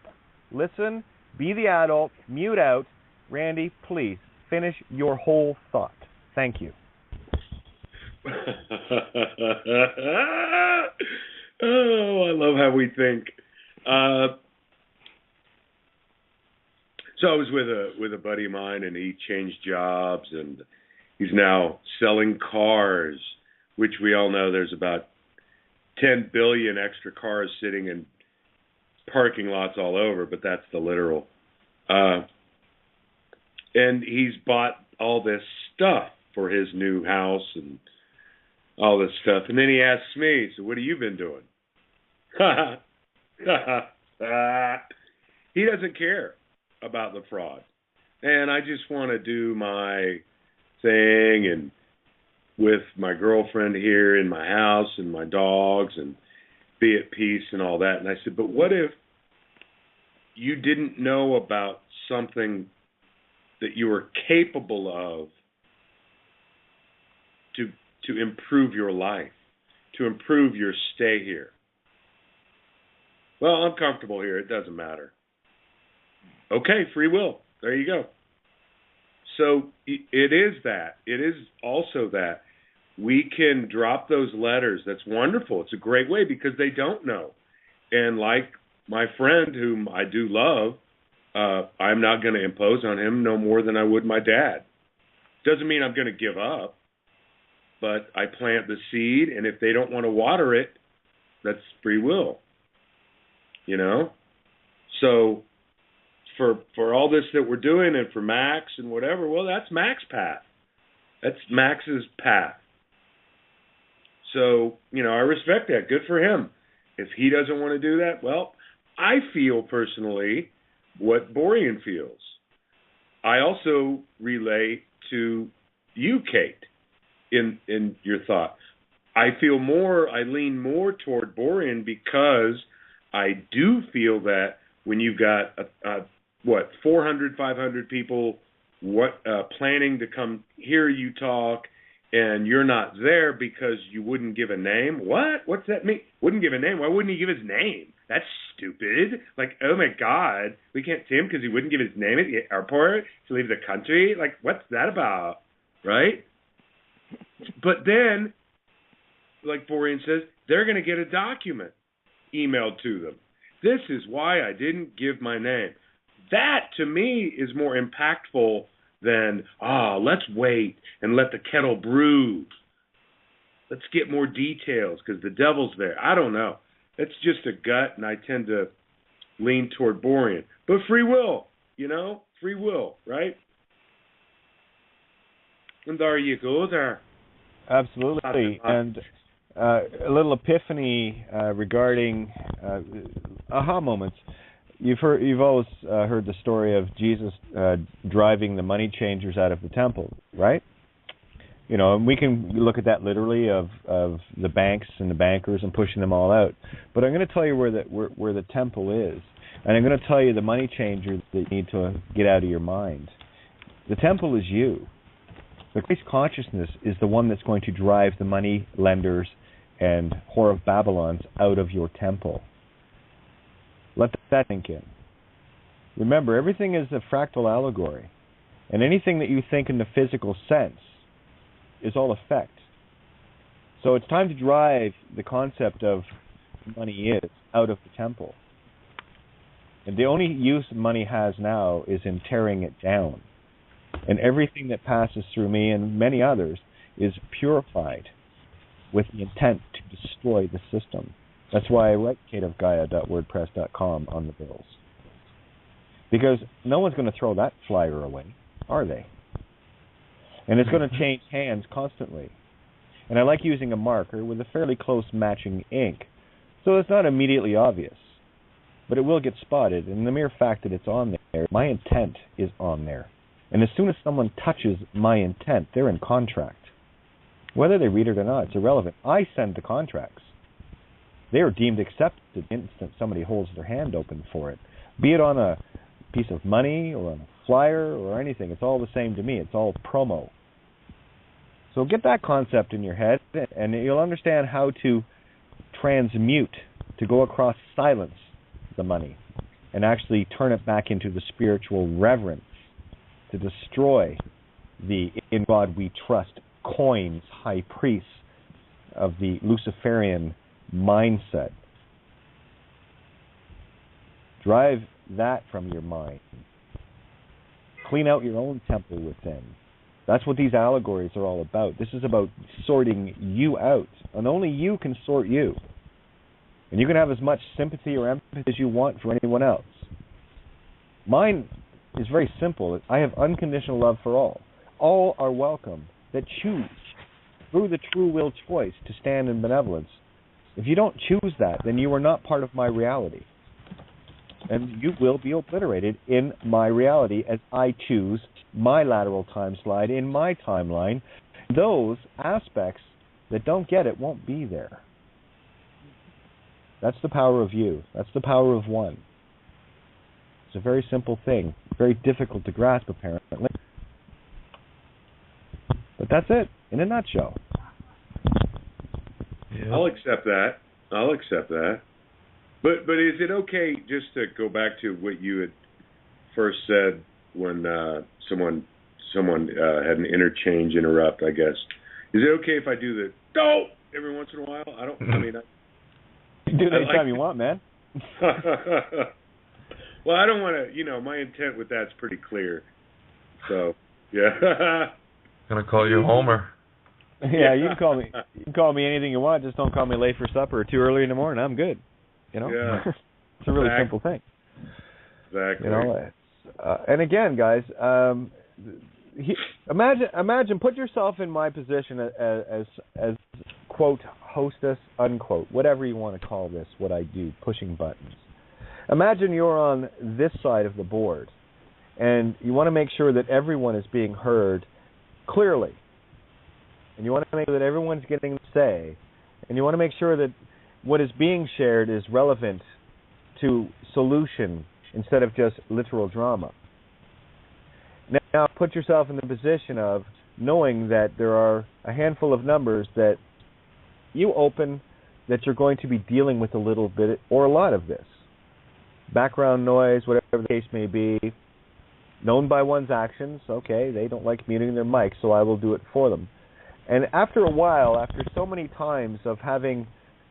Listen. Be the adult. Mute out. Randy, please finish your whole thought. Thank you. Oh, I love how we think. So I was with a buddy of mine, and he changed jobs, and he's now selling cars, which we all know there's about 10 billion extra cars sitting in parking lots all over, but that's the literal. And he's bought all this stuff for his new house and all this stuff. And then he asks me, so what have you been doing? He doesn't care about the fraud. And I just want to do my thing and with my girlfriend here in my house and my dogs and be at peace and all that. And I said, but what if you didn't know about something that you were capable of to improve your life, to improve your stay here? Well, I'm comfortable here. It doesn't matter. Okay, free will. There you go. So it is that. It is also that we can drop those letters. That's wonderful. It's a great way because they don't know. And like my friend, whom I do love, I'm not going to impose on him no more than I would my dad. Doesn't mean I'm going to give up, but I plant the seed, and if they don't want to water it, that's free will. So for all this that we're doing, and for Max and whatever, well, that's Max's path. That's Max's path. So, I respect that. Good for him. If he doesn't want to do that, well, I feel personally what Borean feels. I also relay to you, Kate, in your thought. I lean more toward Borean because I do feel that when you've got 400, 500 people planning to come hear you talk, and you're not there because you wouldn't give a name. What? What's that mean? Wouldn't give a name? Why wouldn't he give his name? That's stupid. Like, oh my God, we can't see him because he wouldn't give his name at the airport to leave the country. Like, what's that about? Right? But then, like Borean says, they're going to get a document emailed to them. This is why I didn't give my name. That, to me, is more impactful than, let's wait and let the kettle brew. Let's get more details because the devil's there. I don't know. It's just a gut, and I tend to lean toward Borean. But free will, free will, right? And there you go there. Absolutely. And a little epiphany regarding aha moments. You've always heard the story of Jesus driving the money changers out of the temple, right? And we can look at that literally of the banks and the bankers and pushing them all out. But I'm going to tell you where the temple is, and I'm going to tell you the money changers that you need to get out of your mind. The temple is you. The Christ consciousness is the one that's going to drive the money lenders and whore of Babylons out of your temple. Let that sink in. Remember, everything is a fractal allegory, and anything that you think in the physical sense is all effect. So it's time to drive the concept of money is out of the temple. And the only use money has now is in tearing it down. And everything that passes through me and many others is purified with the intent to destroy the system. That's why I write kateofgaia.wordpress.com on the bills. Because no one's going to throw that flyer away, are they? And it's going to change hands constantly. And I like using a marker with a fairly close matching ink, so it's not immediately obvious. But it will get spotted, and the mere fact that it's on there, my intent is on there. And as soon as someone touches my intent, they're in contract. Whether they read it or not, it's irrelevant. I send the contracts. They are deemed accepted the instant somebody holds their hand open for it. Be it on a piece of money or on a flyer or anything, it's all the same to me. It's all promo. So get that concept in your head, and you'll understand how to transmute, to go across silence the money, and actually turn it back into the spiritual reverence, to destroy the in God we trust coins, high priests of the Luciferian mindset. Drive that from your mind. Clean out your own temple within. That's what these allegories are all about. This is about sorting you out. And only you can sort you. And you can have as much sympathy or empathy as you want for anyone else. Mine is very simple. I have unconditional love for all. All are welcome that choose through the true will choice to stand in benevolence. If you don't choose that, then you are not part of my reality. And you will be obliterated in my reality as I choose my lateral time slide in my timeline. Those aspects that don't get it won't be there. That's the power of you. That's the power of one. It's a very simple thing. Very difficult to grasp, apparently. But that's it, in a nutshell. Yeah. I'll accept that. But is it okay, just to go back to what you had first said when someone had an interrupt, I guess. Is it okay if I do the don't every once in a while? You can do it anytime you want, man. Well, I don't want to, my intent with that's pretty clear. So, yeah. Gonna call you Homer. Yeah, you can call me anything you want, just don't call me late for supper or too early in the morning. I'm good. Yeah. It's a really simple thing. Exactly. And again, guys, imagine, put yourself in my position as quote hostess unquote, whatever you want to call this, what I do, pushing buttons. Imagine you're on this side of the board, And you want to make sure that everyone is being heard clearly. And you want to make sure that everyone's getting a say. And you want to make sure that what is being shared is relevant to solution instead of just literal drama. Now put yourself in the position of knowing that there are a handful of numbers that you open that you're going to be dealing with a little bit or a lot of this. Background noise, whatever the case may be, known by one's actions. Okay, they don't like muting their mic, so I will do it for them. And after a while, after so many times of having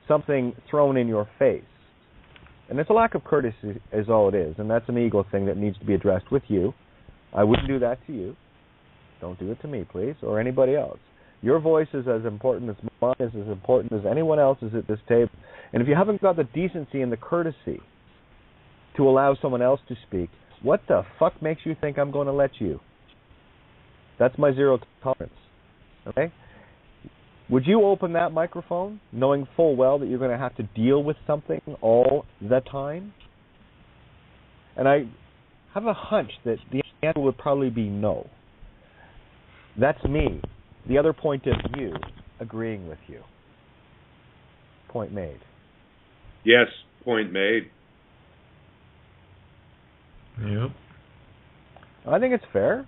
something thrown in your face, and it's a lack of courtesy is all it is, and that's an ego thing that needs to be addressed with you. I wouldn't do that to you. Don't do it to me, please, or anybody else. Your voice is as important as mine, is as important as anyone else's at this table. And if you haven't got the decency and the courtesy to allow someone else to speak, what the fuck makes you think I'm going to let you? That's my zero tolerance. Okay? Would you open that microphone knowing full well that you're going to have to deal with something all the time? And I have a hunch that the answer would probably be no. That's me, the other point of view, agreeing with you. Point made. Yes, point made. Yep. I think it's fair.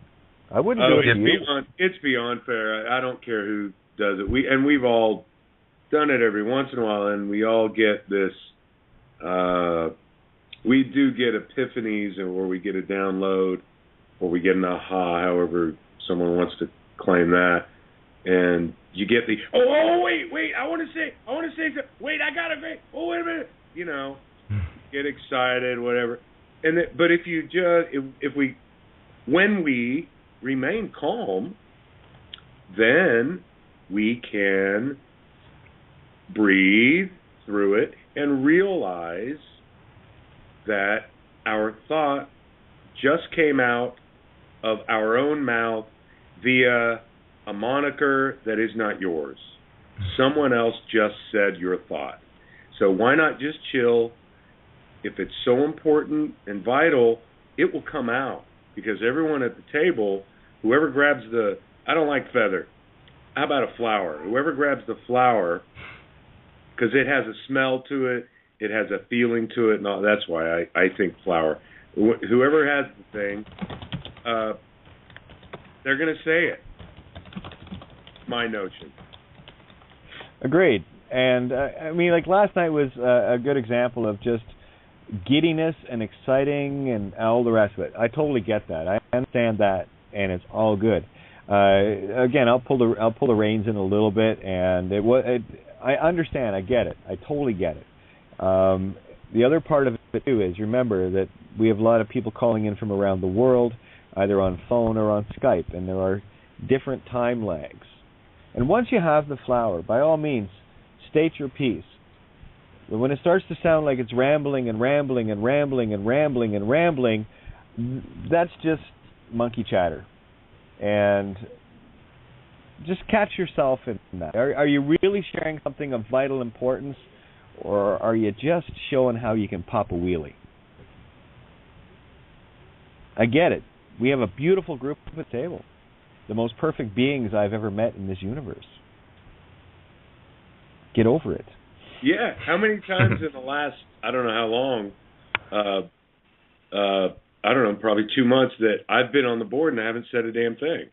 I wouldn't do it to you. It's beyond fair. I don't care who does it. We've all done it every once in a while, and we all get this. We do get epiphanies, or we get a download, or we get an aha, however someone wants to claim that, and you get the wait, I want to say something. Wait, I got it. Oh, wait a minute. Get excited, whatever. But if you just when we remain calm, then we can breathe through it and realize that our thought just came out of our own mouth via a moniker that is not yours. Someone else just said your thought. So why not just chill? If it's so important and vital, it will come out. Because everyone at the table, whoever grabs I don't like feather. How about a flower? Whoever grabs the flower, because it has a smell to it, it has a feeling to it, and all, that's why I think flower. Whoever has the thing, they're going to say it. My notion. Agreed. And, I mean, like last night was a good example of just giddiness and exciting and all the rest of it. I totally get that. I understand that, and it's all good. Again, I'll pull the reins in a little bit, and I understand. I get it. I totally get it. The other part of it too is remember that we have a lot of people calling in from around the world, either on phone or on Skype, and there are different time lags. And once you have the flower, by all means, state your piece. But when it starts to sound like it's rambling and rambling and rambling and rambling and rambling, that's just monkey chatter. And just catch yourself in that. Are you really sharing something of vital importance, or are you just showing how you can pop a wheelie? I get it. We have a beautiful group at the table. The most perfect beings I've ever met in this universe. Get over it. Yeah. How many times in the last, I don't know how long, I don't know, probably 2 months that I've been on the board and I haven't said a damn thing,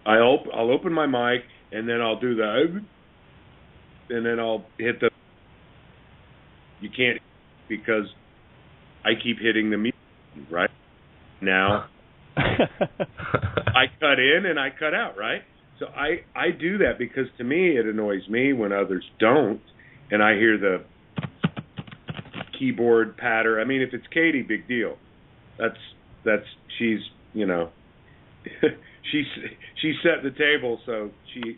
I'll open my mic and then I'll do the, and then I'll hit the, you can't, because I keep hitting the mute, right? Now, I cut in and I cut out, right? So I do that because to me it annoys me when others don't, and I hear the keyboard patter. I mean, if it's Katie, big deal. That's she's she set the table, so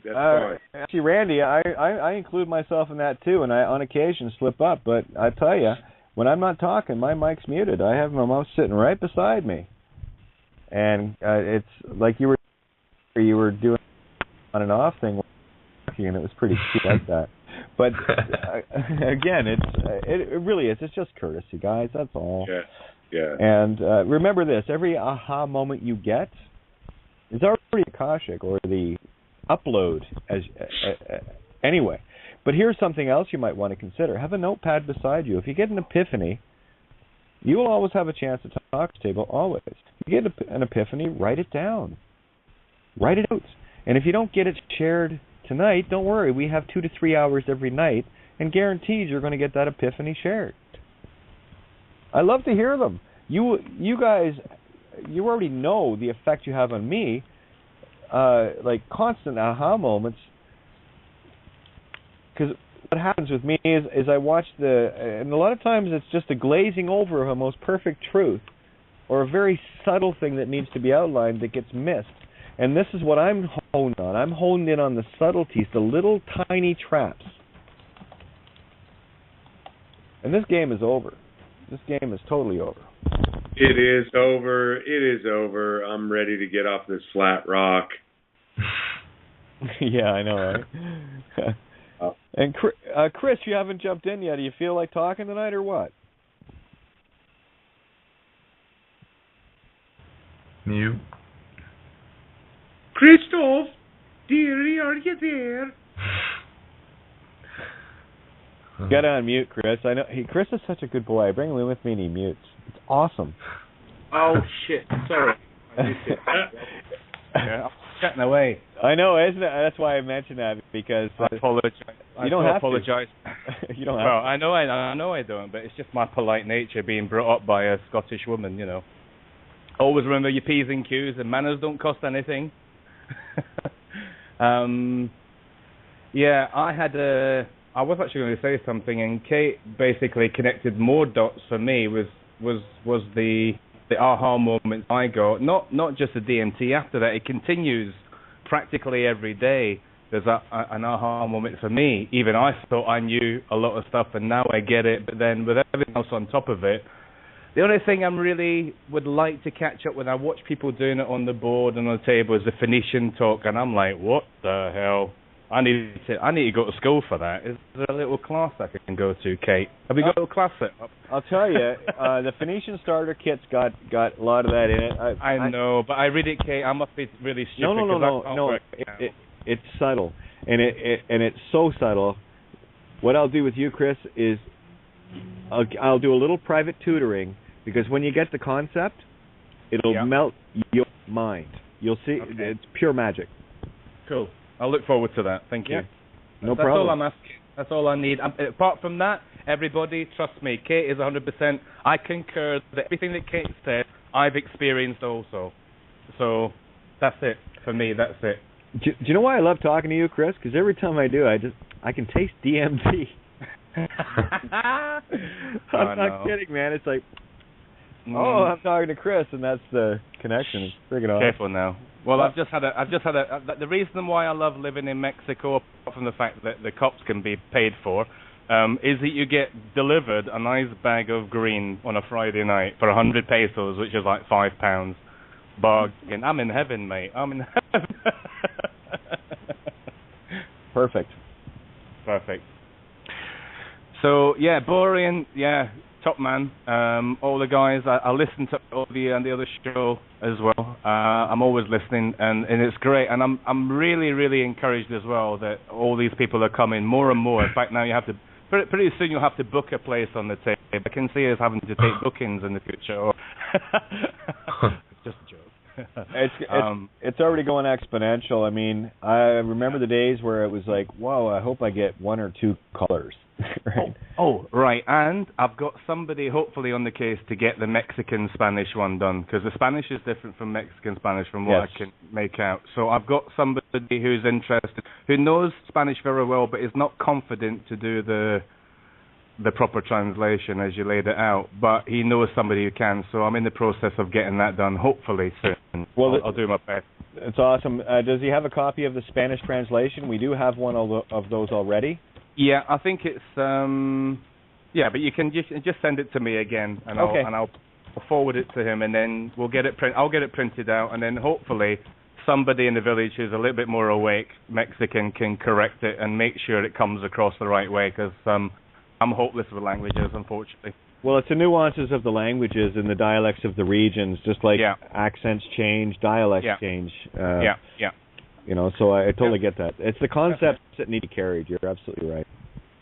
that's fine. Actually, Randy, I include myself in that too, and I on occasion slip up. But I tell you, when I'm not talking, my mic's muted. I have my mouse sitting right beside me, and it's like you were doing on and off thing, and it was pretty cool like that. But again, it really is. It's just courtesy, guys. That's all. Yeah. Yeah. And remember this: every aha moment you get is already Akashic, or the upload anyway. But here's something else you might want to consider. Have a notepad beside you. If you get an epiphany, you will always have a chance to talk to the table, always. If you get an epiphany, write it down. Write it out. And if you don't get it shared tonight, don't worry. We have 2 to 3 hours every night, and guaranteed you're going to get that epiphany shared. I love to hear them. You guys, you already know the effect you have on me, like constant aha moments. Because what happens with me is I watch and a lot of times it's just a glazing over of a most perfect truth, or a very subtle thing that needs to be outlined that gets missed. And this is what I'm honed on. I'm honed in on the subtleties, the little tiny traps. And this game is over. This game is totally over. It is over. It is over. I'm ready to get off this flat rock. Yeah, I know, right? And Chris, you haven't jumped in yet. Do you feel like talking tonight or what? You. Christoph, dearie, are you there? Get on mute, Chris. I know Chris is such a good boy. I bring him in with me and he mutes. It's awesome. Oh shit! Sorry. I missed it. Yeah, I'm chatting away. I know, isn't it? That's why I mentioned that, because I apologize. You don't have apologize. to. You don't have well, to. I know I don't, but it's just my polite nature being brought up by a Scottish woman, you know. Always remember your P's and Q's, and manners don't cost anything. Yeah, I was actually going to say something, and Kate basically connected more dots for me. Was the aha moments I got, not just the DMT. After that, it continues practically every day. There's an aha moment for me. Even I thought I knew a lot of stuff, and now I get it. But then with everything else on top of it, the only thing I really would like to catch up with, I watch people doing it on the board and on the table, is the Phoenician talk, and I'm like, what the hell? I need to go to school for that. Is there a little class I can go to, Kate? Have we got a class set up? I'll tell you, the Phoenician starter kit's got a lot of that in it. I know, but I read it, Kate. I must be really stupid. No. It's subtle, and it's so subtle. What I'll do with you, Chris, is I'll do a little private tutoring, because when you get the concept, it'll melt your mind. You'll see, it's pure magic. Cool. I'll look forward to that. Thank you. Yeah. No That's problem. all I'm asking. That's all I need. Apart from that, everybody, trust me, Kate is 100%. I concur that everything that Kate said, I've experienced also. So that's it. For me, that's it. Do you know why I love talking to you, Chris? Because every time I do, I can taste DMT. I'm not kidding, man. It's like, I'm talking to Chris, and that's the connection. It's friggin' awesome. Careful now. Well, I've just had the reason why I love living in Mexico, apart from the fact that the cops can be paid for, is that you get delivered a nice bag of green on a Friday night for 100 pesos, which is like £5. Bargain. I'm in heaven, mate. I'm in heaven. Perfect. So yeah, Borean, top man. All the guys, I listen to all the other show as well. I'm always listening, and it's great. And I'm really, really encouraged as well that all these people are coming more and more. In fact, now you have to pretty soon you'll have to book a place on the table. I can see us having to take bookings in the future. Just a joke. It's already going exponential. I mean, I remember the days where it was like, whoa, I hope I get 1 or 2 callers. Right. Oh, right. And I've got somebody hopefully on the case to get the Mexican Spanish one done, because the Spanish is different from Mexican Spanish from what I can make out. So I've got somebody who's interested, who knows Spanish very well, but is not confident to do the proper translation as you laid it out, but he knows somebody who can, so I'm in the process of getting that done, hopefully soon. Well, I'll do my best. It's awesome. Does he have a copy of the Spanish translation? We do have one of those already. Yeah, I think it's, but you can just send it to me again, and I'll forward it to him, and then we'll get it I'll get it printed out, and then hopefully somebody in the village who's a little bit more awake, Mexican, can correct it and make sure it comes across the right way, because I'm hopeless with languages, unfortunately. Well, it's the nuances of the languages and the dialects of the regions, just like accents change, dialects change. You know, so I totally get that. It's the concepts that need to be carried. You're absolutely right.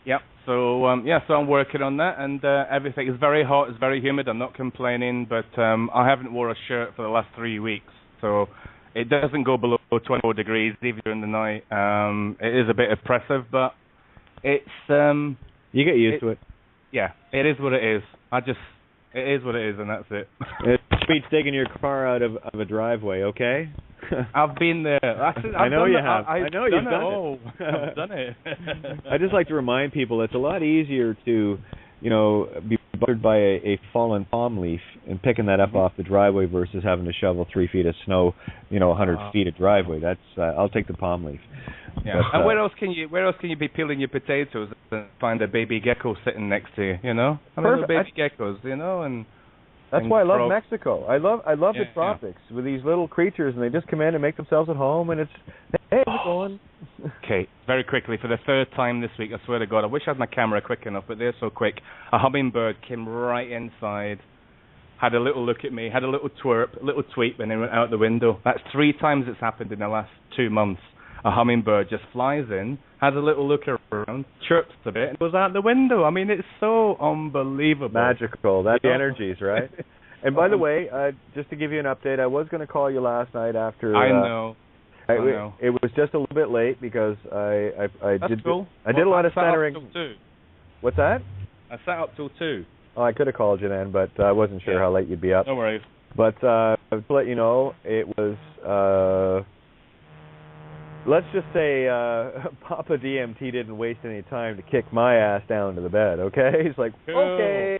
Yep. So so I'm working on that, and everything is very hot. It's very humid. I'm not complaining, but I haven't worn a shirt for the last 3 weeks, so it doesn't go below 24 degrees even during the night. It is a bit oppressive, but it's you get used to it. Yeah, it is what it is. It is what it is, and that's it. It's sweet taking your car out of a driveway, okay? I've been there. I know you have. I know you've done it. I've done it. I just like to remind people it's a lot easier to, you know, be bothered by a fallen palm leaf and picking that up off the driveway versus having to shovel 3 feet of snow, you know, 100 feet of driveway. That's I'll take the palm leaf. Yeah. But, and where else can you be peeling your potatoes and find a baby gecko sitting next to you? You know, little baby geckos. You know, and that's why I love Mexico. I love the tropics with these little creatures, and they just come in and make themselves at home, and it's hey, how's it going? Okay, very quickly for the third time this week. I swear to God, I wish I had my camera quick enough, but they're so quick. A hummingbird came right inside, had a little look at me, had a little twerp, a little tweet, and then went out the window. That's 3 times it's happened in the last 2 months. A hummingbird just flies in, has a little look around, chirps a bit, and goes out the window. I mean, it's so unbelievable. Magical. That's the energies, right? And by the way, just to give you an update, I was going to call you last night after. I know. It was just a little bit late because I did. Cool. I did a lot of centering. I sat up till 2. What's that? I sat up till 2. Oh, I could have called you then, but I wasn't sure how late you'd be up. No worries. But to let you know, it was. Let's just say Papa DMT didn't waste any time to kick my ass down to the bed. Okay, he's like, cool. Okay.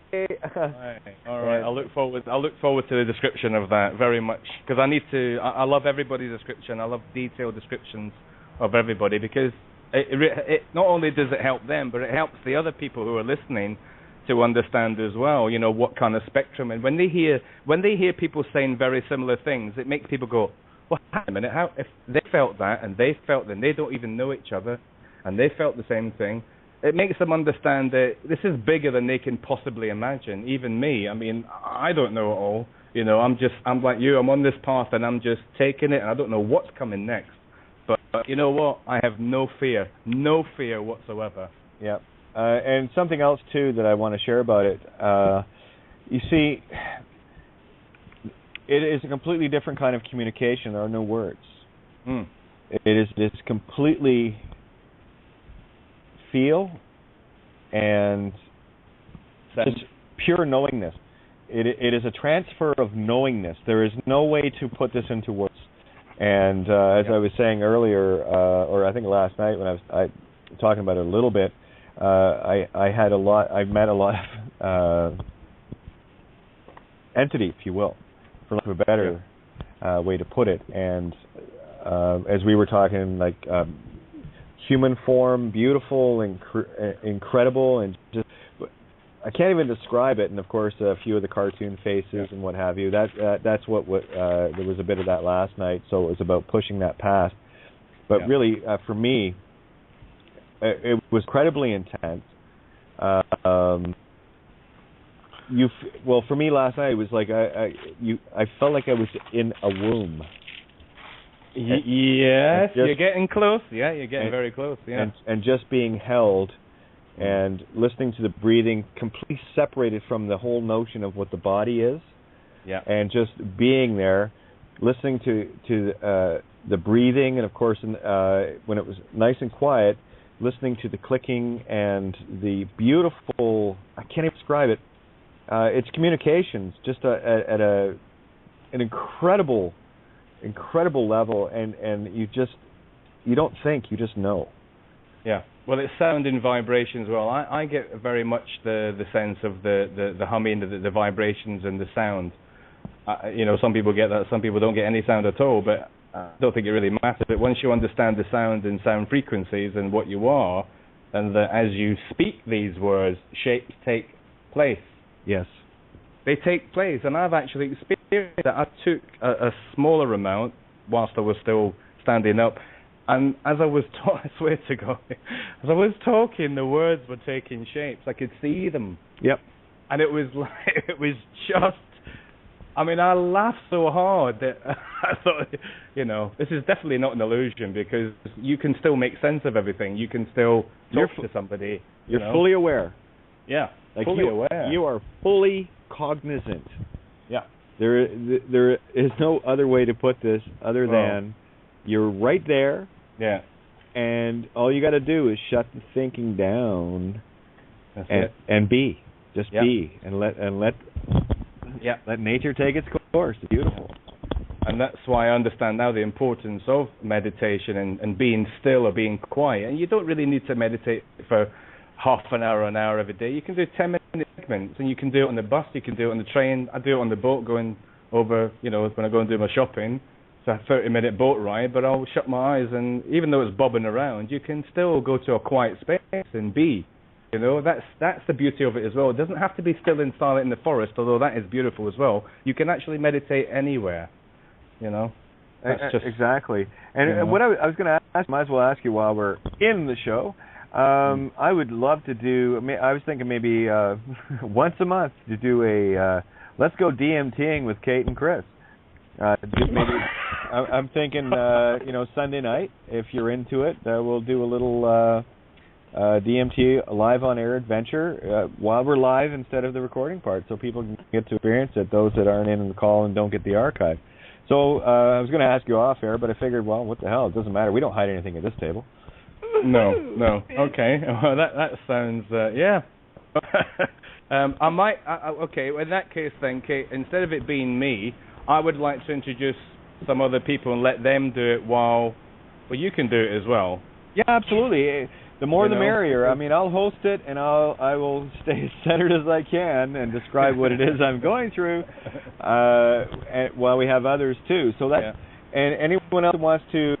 All right. I'll look forward to the description of that very much because I need to. I love everybody's description. I love detailed descriptions of everybody because it not only does it help them, but it helps the other people who are listening to understand as well. You know what kind of spectrum, and when they hear people saying very similar things, it makes people go, well, hang on a minute, how if they felt that and they felt that they don't even know each other and they felt the same thing, it makes them understand that this is bigger than they can possibly imagine. Even me, I mean, I don't know it all. You know, I'm like you, I'm on this path and I'm just taking it and I don't know what's coming next. But you know what? I have no fear whatsoever. Yeah. And something else, too, that I want to share about it. You see, it is a completely different kind of communication. There are no words. It's completely feel and just pure knowingness. It is a transfer of knowingness. There is no way to put this into words. And as I was saying earlier, or I think last night when I was talking about it a little bit, I met a lot of entity, if you will, for lack of a better way to put it. And as we were talking, like human form, beautiful, incredible, and just I can't even describe it. And of course, a few of the cartoon faces and what have you. That's what there was a bit of that last night. So it was about pushing that past. But really, for me, it was incredibly intense. Well, for me last night it was like I felt like I was in a womb. Yes, you're getting close. Yeah, you're getting very close. Yeah, and just being held and listening to the breathing, completely separated from the whole notion of what the body is. Yeah, and just being there, listening to the breathing, and of course, when it was nice and quiet, listening to the clicking and the beautiful. I can't even describe it. It's communications, just at an incredible level, and you don't think, you just know. Yeah. Well, it's sound and vibration as well. I get very much the sense of the humming, the vibrations and the sound. You know, some people get that, some people don't get any sound at all, but I don't think it really matters. But once you understand the sound and sound frequencies and what you are, and that as you speak these words, shapes take place. Yes. They take place, and I've actually experienced that. I took a smaller amount whilst I was still standing up, and as I was I swear to God, as I was talking, the words were taking shapes. I could see them. Yep. And it was like, it was just, I mean, I laughed so hard that I thought, this is definitely not an illusion, because you can still make sense of everything. You can still talk to somebody. You're fully aware. Yeah, like fully aware. You are fully cognizant. Yeah. There is no other way to put this other than you're right there. Yeah. And all you got to do is shut the thinking down. That's it. And be. Just be, and let nature take its course. It's beautiful. And that's why I understand now the importance of meditation and being still or being quiet. And you don't really need to meditate for half an hour every day. You can do 10-minute segments, and you can do it on the bus, you can do it on the train. I do it on the boat going over, when I go and do my shopping. It's a 30-minute boat ride, but I'll shut my eyes, and even though it's bobbing around, you can still go to a quiet space and be. That's the beauty of it as well. It doesn't have to be still and silent in the forest, although that is beautiful as well. You can actually meditate anywhere. That's just exactly. And what I was going to ask, might as well ask you while we're in the show. I would love to do. I was thinking maybe once a month to do a let's go DMTing with Kate and Chris. Just maybe. I'm thinking Sunday night, if you're into it, we'll do a little. DMT live on air adventure while we're live instead of the recording part, so people can get to experience it, those that aren't in the call and don't get the archive. So I was going to ask you off air, but I figured, well, what the hell, it doesn't matter, we don't hide anything at this table. No. Okay. Well, that sounds yeah. I might okay, well, in that case then, Kate, instead of it being me, I would like to introduce some other people and let them do it while you can do it as well. Yeah, absolutely. The more the merrier. I mean, I'll host it, and I will stay as centered as I can and describe what it is I'm going through, while we have others too. So that, and anyone else who wants to,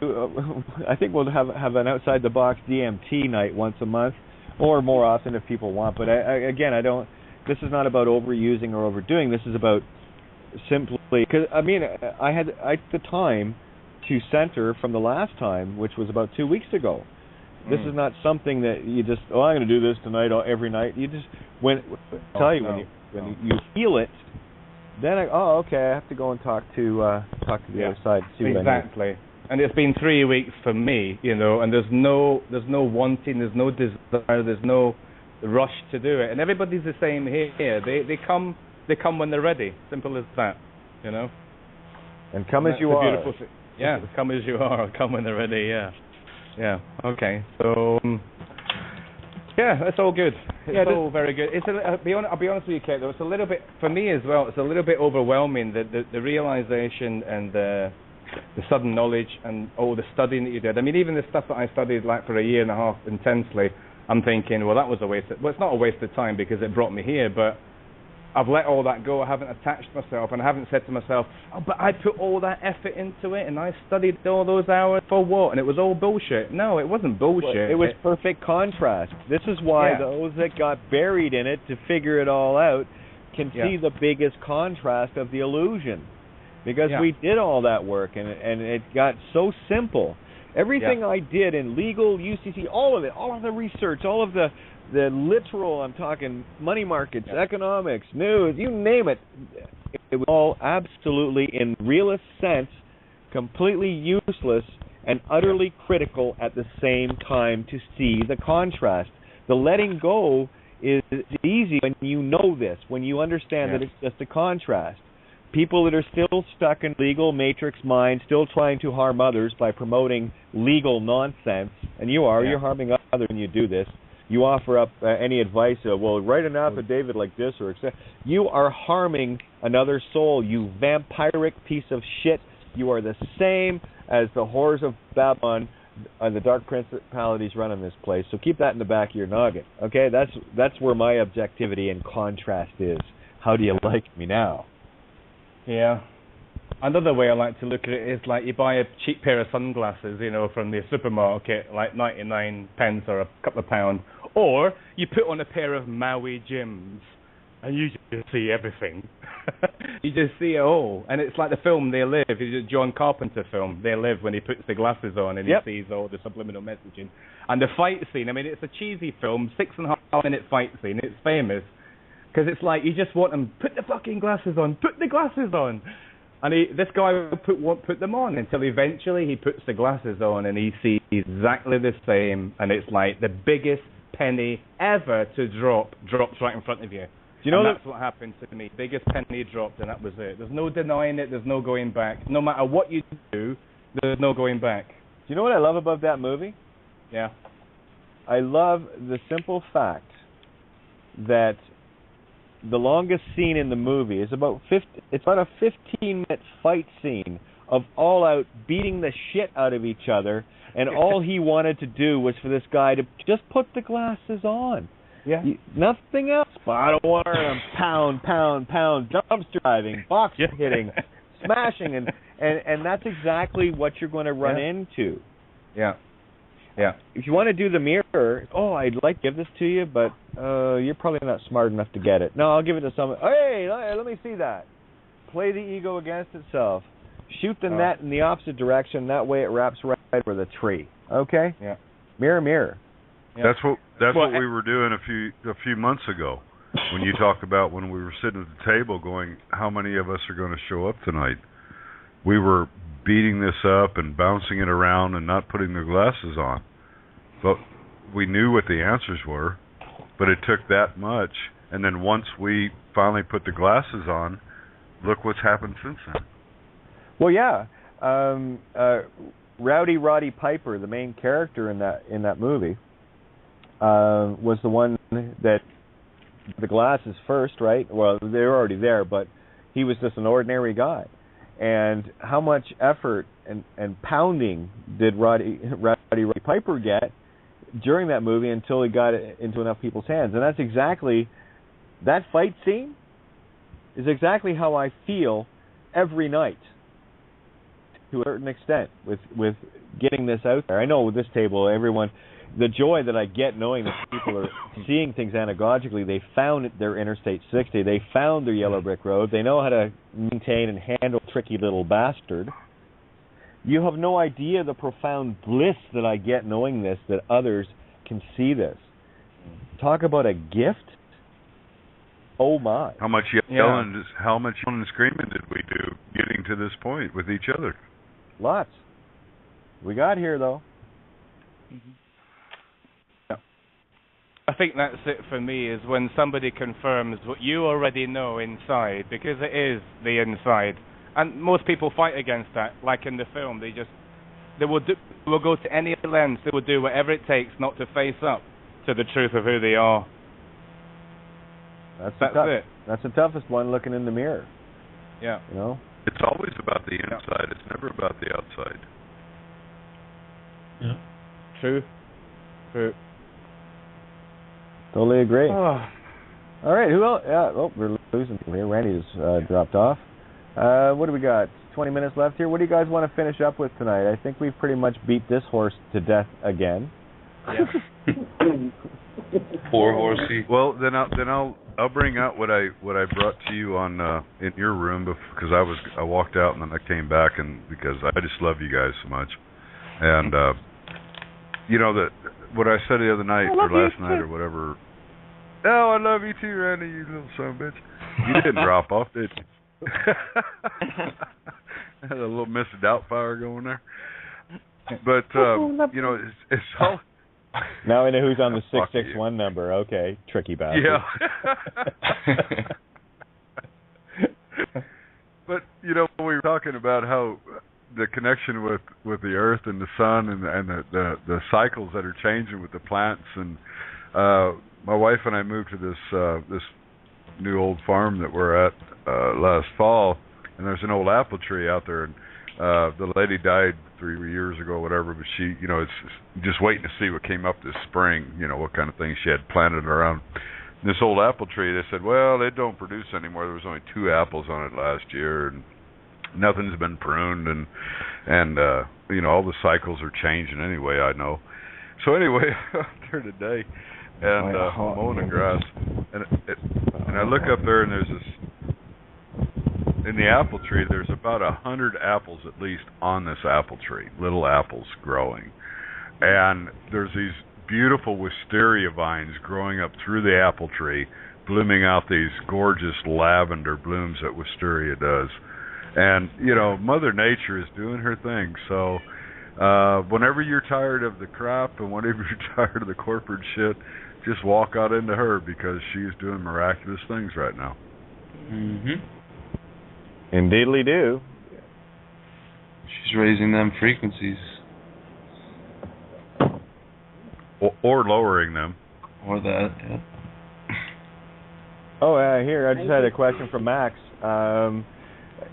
I think we'll have an outside the box DMT night once a month, or more often if people want. But again, I don't. This is not about overusing or overdoing. This is about simply because I had the time to center from the last time, which was about 2 weeks ago. This is not something that you just, I'm going to do this tonight or every night. You just, when you feel it, then I have to go and talk to the other side. See what exactly. And it's been 3 weeks for me, and there's no wanting, there's no desire, there's no rush to do it. And everybody's the same here. They come when they're ready. Simple as that, And come as you are. Yeah, come as you are. Come when they're ready. Yeah. Yeah. Okay. So, that's all good. It's all very good. I'll be honest with you, Kate. Though it's a little bit for me as well. It's a little bit overwhelming the realization and the sudden knowledge and all the studying that you did. I mean, even the stuff that I studied like for a year and a half intensely. I'm thinking, well, that was a waste. Well, it's not a waste of time because it brought me here, but I've let all that go. I haven't attached myself, and I haven't said to myself, but I put all that effort into it, and I studied all those hours for what? And it was all bullshit. No, it wasn't bullshit. Well, it was perfect contrast. This is why those that got buried in it to figure it all out can see the biggest contrast of the illusion. Because we did all that work, and it got so simple. Everything I did in legal, UCC, all of it, all of the research, all of the literal, I'm talking money markets, economics, news, you name it. It was all absolutely, in realist sense, completely useless and utterly critical at the same time to see the contrast. The letting go is easy when you know this, when you understand that it's just a contrast. People that are still stuck in legal matrix mind, still trying to harm others by promoting legal nonsense, and you're harming others when you do this. You offer up any advice, write an affidavit like this, or you are harming another soul, you vampiric piece of shit. You are the same as the whores of Babylon and the dark principalities running this place. So keep that in the back of your noggin, okay? That's where my objectivity and contrast is. How do you like me now? Yeah. Another way I like to look at it is like you buy a cheap pair of sunglasses, from the supermarket, like 99 pence or a couple of pounds, or you put on a pair of Maui Jims, and you just see everything. You just see it all, and it's like the film They Live, it's a John Carpenter film, They Live, when he puts the glasses on and he sees all the subliminal messaging. And the fight scene, I mean, it's a cheesy film, 6.5-minute fight scene, it's famous. Because it's like you just want them, put the fucking glasses on, put the glasses on. And this guy won't put them on until eventually he puts the glasses on and he sees exactly the same, and it's like the biggest penny ever to drops right in front of you. Do you know that's what happened to me? Biggest penny dropped, and that was it. There's no denying it. There's no going back. No matter what you do, there's no going back. Do you know what I love about that movie? Yeah. I love the simple fact that the longest scene in the movie is about a 15-minute fight scene of all out beating the shit out of each other, and all he wanted to do was for this guy to just put the glasses on. Yeah. Nothing else. But I don't want him pound, dumpster driving, box hitting, smashing, and that's exactly what you're going to run into. Yeah. Yeah. If you want to do the mirror, I'd like to give this to you, but you're probably not smart enough to get it. No, I'll give it to someone. Hey, let me see that. Play the ego against itself. Shoot the net in the opposite direction. That way it wraps right over the tree. Okay? Yeah. Mirror. Yeah. That's what we were doing a few months ago when you talked about when we were sitting at the table going, how many of us are going to show up tonight? We were beating this up and bouncing it around and not putting the glasses on. But we knew what the answers were, but it took that much. And then once we finally put the glasses on, look what's happened since then. Well, yeah. Rowdy Roddy Piper, the main character in that movie, was the one that the glasses first, right? Well, they were already there, but he was just an ordinary guy. And how much effort and pounding did Rowdy Piper get during that movie until he got it into enough people's hands? And that's exactly, that fight scene is exactly how I feel every night, to a certain extent, with getting this out there. I know with this table, everyone, the joy that I get knowing that people are seeing things anagogically. They found their Interstate 60. They found their yellow brick road. They know how to maintain and handle tricky little bastard. You have no idea the profound bliss that I get knowing this, that others can see this. Talk about a gift. Oh my! How much yelling and screaming did we do getting to this point with each other? Lots. We got here though. Mm-hmm. I think that's it for me, is when somebody confirms what you already know inside, because it is the inside. And most people fight against that, like in the film. They will go to any lengths, they will do whatever it takes not to face up to the truth of who they are. That's it. That's the toughest one, looking in the mirror. Yeah. You know? It's always about the inside. It's never about the outside. Yeah. True. Totally agree. Oh. All right, who else? Yeah, we're losing people here. Randy just dropped off. What do we got? 20 minutes left here. What do you guys want to finish up with tonight? I think we've pretty much beat this horse to death again. Yeah. Poor horsey. Well, then I'll bring out what I brought to you on in your room, because I walked out and then I came back, and because I just love you guys so much, and you know that what I said the other night or last night or whatever. Oh, I love you too, Randy, you little son of a bitch. You didn't drop off, did you? Had a little Miss Doubtfire going there. But you know, it's all. Now I know who's on the 661 number. Okay, tricky bastard. Yeah. But you know, we were talking about how the connection with the earth and the sun and the cycles that are changing with the plants, and my wife and I moved to this new old farm that we're at last fall, and there's an old apple tree out there, and the lady died 3 years ago, whatever, but she, you know, it's just waiting to see what came up this spring, you know, what kind of things she had planted around. And this old apple tree, they said, well, it don't produce anymore. There was only 2 apples on it last year, and nothing's been pruned, and you know, all the cycles are changing anyway, I know. So anyway, I'm out there today, and I'm mowing the grass, and I look up there, and there's this, in the apple tree, there's about 100 apples at least on this apple tree, little apples growing. And there's these beautiful wisteria vines growing up through the apple tree blooming out these gorgeous lavender blooms that wisteria does. And, Mother Nature is doing her thing. So whenever you're tired of the crap and whenever you're tired of the corporate shit, just walk out into her because she's doing miraculous things right now. Mm-hmm. Indeedly do. She's raising them frequencies. Or lowering them. Or that, yeah. Oh, here, I just had a question from Max.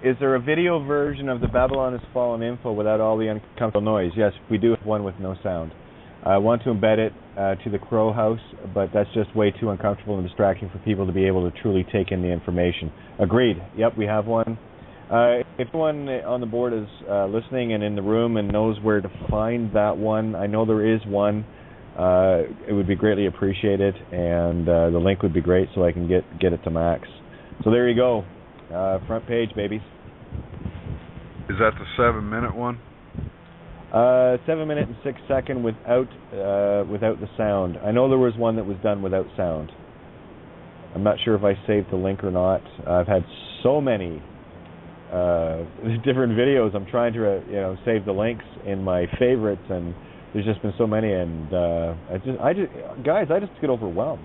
Is there a video version of the Babylon Has Fallen info without all the uncomfortable noise? Yes, we do have one with no sound. I want to embed it to the Crow House, but that's just way too uncomfortable and distracting for people to be able to truly take in the information. Agreed. Yep, we have one. If anyone on the board is listening and in the room and knows where to find that one, I know there is one. It would be greatly appreciated, and the link would be great so I can get it to Max. So there you go. Front page, babies. Is that the 7-minute one? 7 minute and 6 second without the sound. I know there was one that was done without sound. I'm not sure if I saved the link or not. I've had so many different videos. I'm trying to save the links in my favorites, and there's just been so many, and I just get overwhelmed.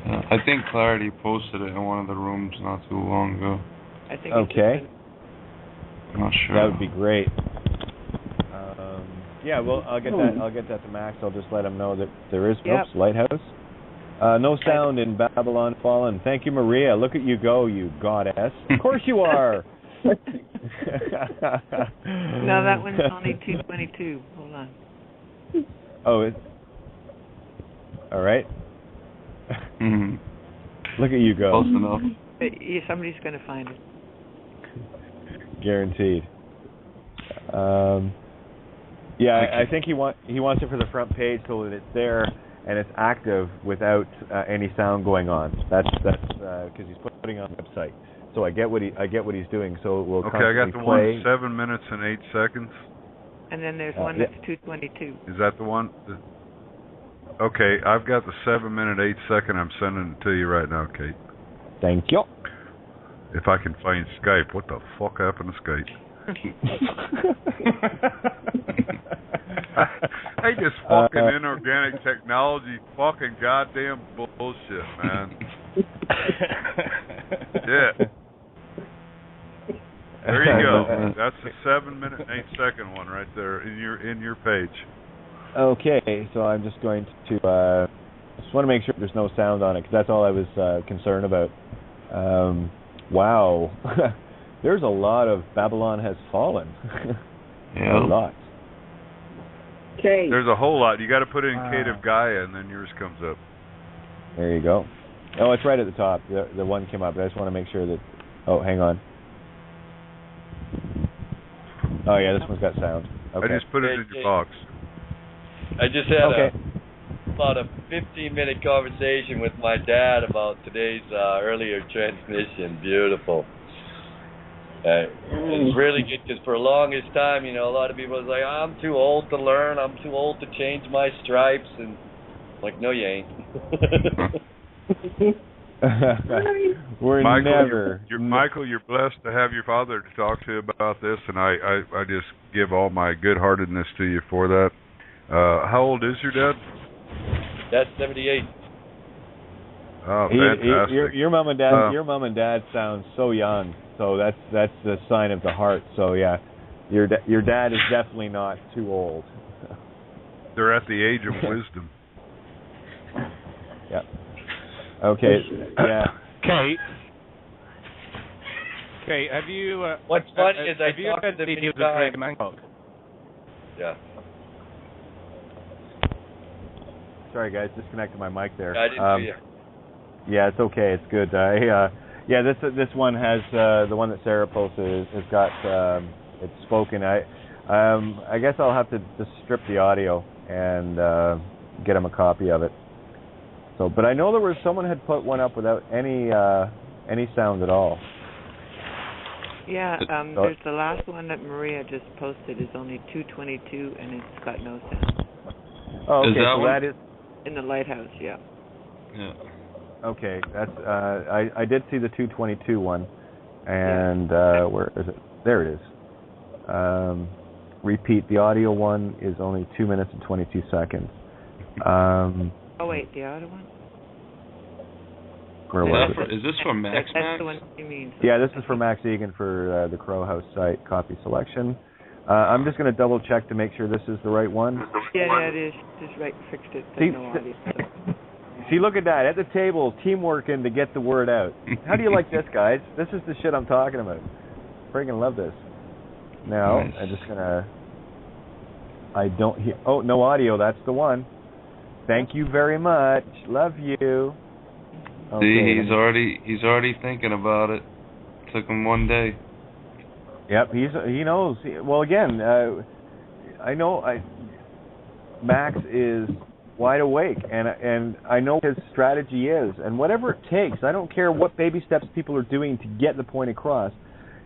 I think Clarity posted it in one of the rooms not too long ago. I think. Okay. I'm not sure. That would be great. Yeah, well, I'll get that to Max. I'll just let him know that there is Lighthouse. No sound in Babylon Fallen. Thank you, Maria. Look at you go, you goddess. Of course you are. No, that one's only 222. Hold on. Oh, all right. Mm-hmm. Look at you go. Close enough. Somebody's going to find it. Guaranteed. I think he wants it for the front page so that it's there and it's active without any sound going on. That's because he's putting it on the website. So I get what he's doing. So it will I got the play. one 7 minutes and 8 seconds. And then there's one that's 222. Is that the one? Okay, I've got the 7 minute 8 second. I'm sending it to you right now, Kate. Thank you. If I can find Skype, what the fuck happened to Skype? I just fucking inorganic technology, fucking goddamn bullshit, man. Yeah. There you go. That's the 7 minute and 8 second one right there in your page. Okay, so I'm just going to just want to make sure there's no sound on it because that's all I was concerned about. Wow, there's a lot of Babylon Has Fallen. Yeah. A lot. Okay. There's a whole lot. You got to put in Kate of Gaia, and then yours comes up. There you go. Oh, it's right at the top. The one came up. I just want to make sure that. Oh, hang on. Oh yeah, this one's got sound. Okay. I just put it in your box. I just had about a 15-minute conversation with my dad about today's earlier transmission. Beautiful. It's really good because for the longest time, a lot of people was like, I'm too old to learn. I'm too old to change my stripes. And I'm like, no, you ain't. We're never. Michael, you're blessed to have your father to talk to about this, and I just give all my good-heartedness to you for that. How old is your dad? Dad's 78. Oh, fantastic! Your mom and dad sound so young. So that's the sign of the heart. So yeah, your dad is definitely not too old. They're at the age of wisdom. Yeah. Okay. Yeah. Kate, have you? What's funny is I talked to the video of Bangkok. Yeah. Sorry guys, disconnected my mic there. I didn't see you. Yeah, it's okay. It's good. This one has the one that Sarah posted has got it's spoken. I guess I'll have to just strip the audio and get him a copy of it. So, but I know there was someone had put one up without any sound at all. Yeah, there's the last one that Maria just posted is only 222 and it's got no sound. Oh, okay. Is that so one? that is in the lighthouse. Yeah. Yeah. Okay, that's I did see the 2:22 one, and where is it? There it is. Repeat. The audio one is only 2 minutes and 22 seconds. Oh wait, the other one. Where was it? Is this for Max? That's the one you mean. Yeah, this is for Max Igan for the Crow House site copy selection. I'm just going to double check to make sure this is the right one. Yeah, it is. Just right, fixed it. There's no audio. See, look at that. At the table, teamworking to get the word out. How do you like this, guys? This is the shit I'm talking about. Friggin' love this. Now, nice. I'm just going to... I don't hear... Oh, no audio. That's the one. Thank you very much. Love you. Okay, see, he's already thinking about it. Took him one day. Yep, he knows. Well, again, I know Max is wide awake, and I know his strategy is, and whatever it takes. I don't care what baby steps people are doing to get the point across,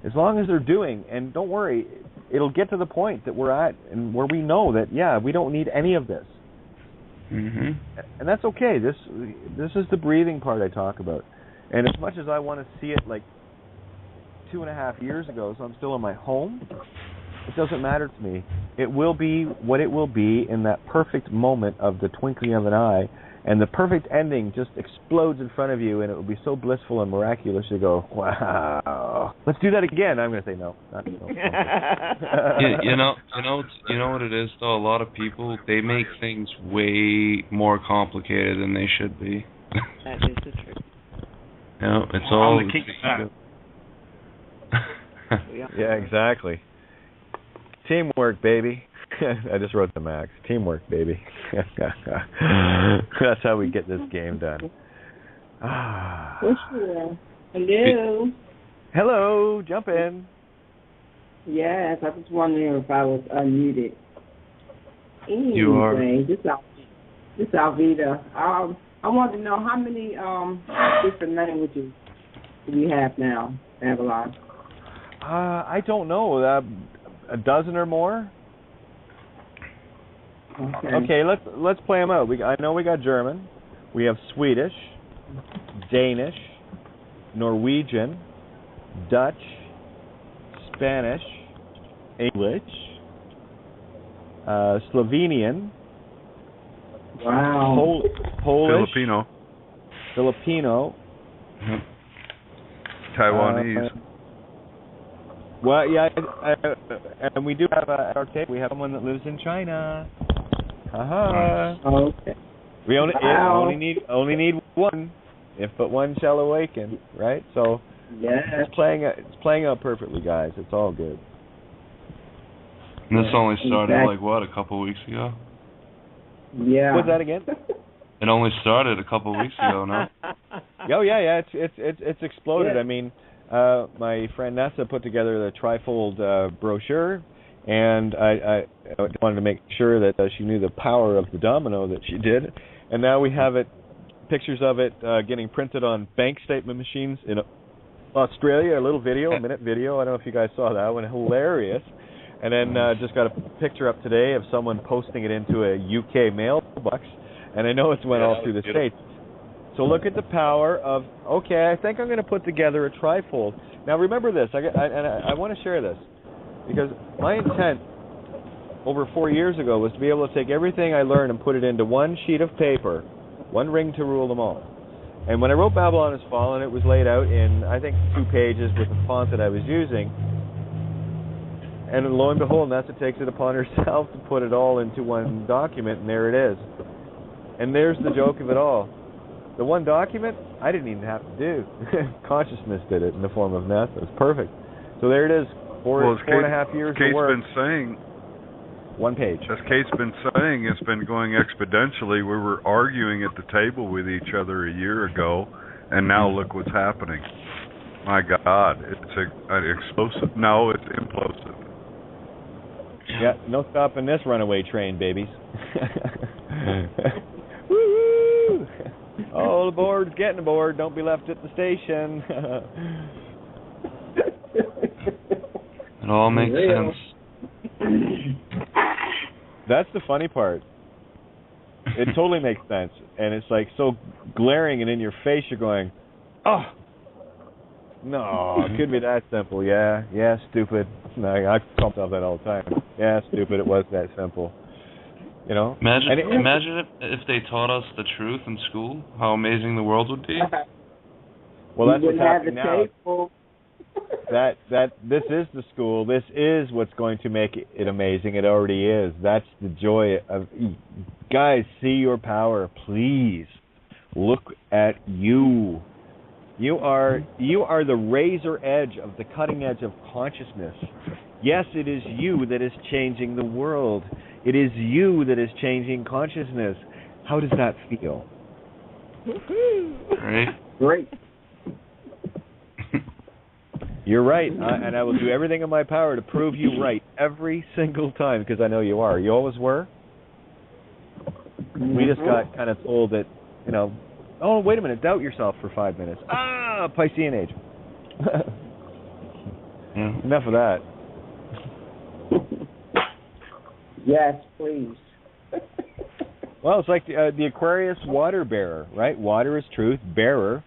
as long as they're doing. And don't worry, it'll get to the point that we're at, and where we know that we don't need any of this. Mm-hmm. And that's okay. This is the breathing part I talk about. And as much as I want to see it like 2.5 years ago, so I'm still in my home, it doesn't matter to me. It will be what it will be in that perfect moment of the twinkling of an eye, and the perfect ending just explodes in front of you, and it will be so blissful and miraculous. You go, wow. Let's do that again. I'm going to say no. Not no. you know what it is though. A lot of people, they make things way more complicated than they should be. That is the truth. It's all. I'm the king of that. Yeah, exactly. Teamwork, baby. I just wrote the Max. Teamwork, baby. That's how we get this game done. Hello. Hello. Jump in. Yes, I was wondering if I was unmuted. Anyway, You are. This is Alvita. I want to know how many different languages do we have now, Avalon? I don't know. A dozen or more. Okay, let's play them out. I know we got German, we have Swedish, Danish, Norwegian, Dutch, Spanish, English, Slovenian, wow, Polish, Filipino, Taiwanese. Well, yeah, and we do have at our table. We have someone that lives in China. Okay. We only need one, if but one shall awaken, right? So it's playing out perfectly, guys. It's all good. And this only started a couple of weeks ago. Yeah. What's that again? It only started a couple of weeks ago, no? Oh yeah. It's exploded. Yeah. I mean, my friend Nessa put together the trifold brochure, and I wanted to make sure that she knew the power of the domino that she did. And now we have pictures of it getting printed on bank statement machines in Australia. A little video, a minute video. I don't know if you guys saw that one. Hilarious. And then just got a picture up today of someone posting it into a UK mailbox. And I know it's went all through the States. So look at the power of, okay, I think I'm going to put together a trifold. Now remember this, I want to share this, because my intent over 4 years ago was to be able to take everything I learned and put it into one sheet of paper, one ring to rule them all. And when I wrote Babylon Has Fallen, it was laid out in, I think, 2 pages with the font that I was using. And lo and behold, NASA takes it upon herself to put it all into one document, and there it is. And there's the joke of it all. The one document, I didn't even have to do. Consciousness did it in the form of NASA. It's perfect. So there it is, 4.5 years of work. Kate's been saying, 1 page. As Kate's been saying, it's been going exponentially. We were arguing at the table with each other a year ago, and now look what's happening. My God, it's an explosive. No, it's implosive. Yeah, no stopping this runaway train, babies. Woo-hoo! All aboard, getting aboard. Don't be left at the station. It all makes sense. That's the funny part. It totally makes sense, and it's like so glaring and in your face. You're going, oh, no, it could be that simple. Yeah, stupid. No, I call myself that all the time. Yeah, stupid. It was that simple. You know. Imagine if they taught us the truth in school. How amazing the world would be. Well, that's what's happening now. This is the school. This is what's going to make it amazing. It already is. That's the joy of. Guys, see your power, please. Look at you. You are the razor edge of the cutting edge of consciousness. Yes, it is you that is changing the world. It is you that is changing consciousness. How does that feel? Great. You're right, and I will do everything in my power to prove you right every single time, because I know you are. You always were. We just got kind of told that, you know, oh, wait a minute, doubt yourself for 5 minutes. Piscean age. Enough of that. Yes, please. Well, it's like the Aquarius water bearer, right? Water is truth, bearer,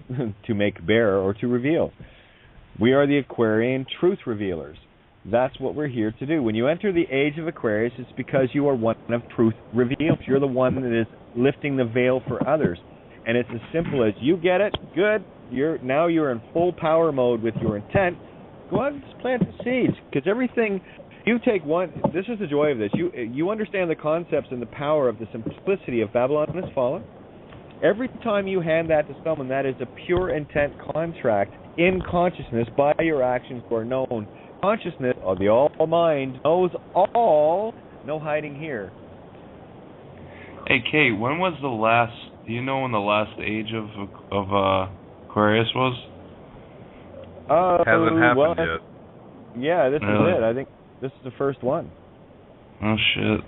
to make bear or to reveal. We are the Aquarian truth revealers. That's what we're here to do. When you enter the age of Aquarius, it's because you are one of truth revealed. You're the one that is lifting the veil for others. And it's as simple as you get it, good, you're in full power mode with your intent. Go out and just plant the seeds, because everything, you take one, this is the joy of this, you understand the concepts and the power of the simplicity of Babylon Has Fallen. Every time you hand that to someone, that is a pure intent contract in consciousness by your actions who are known. Consciousness, or the all mind, knows all, no hiding here. Hey, Kate, when was the last, do you know when the last age of Aquarius was? Hasn't happened yet. Yeah, this is it. I think this is the first one. Oh, shit.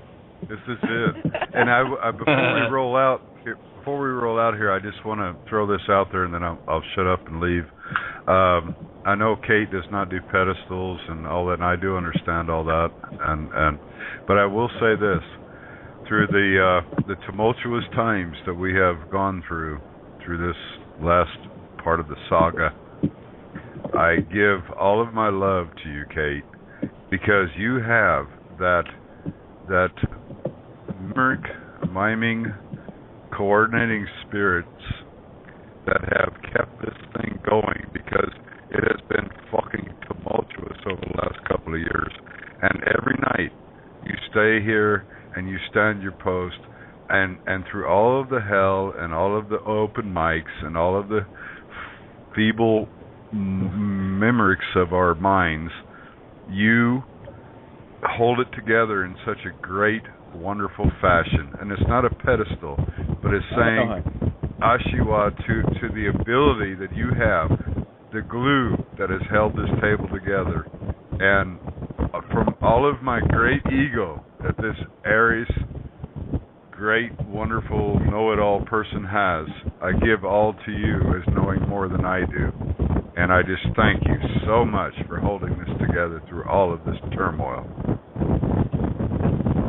This is it. And I before we roll out here, I just want to throw this out there, and then I'll shut up and leave. I know Kate does not do pedestals and all that, and I do understand all that. But I will say this: through the tumultuous times that we have gone through this last part of the saga, I give all of my love to you, Kate, because you have that miming, coordinating spirits that have kept this thing going, because it has been fucking tumultuous over the last couple of years. And every night you stay here and you stand your post, and through all of the hell and all of the open mics and all of the feeble mimics of our minds, you hold it together in such a great, wonderful fashion. And it's not a pedestal, but it's saying Ashiwa to the ability that you have, the glue that has held this table together. And from all of my great ego that this Aries, great, wonderful, know-it-all person has, I give all to you as knowing more than I do. And I just thank you so much for holding this together through all of this turmoil.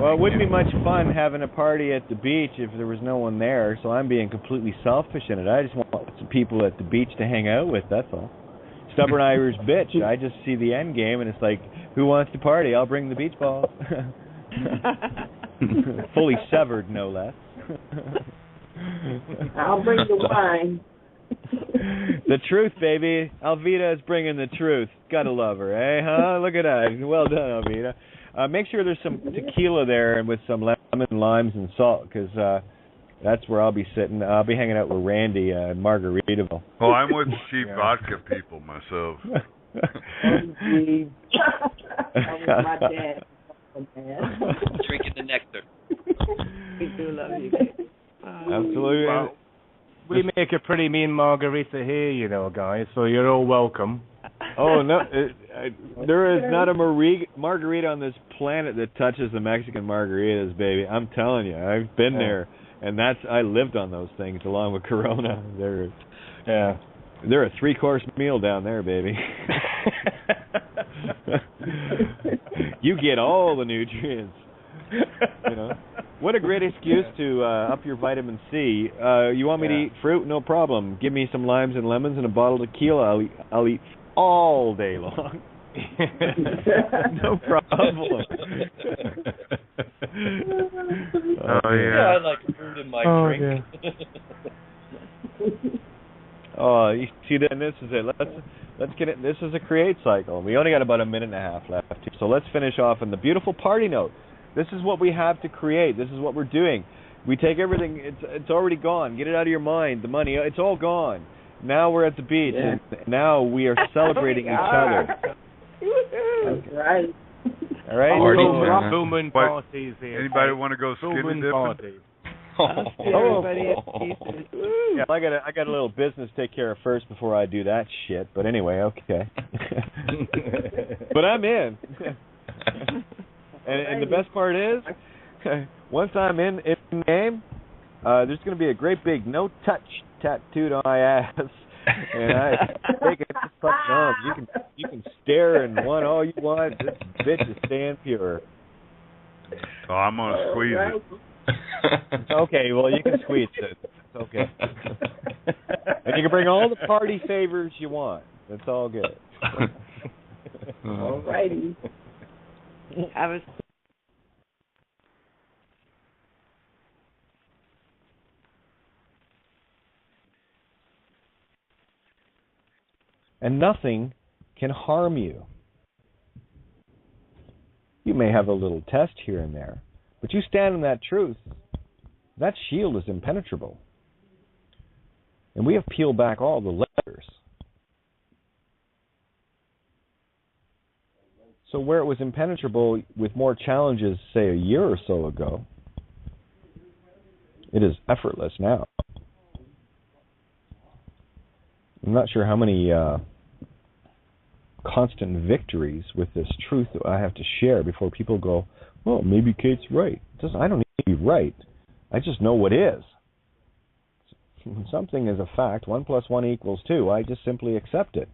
Well, it wouldn't be much fun having a party at the beach if there was no one there, so I'm being completely selfish in it. I just want some people at the beach to hang out with, that's all. Stubborn Irish bitch. I just see the end game, and it's like, who wants to party? I'll bring the beach balls. Fully severed, no less. I'll bring the wine. The truth, baby. Alvita is bringing the truth. Gotta love her, eh? Huh? Look at that. Well done, Alvita. Make sure there's some tequila there and with some lemon, limes, and salt, because that's where I'll be sitting. I'll be hanging out with Randy in Margaritaville. Oh, I'm with cheap vodka people myself. I'm with my dad. Drinking the nectar. We do love you. Absolutely. Well, we make a pretty mean margarita here, you know, guys, so you're all welcome. Oh, no. There is not a margarita on this planet that touches the Mexican margaritas, baby. I'm telling you. I've been there, and I lived on those things along with Corona. They're a 3-course meal down there, baby. You get all the nutrients, you know. What a great excuse to up your vitamin C. You want me to eat fruit? No problem. Give me some limes and lemons and a bottle of tequila. I'll eat all day long. No problem. I like fruit in my drink. Oh, you see, then this is it. Let's get it. This is a create cycle. We only got about a minute and a half left, so let's finish off on the beautiful party note. This is what we have to create. This is what we're doing. We take everything. It's already gone. Get it out of your mind. The money. It's all gone. Now we're at the beach, and now we are celebrating each other. That's right. All right. Booming parties here. Anybody want to go skinny dipping? Yeah, I got a little business to take care of first before I do that shit. But anyway, okay. But I'm in. And the best part is, once I'm in the game, there's going to be a great big no touch tattooed on my ass, and I take it fucking off. You can stare and want all you want. This bitch is staying pure. Oh, I'm gonna squeeze it. Okay, well you can squeeze it. It's okay. And you can bring all the party favors you want. That's all good. All righty. And nothing can harm you. You may have a little test here and there, but you stand in that truth. That shield is impenetrable. And we have peeled back all the layers. So where it was impenetrable with more challenges, say, a year or so ago, it is effortless now. I'm not sure how many constant victories with this truth that I have to share before people go, well, maybe Kate's right. I don't need to be right. I just know what is. Something is a fact. 1 + 1 = 2. I just simply accept it.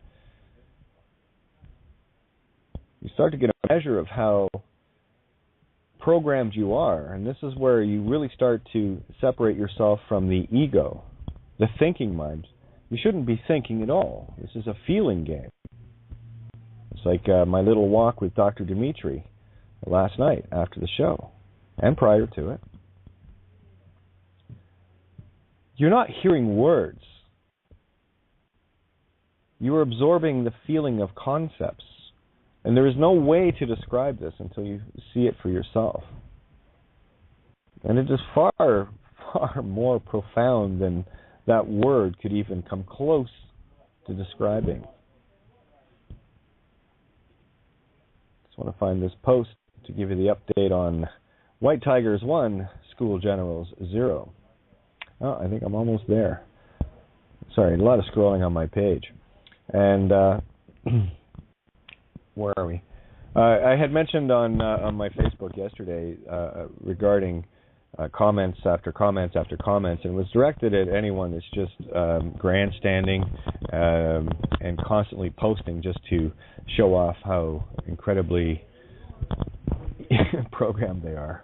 You start to get a measure of how programmed you are, and this is where you really start to separate yourself from the ego, the thinking mind. You shouldn't be thinking at all. This is a feeling game. It's like my little walk with Dr. Dimitri last night after the show, and prior to it. You're not hearing words. You are absorbing the feeling of concepts. And there is no way to describe this until you see it for yourself. And it is far, far more profound than that word could even come close to describing. Just want to find this post to give you the update on White Tigers 1, School Generals 0. Oh, I think I'm almost there. Sorry, a lot of scrolling on my page. And where are we? I had mentioned on my Facebook yesterday regarding comments after comments after comments, and it was directed at anyone that's just grandstanding and constantly posting just to show off how incredibly programmed they are.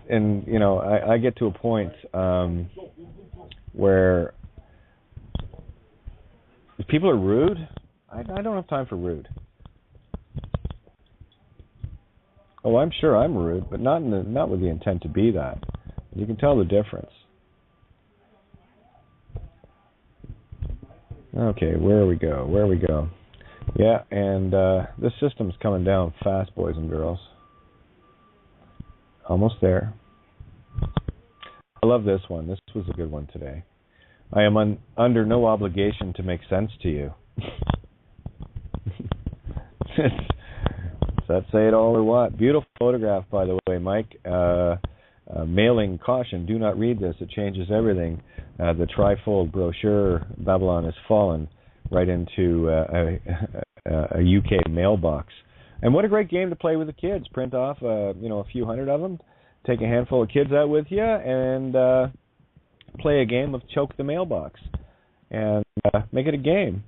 And, you know, I get to a point where if people are rude, I don't have time for rude. Oh, I'm sure I'm rude, but not with the intent to be that. You can tell the difference. Okay, where we go. Yeah, and this system's coming down fast, boys and girls. Almost there. I love this one. This was a good one today. I am under no obligation to make sense to you. Does that say it all or what? Beautiful photograph, by the way, Mike. Mailing caution, do not read this. It changes everything. The trifold brochure, Babylon has fallen, right into a UK mailbox. And what a great game to play with the kids. Print off, a few hundred of them, take a handful of kids out with you, and play a game of choke the mailbox, and make it a game.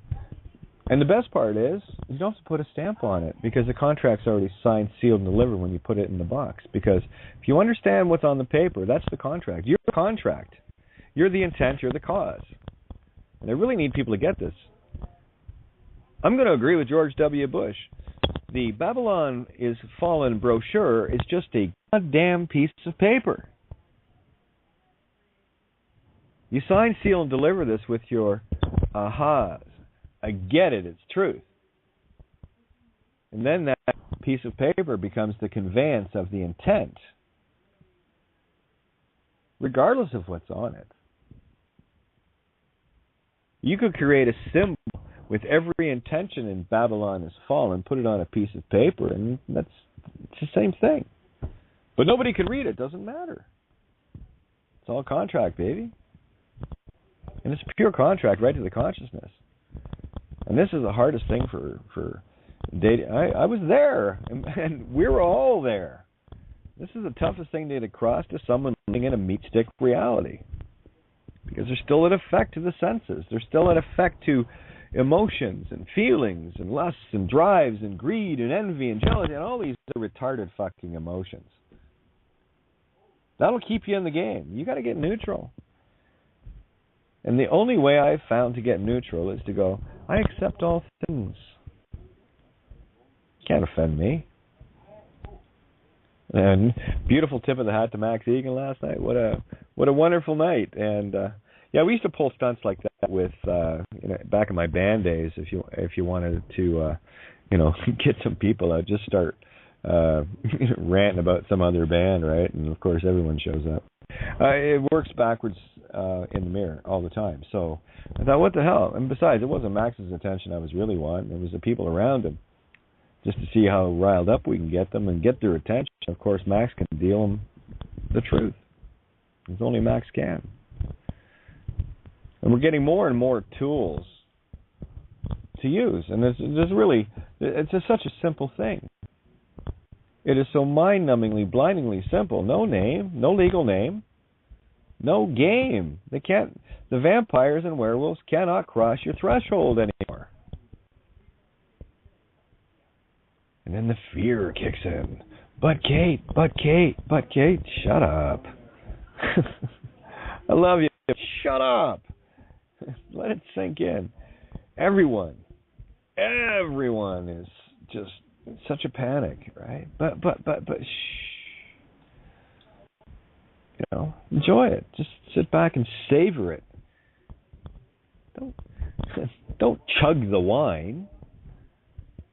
And the best part is you don't have to put a stamp on it because the contract's already signed, sealed, and delivered when you put it in the box. Because if you understand what's on the paper, that's the contract. You're the contract. You're the intent. You're the cause. And I really need people to get this. I'm going to agree with George W. Bush. The Babylon is Fallen brochure is just a goddamn piece of paper. You sign, seal, and deliver this with your ahas. I get it, it's truth. And then that piece of paper becomes the conveyance of the intent, regardless of what's on it. You could create a symbol with every intention in Babylon is Fallen, put it on a piece of paper, and it's the same thing. But nobody can read it, doesn't matter. It's all contract, baby. And it's pure contract right to the consciousness. And this is the hardest thing for dating. I was there, and we were all there. This is the toughest thing to get across to someone living in a meat stick reality. Because there's still an effect to the senses. There's still an effect to emotions and feelings and lusts and drives and greed and envy and jealousy and all these retarded fucking emotions. That'll keep you in the game. You got to get neutral. And the only way I've found to get neutral is to go, I accept all things. Can't offend me. And beautiful tip of the hat to Max Igan last night. What a wonderful night. And yeah, we used to pull stunts like that with back in my band days. If you wanted to get some people out, just start ranting about some other band, right? And of course everyone shows up. It works backwards in the mirror all the time. So I thought, what the hell? And besides, it wasn't Max's attention I was really wanting. It was the people around him, just to see how riled up we can get them and get their attention. Of course, Max can deal them the truth, as only Max can. And we're getting more and more tools to use. And it's such a simple thing. It is so mind-numbingly, blindingly simple. No name, no legal name, no game. The vampires and werewolves cannot cross your threshold anymore. And then the fear kicks in. But Kate, shut up. I love you. Shut up. Let it sink in. Everyone is just in such a panic, right? But shh. Enjoy it. Just sit back and savor it. Don't chug the wine.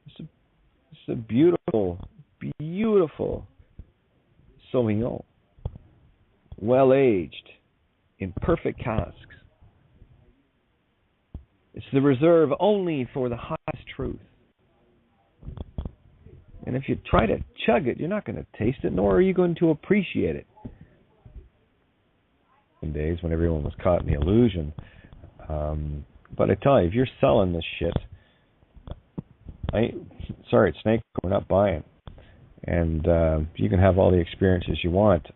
It's a beautiful, beautiful Sauvignon, well aged in perfect casks. It's the reserve only for the highest truth. And if you try to chug it, you're not going to taste it, nor are you going to appreciate it. In days when everyone was caught in the illusion. But I tell you, if you're selling this shit, sorry, it's Snake, we're not buying. And you can have all the experiences you want.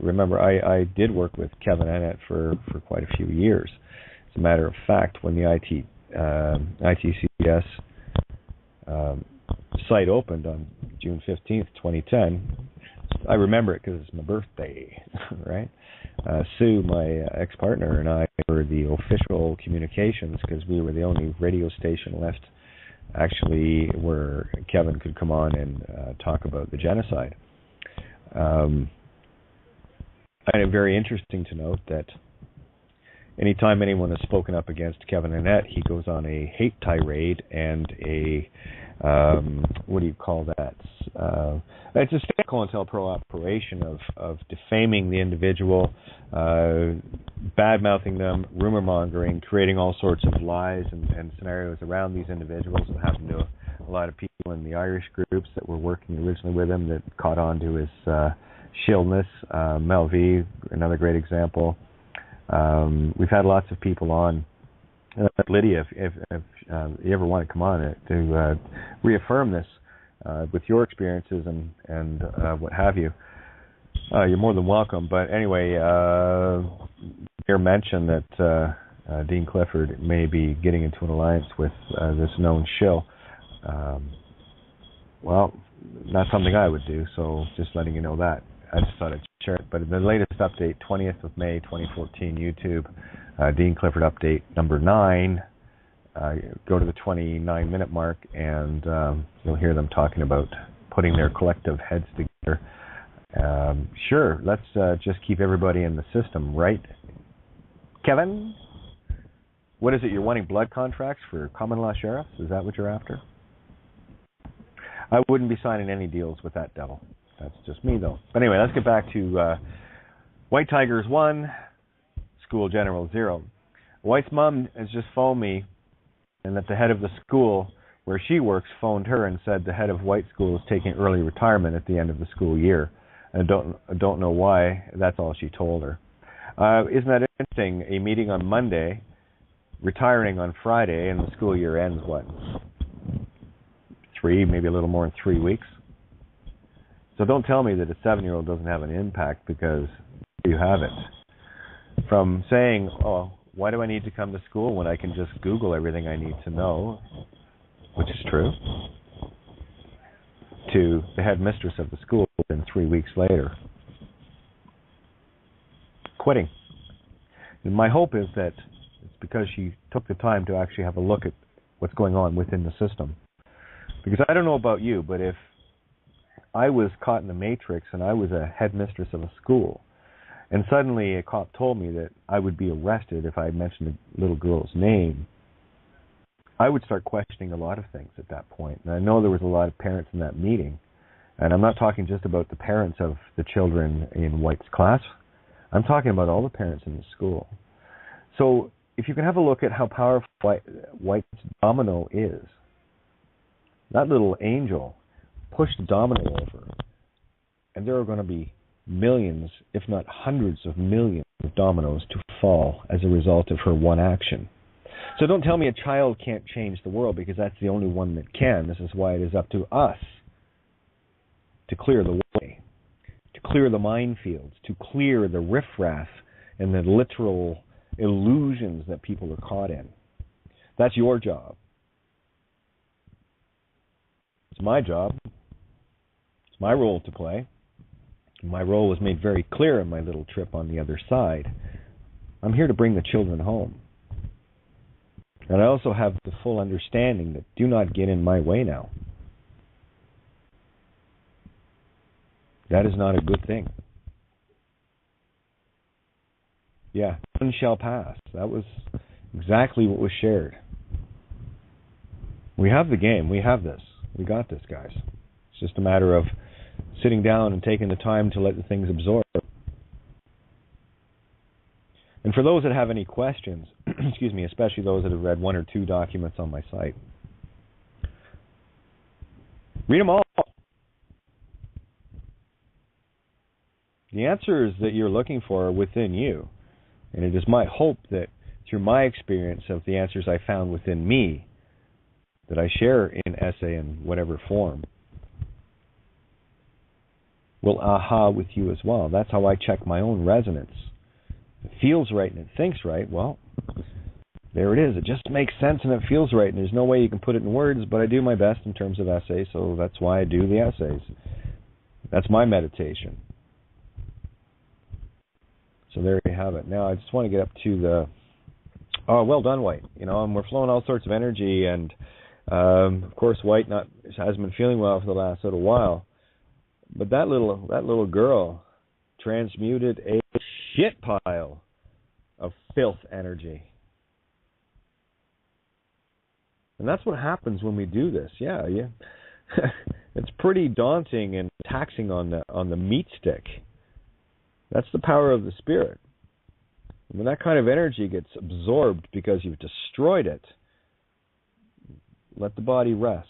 Remember, I did work with Kevin Annett for quite a few years. As a matter of fact, when the ITCS site opened on June 15th, 2010, I remember it because it's my birthday, right? Sue, my ex-partner, and I were the official communications because we were the only radio station left actually where Kevin could come on and talk about the genocide. And it's very interesting to note that anytime anyone has spoken up against Kevin Annett, he goes on a hate tirade and a what do you call that? It's a state COINTELPRO operation of defaming the individual, bad-mouthing them, rumor-mongering, creating all sorts of lies and scenarios around these individuals. It happened to a lot of people in the Irish groups that were working originally with him that caught on to his shieldness. Mel V, another great example. We've had lots of people on. Lydia, if you ever want to come on to reaffirm this with your experiences and what have you, you're more than welcome. But anyway, Mayor mentioned that Dean Clifford may be getting into an alliance with this known shill. Well, not something I would do, so just letting you know that. I just thought I'd share it. But in the latest update, 20th of May, 2014, YouTube, Dean Clifford update number 9. Go to the 29-minute mark, and you'll hear them talking about putting their collective heads together. Sure, let's just keep everybody in the system, right? Kevin? What is it, you're wanting blood contracts for common law sheriffs? Is that what you're after? I wouldn't be signing any deals with that devil. That's just me, though. But anyway, let's get back to White Tigers 1, School General 0. White's mom has just phoned me, and that the head of the school where she works phoned her and said the head of White School is taking early retirement at the end of the school year. I don't know why. That's all she told her. Isn't that interesting? A meeting on Monday, retiring on Friday, and the school year ends, what, 3, maybe a little more than 3 weeks? So don't tell me that a 7-year-old doesn't have an impact, because you have it. From saying, oh, why do I need to come to school when I can just Google everything I need to know, which is true, to the headmistress of the school within 3 weeks later quitting. And my hope is that it's because she took the time to actually have a look at what's going on within the system. Because I don't know about you, but if I was caught in the matrix and I was a headmistress of a school, and suddenly a cop told me that I would be arrested if I mentioned a little girl's name, I would start questioning a lot of things at that point. And I know there was a lot of parents in that meeting. And I'm not talking just about the parents of the children in White's class. I'm talking about all the parents in the school. So if you can have a look at how powerful White's domino is, that little angel pushed the domino over, and there are going to be millions, if not hundreds of millions of dominoes to fall as a result of her one action. So don't tell me a child can't change the world, because that's the only one that can. This is why it is up to us to clear the way, to clear the minefields, to clear the riffraff and the literal illusions that people are caught in. That's your job. It's my job. It's my role to play. My role was made very clear in my little trip on the other side. I'm here to bring the children home. And I also have the full understanding that do not get in my way now. That is not a good thing. Yeah, none shall pass. That was exactly what was shared. We have the game. We have this. We got this, guys. It's just a matter of sitting down and taking the time to let the things absorb. And for those that have any questions, excuse me, especially those that have read 1 or 2 documents on my site, read them all. The answers that you're looking for are within you. And it is my hope that through my experience of the answers I found within me, that I share in essay in whatever form, will aha with you as well. That's how I check my own resonance. If it feels right and it thinks right, well, there it is. It just makes sense and it feels right, and there's no way you can put it in words, but I do my best in terms of essays, so that's why I do the essays. That's my meditation. So there you have it. Now I just want to get up to the, oh, well done, White. You know, and we're flowing all sorts of energy, and of course, White hasn't been feeling well for the last little while. But that little girl transmuted a shit pile of filth energy. And that's what happens when we do this. Yeah. It's pretty daunting and taxing on the meat stick. That's the power of the spirit. When that kind of energy gets absorbed because you've destroyed it, let the body rest.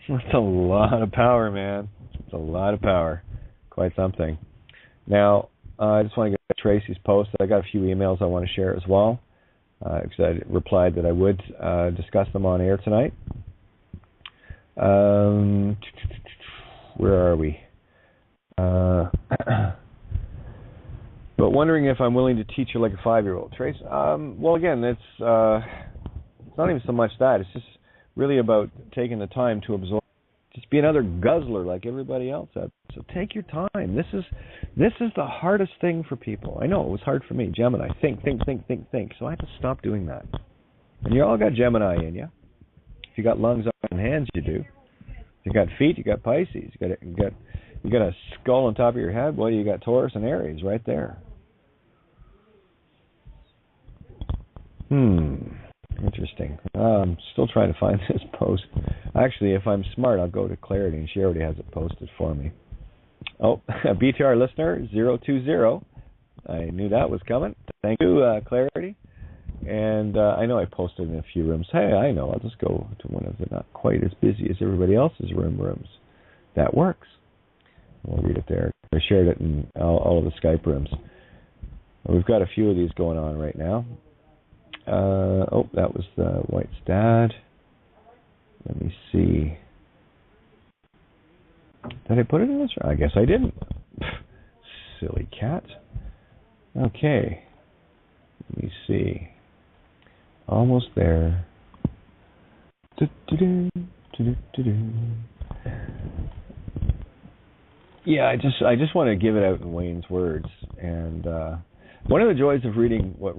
That's a lot of power, man. It's a lot of power. Quite something. Now, I just want to get to Tracy's post. I got a few emails I want to share as well, because I replied that I would discuss them on air tonight. Where are we? wondering if I'm willing to teach you like a 5-year-old. Trace, well, again, it's not even so much that. It's just really about taking the time to absorb. Just be another guzzler like everybody else. So take your time. This is the hardest thing for people. I know it was hard for me. Gemini, think. So I had to stop doing that. And you all got Gemini in you. If you got lungs and hands, you do. If you got feet, you got Pisces. You got a skull on top of your head. Well, you got Taurus and Aries right there. Interesting. I'm still trying to find this post. Actually, if I'm smart, I'll go to Clarity, and she already has it posted for me. Oh, a BTR listener, 020. I knew that was coming. Thank you, Clarity. And I know I posted in a few rooms. Hey, I know. I'll just go to one of the not quite as busy as everybody else's rooms. That works. We'll read it there. I shared it in all of the Skype rooms. We've got a few of these going on right now. That was the White's dad. Let me see. Did I put it in this? I guess I didn't. Silly cat. Okay. Let me see. Almost there. Yeah, I just want to give it out in Wayne's words. And one of the joys of reading what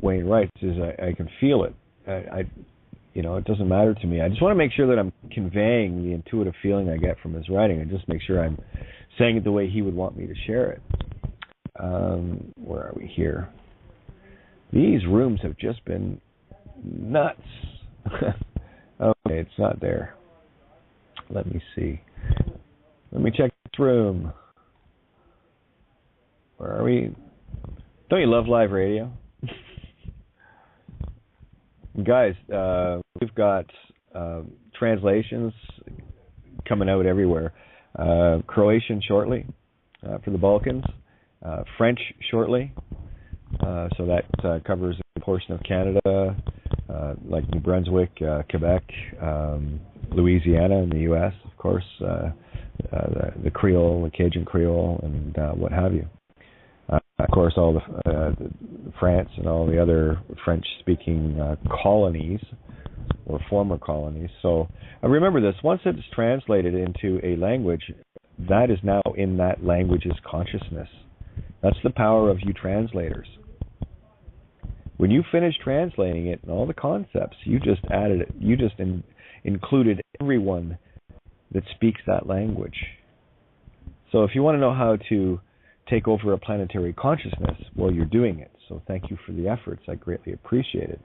Wayne writes is I can feel it. It doesn't matter to me. I just want to make sure that I'm conveying the intuitive feeling I get from his writing, and just make sure I'm saying it the way he would want me to share it. Where are we here? These rooms have just been nuts. Okay, it's not there. Let me see. Let me check this room. Where are we? Don't you love live radio? Guys, we've got translations coming out everywhere. Croatian shortly for the Balkans. French shortly. So that covers a portion of Canada, like New Brunswick, Quebec, Louisiana in the U.S., of course, the Creole, the Cajun Creole, and what have you. Of course, all the France and all the other French-speaking colonies or former colonies. So remember this: once it's translated into a language, that is now in that language's consciousness. That's the power of you translators. When you finish translating it and all the concepts, you just added it. You just included everyone that speaks that language. So if you want to know how to take over a planetary consciousness, well, you're doing it. So thank you for the efforts. I greatly appreciate it.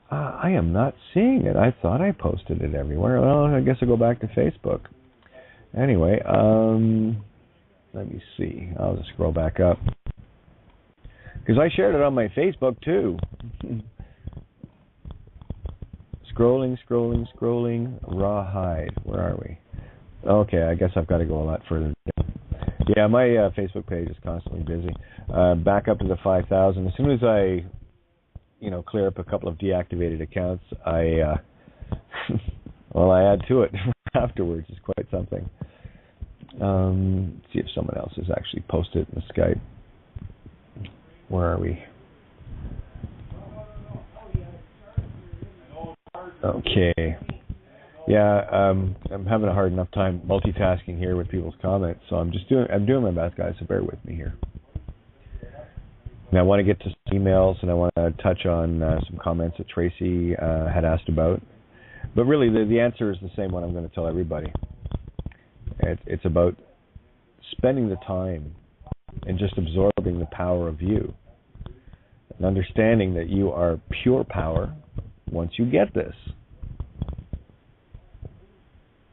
I am not seeing it. I thought I posted it everywhere. Well, I guess I'll go back to Facebook. Anyway, let me see. I'll just scroll back up. Because I shared it on my Facebook, too. Scrolling. Rawhide. Where are we? Okay, I guess I've got to go a lot further down. Yeah, my Facebook page is constantly busy. Back up to the 5,000. As soon as I, clear up a couple of deactivated accounts, I add to it afterwards. It's quite something. See if someone else has actually posted in the Skype. Where are we? Okay. Yeah, I'm having a hard enough time multitasking here with people's comments, so I'm doing my best, guys. So bear with me here. And I want to get to some emails, and I want to touch on some comments that Tracy had asked about. But really, the answer is the same one I'm going to tell everybody. It's about spending the time and just absorbing the power of you, and understanding that you are pure power once you get this.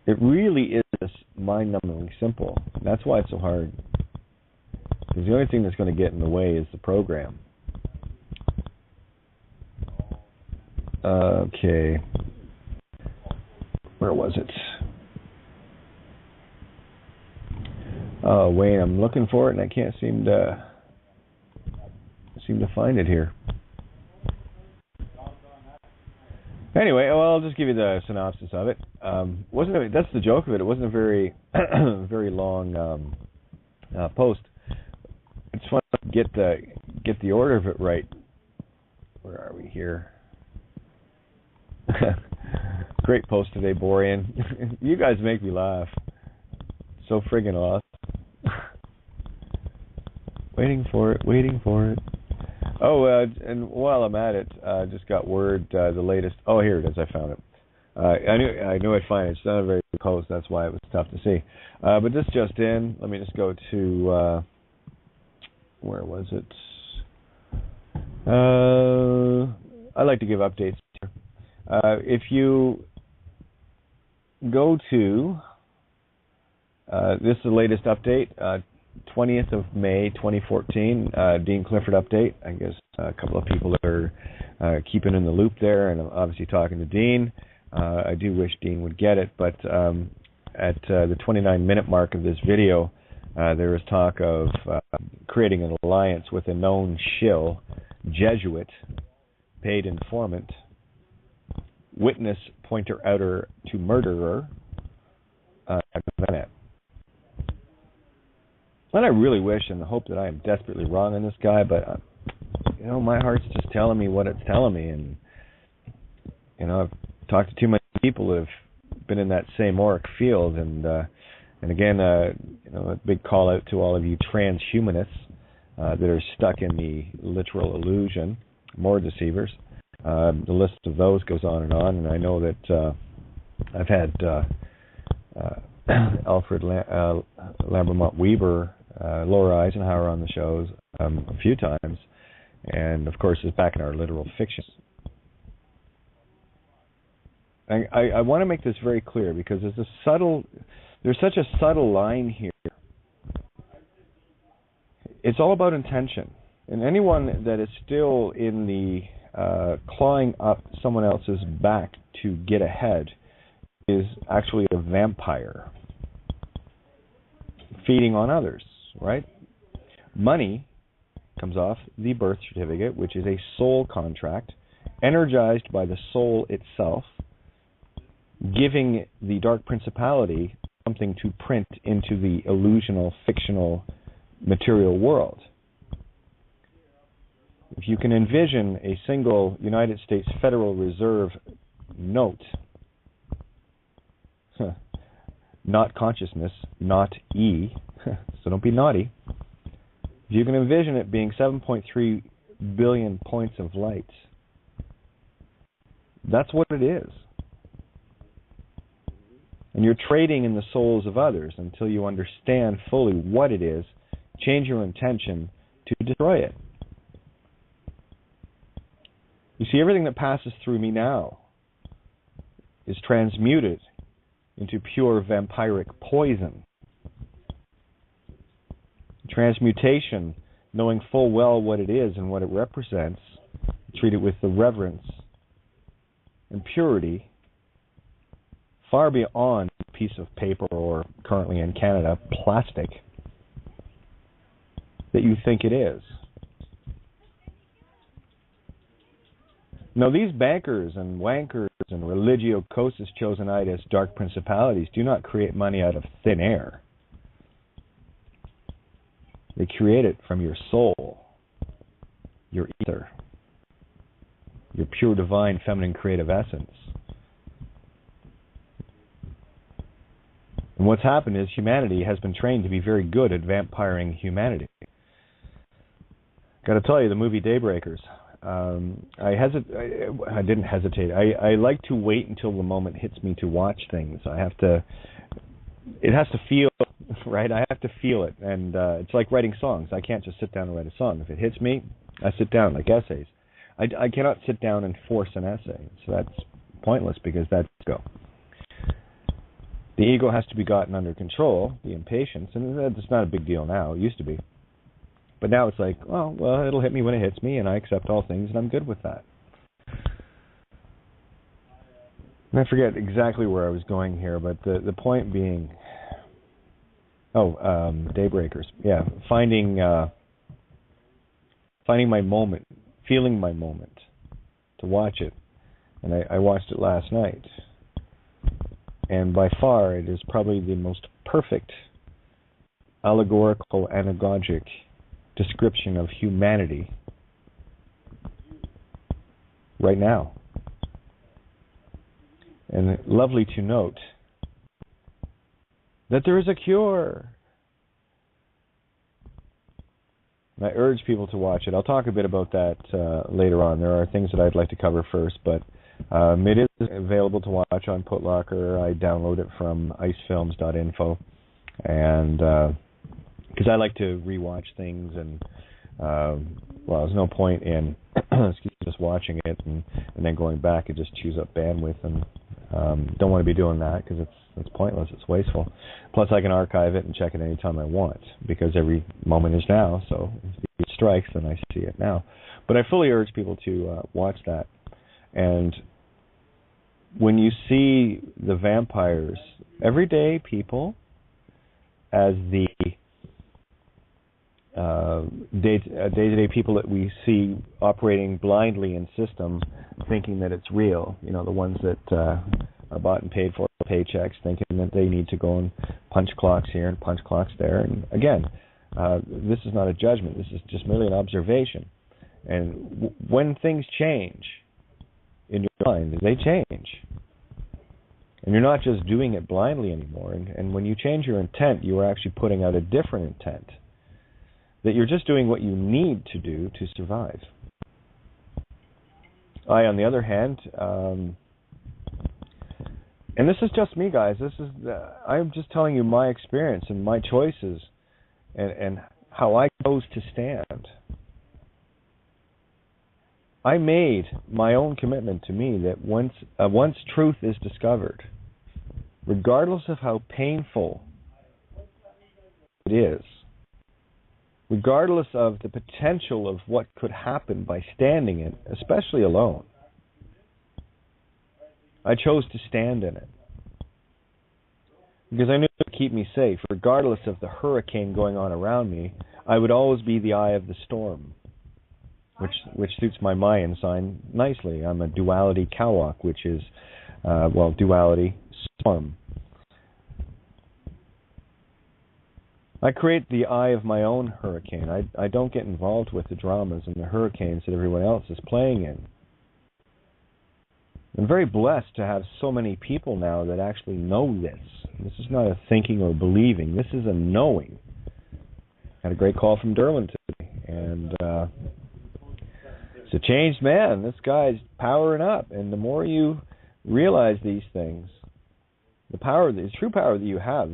It really is mind-numbingly simple. That's why it's so hard. Because the only thing that's going to get in the way is the program. Okay. Where was it? Oh, Wayne, I'm looking for it and I can't seem to find it here. Anyway, well, I'll just give you the synopsis of it. That's the joke of it. It wasn't a very, very long post. it's fun to get the order of it right. Where are we here? Great post today, Borean. You guys make me laugh. So friggin' awesome. Waiting for it. Oh, and while I'm at it, I just got word, the latest. Oh, here it is. I found it. I knew I'd find it. It's not a very good post. That's why it was tough to see. But this just in. Let me just go to where was it? I like to give updates here. If you go to this is the latest update, 20th of May 2014, Dean Clifford update. I guess a couple of people are keeping in the loop there, and I'm obviously talking to Dean. I do wish Dean would get it, but at the 29-minute mark of this video, there is talk of creating an alliance with a known shill, Jesuit, paid informant, witness pointer outer to murderer, and I really wish and hope that I am desperately wrong on this guy, but my heart's just telling me what it's telling me, and I've talked to too many people that have been in that same auric field, and again, a big call out to all of you transhumanists that are stuck in the literal illusion, more deceivers. The list of those goes on, and I know that I've had Alfred Lambermont Weaver, Laura Eisenhower on the shows a few times, and of course is back in our literal fictions. I want to make this very clear because there's such a subtle line here. It's all about intention, and anyone that is still in the clawing up someone else's back to get ahead is actually a vampire feeding on others, right? Money comes off the birth certificate, which is a soul contract energized by the soul itself, giving the dark principality something to print into the illusional, fictional, material world. If you can envision a single United States Federal Reserve note, not consciousness, not E, so don't be naughty. If you can envision it being 7.3 billion points of light, that's what it is. And you're trading in the souls of others until you understand fully what it is, change your intention to destroy it. You see, everything that passes through me now is transmuted into pure vampiric poison. Transmutation, knowing full well what it is and what it represents, treat it with the reverence and purity far beyond a piece of paper or, currently in Canada, plastic that you think it is. Now, these bankers and wankers and religio-cosis chosenitis dark principalities do not create money out of thin air. They create it from your soul, your ether, your pure divine feminine creative essence. And what's happened is humanity has been trained to be very good at vampiring humanity. Got to tell you, the movie Daybreakers, I didn't hesitate. I like to wait until the moment hits me to watch things. It has to feel, right? I have to feel it. And it's like writing songs. I can't just sit down and write a song. If it hits me, I sit down, like essays. I cannot sit down and force an essay. So that's pointless because that's go. The ego has to be gotten under control, the impatience, and it's not a big deal now. It used to be. But now it's like, well, it'll hit me when it hits me, and I accept all things, and I'm good with that. And I forget exactly where I was going here, but the point being, Daybreakers. Yeah, finding my moment, feeling my moment to watch it. And I watched it last night. And by far, it is probably the most perfect allegorical, anagogic description of humanity right now. And lovely to note that there is a cure. And I urge people to watch it. I'll talk a bit about that later on. There are things that I'd like to cover first, but it is available to watch on Putlocker. I download it from icefilms.info, and because I like to rewatch things, and there's no point in just watching it and then going back. It just chews up bandwidth, and don't want to be doing that because it's pointless. It's wasteful. Plus, I can archive it and check it anytime I want because every moment is now. So if it strikes, then I see it now. But I fully urge people to watch that. And when you see the vampires, everyday people, as the day-to-day people that we see operating blindly in system, thinking that it's real, the ones that are bought and paid for paychecks, thinking that they need to go and punch clocks here and punch clocks there. And again, this is not a judgment. This is just merely an observation. And when things change in your mind, they change. And you're not just doing it blindly anymore. And when you change your intent, you are actually putting out a different intent. That you're just doing what you need to do to survive. I, on the other hand, and this is just me, guys. I'm just telling you my experience and my choices, and how I chose to stand. I made my own commitment to me that once truth is discovered, regardless of how painful it is, regardless of the potential of what could happen by standing it, especially alone, I chose to stand in it. Because I knew it would keep me safe. Regardless of the hurricane going on around me, I would always be the eye of the storm, which suits my Mayan sign nicely. I'm a duality Kawak, which is, duality storm. I create the eye of my own hurricane. I don't get involved with the dramas and the hurricanes that everyone else is playing in. I'm very blessed to have so many people now that actually know this. This is not a thinking or believing. This is a knowing. Had a great call from Derwin today, and it's a changed man. This guy's powering up, and the more you realize these things, the power, the true power that you have,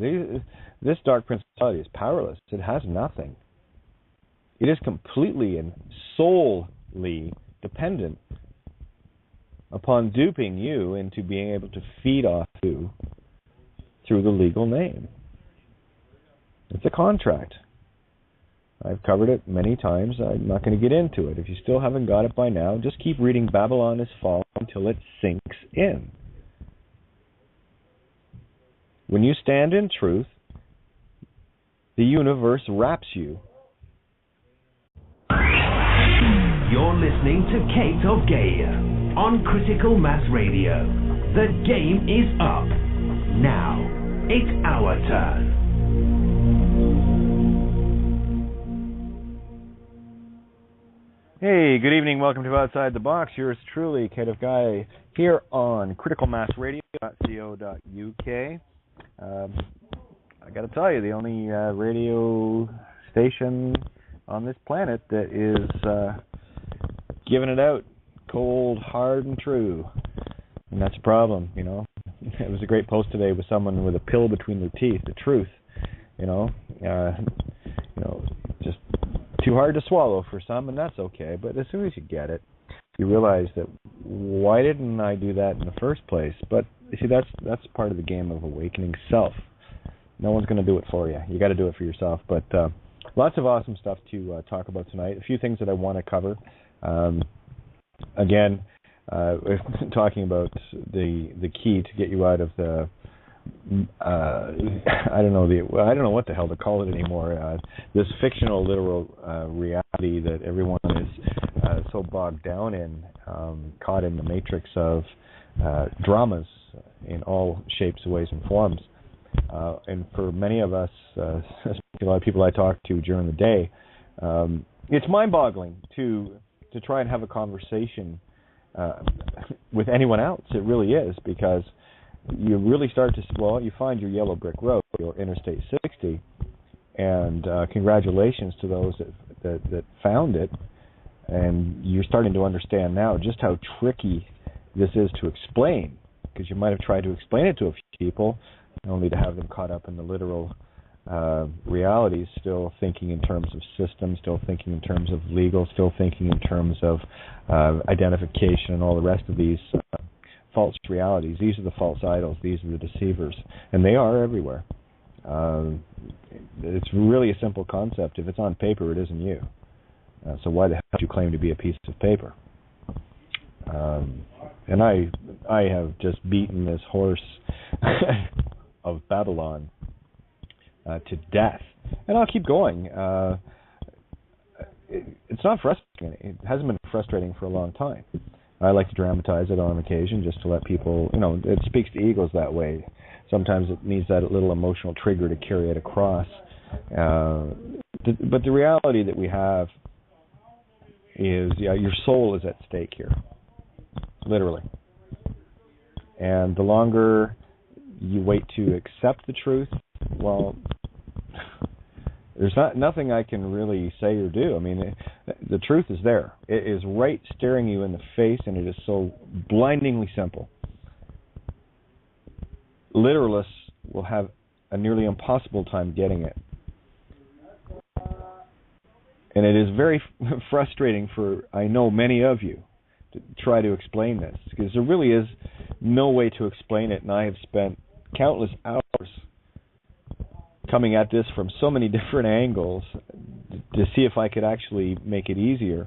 this dark principality is powerless. It has nothing. It is completely and solely dependent upon duping you into being able to feed off you through the legal name. It's a contract. I've covered it many times. I'm not going to get into it. If you still haven't got it by now, just keep reading Babylon is Fallen until it sinks in. When you stand in truth, the universe wraps you. You're listening to Kate of Gaia on Critical Mass Radio. The game is up. Now, it's our turn. Hey, good evening. Welcome to Outside the Box. Yours truly, Kate of Gaia, here on criticalmassradio.co.uk. I got to tell you, the only radio station on this planet that is giving it out cold, hard, and true. And that's a problem, It was a great post today with someone with a pill between their teeth, the truth, just too hard to swallow for some, and that's okay. But as soon as you get it, you realize that why didn't I do that in the first place? But you see, that's part of the game of awakening self. No one's going to do it for you. You got to do it for yourself. But lots of awesome stuff to talk about tonight. A few things that I want to cover. Again, talking about the key to get you out of the I don't know what the hell to call it anymore. This fictional literal reality that everyone is so bogged down in, caught in the matrix of dramas in all shapes, ways, and forms. And for many of us, especially a lot of people I talk to during the day, It's mind-boggling to try and have a conversation with anyone else. It really is, because you really start to, you find your yellow brick road, your Interstate 60, and congratulations to those that found it. And you're starting to understand now just how tricky this is to explain, because you might have tried to explain it to a few people, only to have them caught up in the literal realities, still thinking in terms of systems, still thinking in terms of legal, still thinking in terms of identification and all the rest of these false realities. These are the false idols. These are the deceivers. And they are everywhere. It's really a simple concept. If it's on paper, it isn't you. So why the hell do you claim to be a piece of paper? And I have just beaten this horse of Babylon to death, and I'll keep going. It's not frustrating. It hasn't been frustrating for a long time. I like to dramatize it on occasion just to let people, it speaks to egos that way. Sometimes it needs that little emotional trigger to carry it across. But the reality that we have is, your soul is at stake here, literally. And the longer you wait to accept the truth, there's nothing I can really say or do. I mean, the truth is there. It is right staring you in the face, and it is so blindingly simple. Literalists will have a nearly impossible time getting it. And it is very frustrating for, I know, many of you to try to explain this, because there really is no way to explain it, and I have spent countless hours coming at this from so many different angles to see if I could actually make it easier.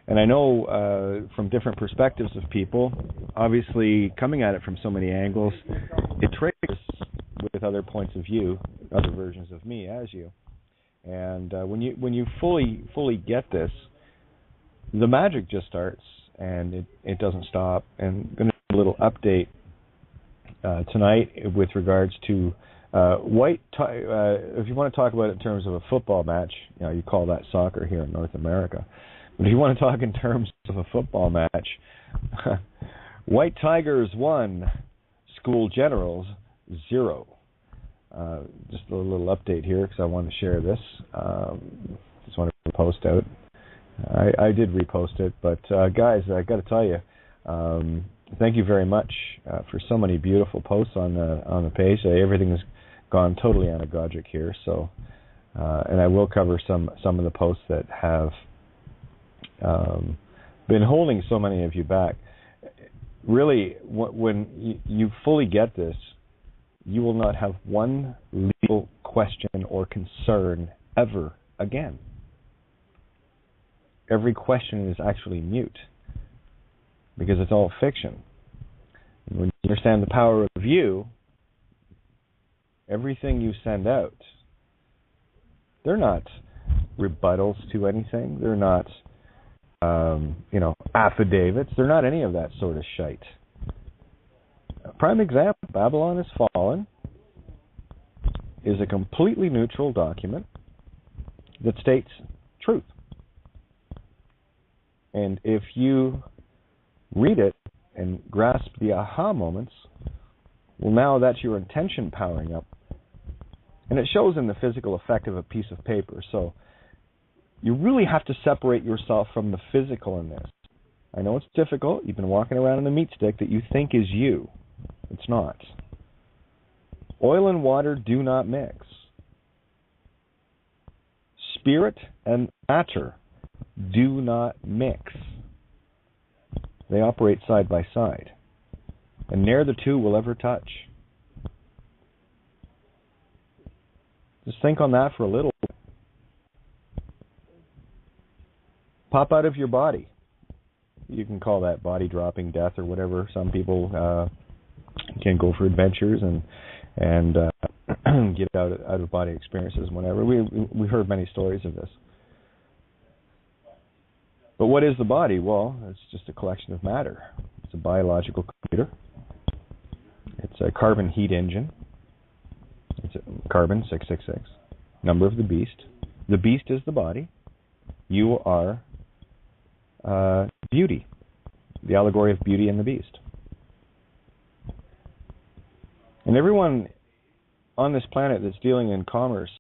And I know from different perspectives of people, obviously coming at it from so many angles, it triggers with other points of view, other versions of me as you. And when you fully get this, the magic just starts, and it doesn't stop. And I'm going to do a little update tonight with regards to if you want to talk about it in terms of a football match, you call that soccer here in North America. But if you want to talk in terms of a football match, White Tigers 1, School Generals 0. Just a little update here because I want to share this. Just wanted to post out. I did repost it, but guys, I got to tell you, thank you very much for so many beautiful posts on the page. Everything has gone totally anagogic here, so and I will cover some of the posts that have been holding so many of you back. Really, when you fully get this, you will not have one legal question or concern ever again. Every question is actually mute because it's all fiction. And when you understand the power of you, everything you send out, they're not rebuttals to anything. They're not, affidavits. They're not any of that sort of shite. A prime example, Babylon Has Fallen, is a completely neutral document that states truth. And if you read it and grasp the aha moments, well, now that's your intention powering up. And it shows in the physical effect of a piece of paper. So you really have to separate yourself from the physical in this. I know it's difficult. You've been walking around in a meat stick that you think is you. It's not. Oil and water do not mix. Spirit and matter do not mix. They operate side by side. And ne'er the two will ever touch. Just think on that for a little bit. Pop out of your body. You can call that body dropping, death, or whatever. Some people can go for adventures and get out of body experiences and whatever. We've heard many stories of this. But what is the body? Well, it's just a collection of matter. It's a biological computer. It's a carbon heat engine. It's a carbon 666. Number of the beast. The beast is the body. You are beauty, the allegory of Beauty and the Beast. And everyone on this planet that's dealing in commerce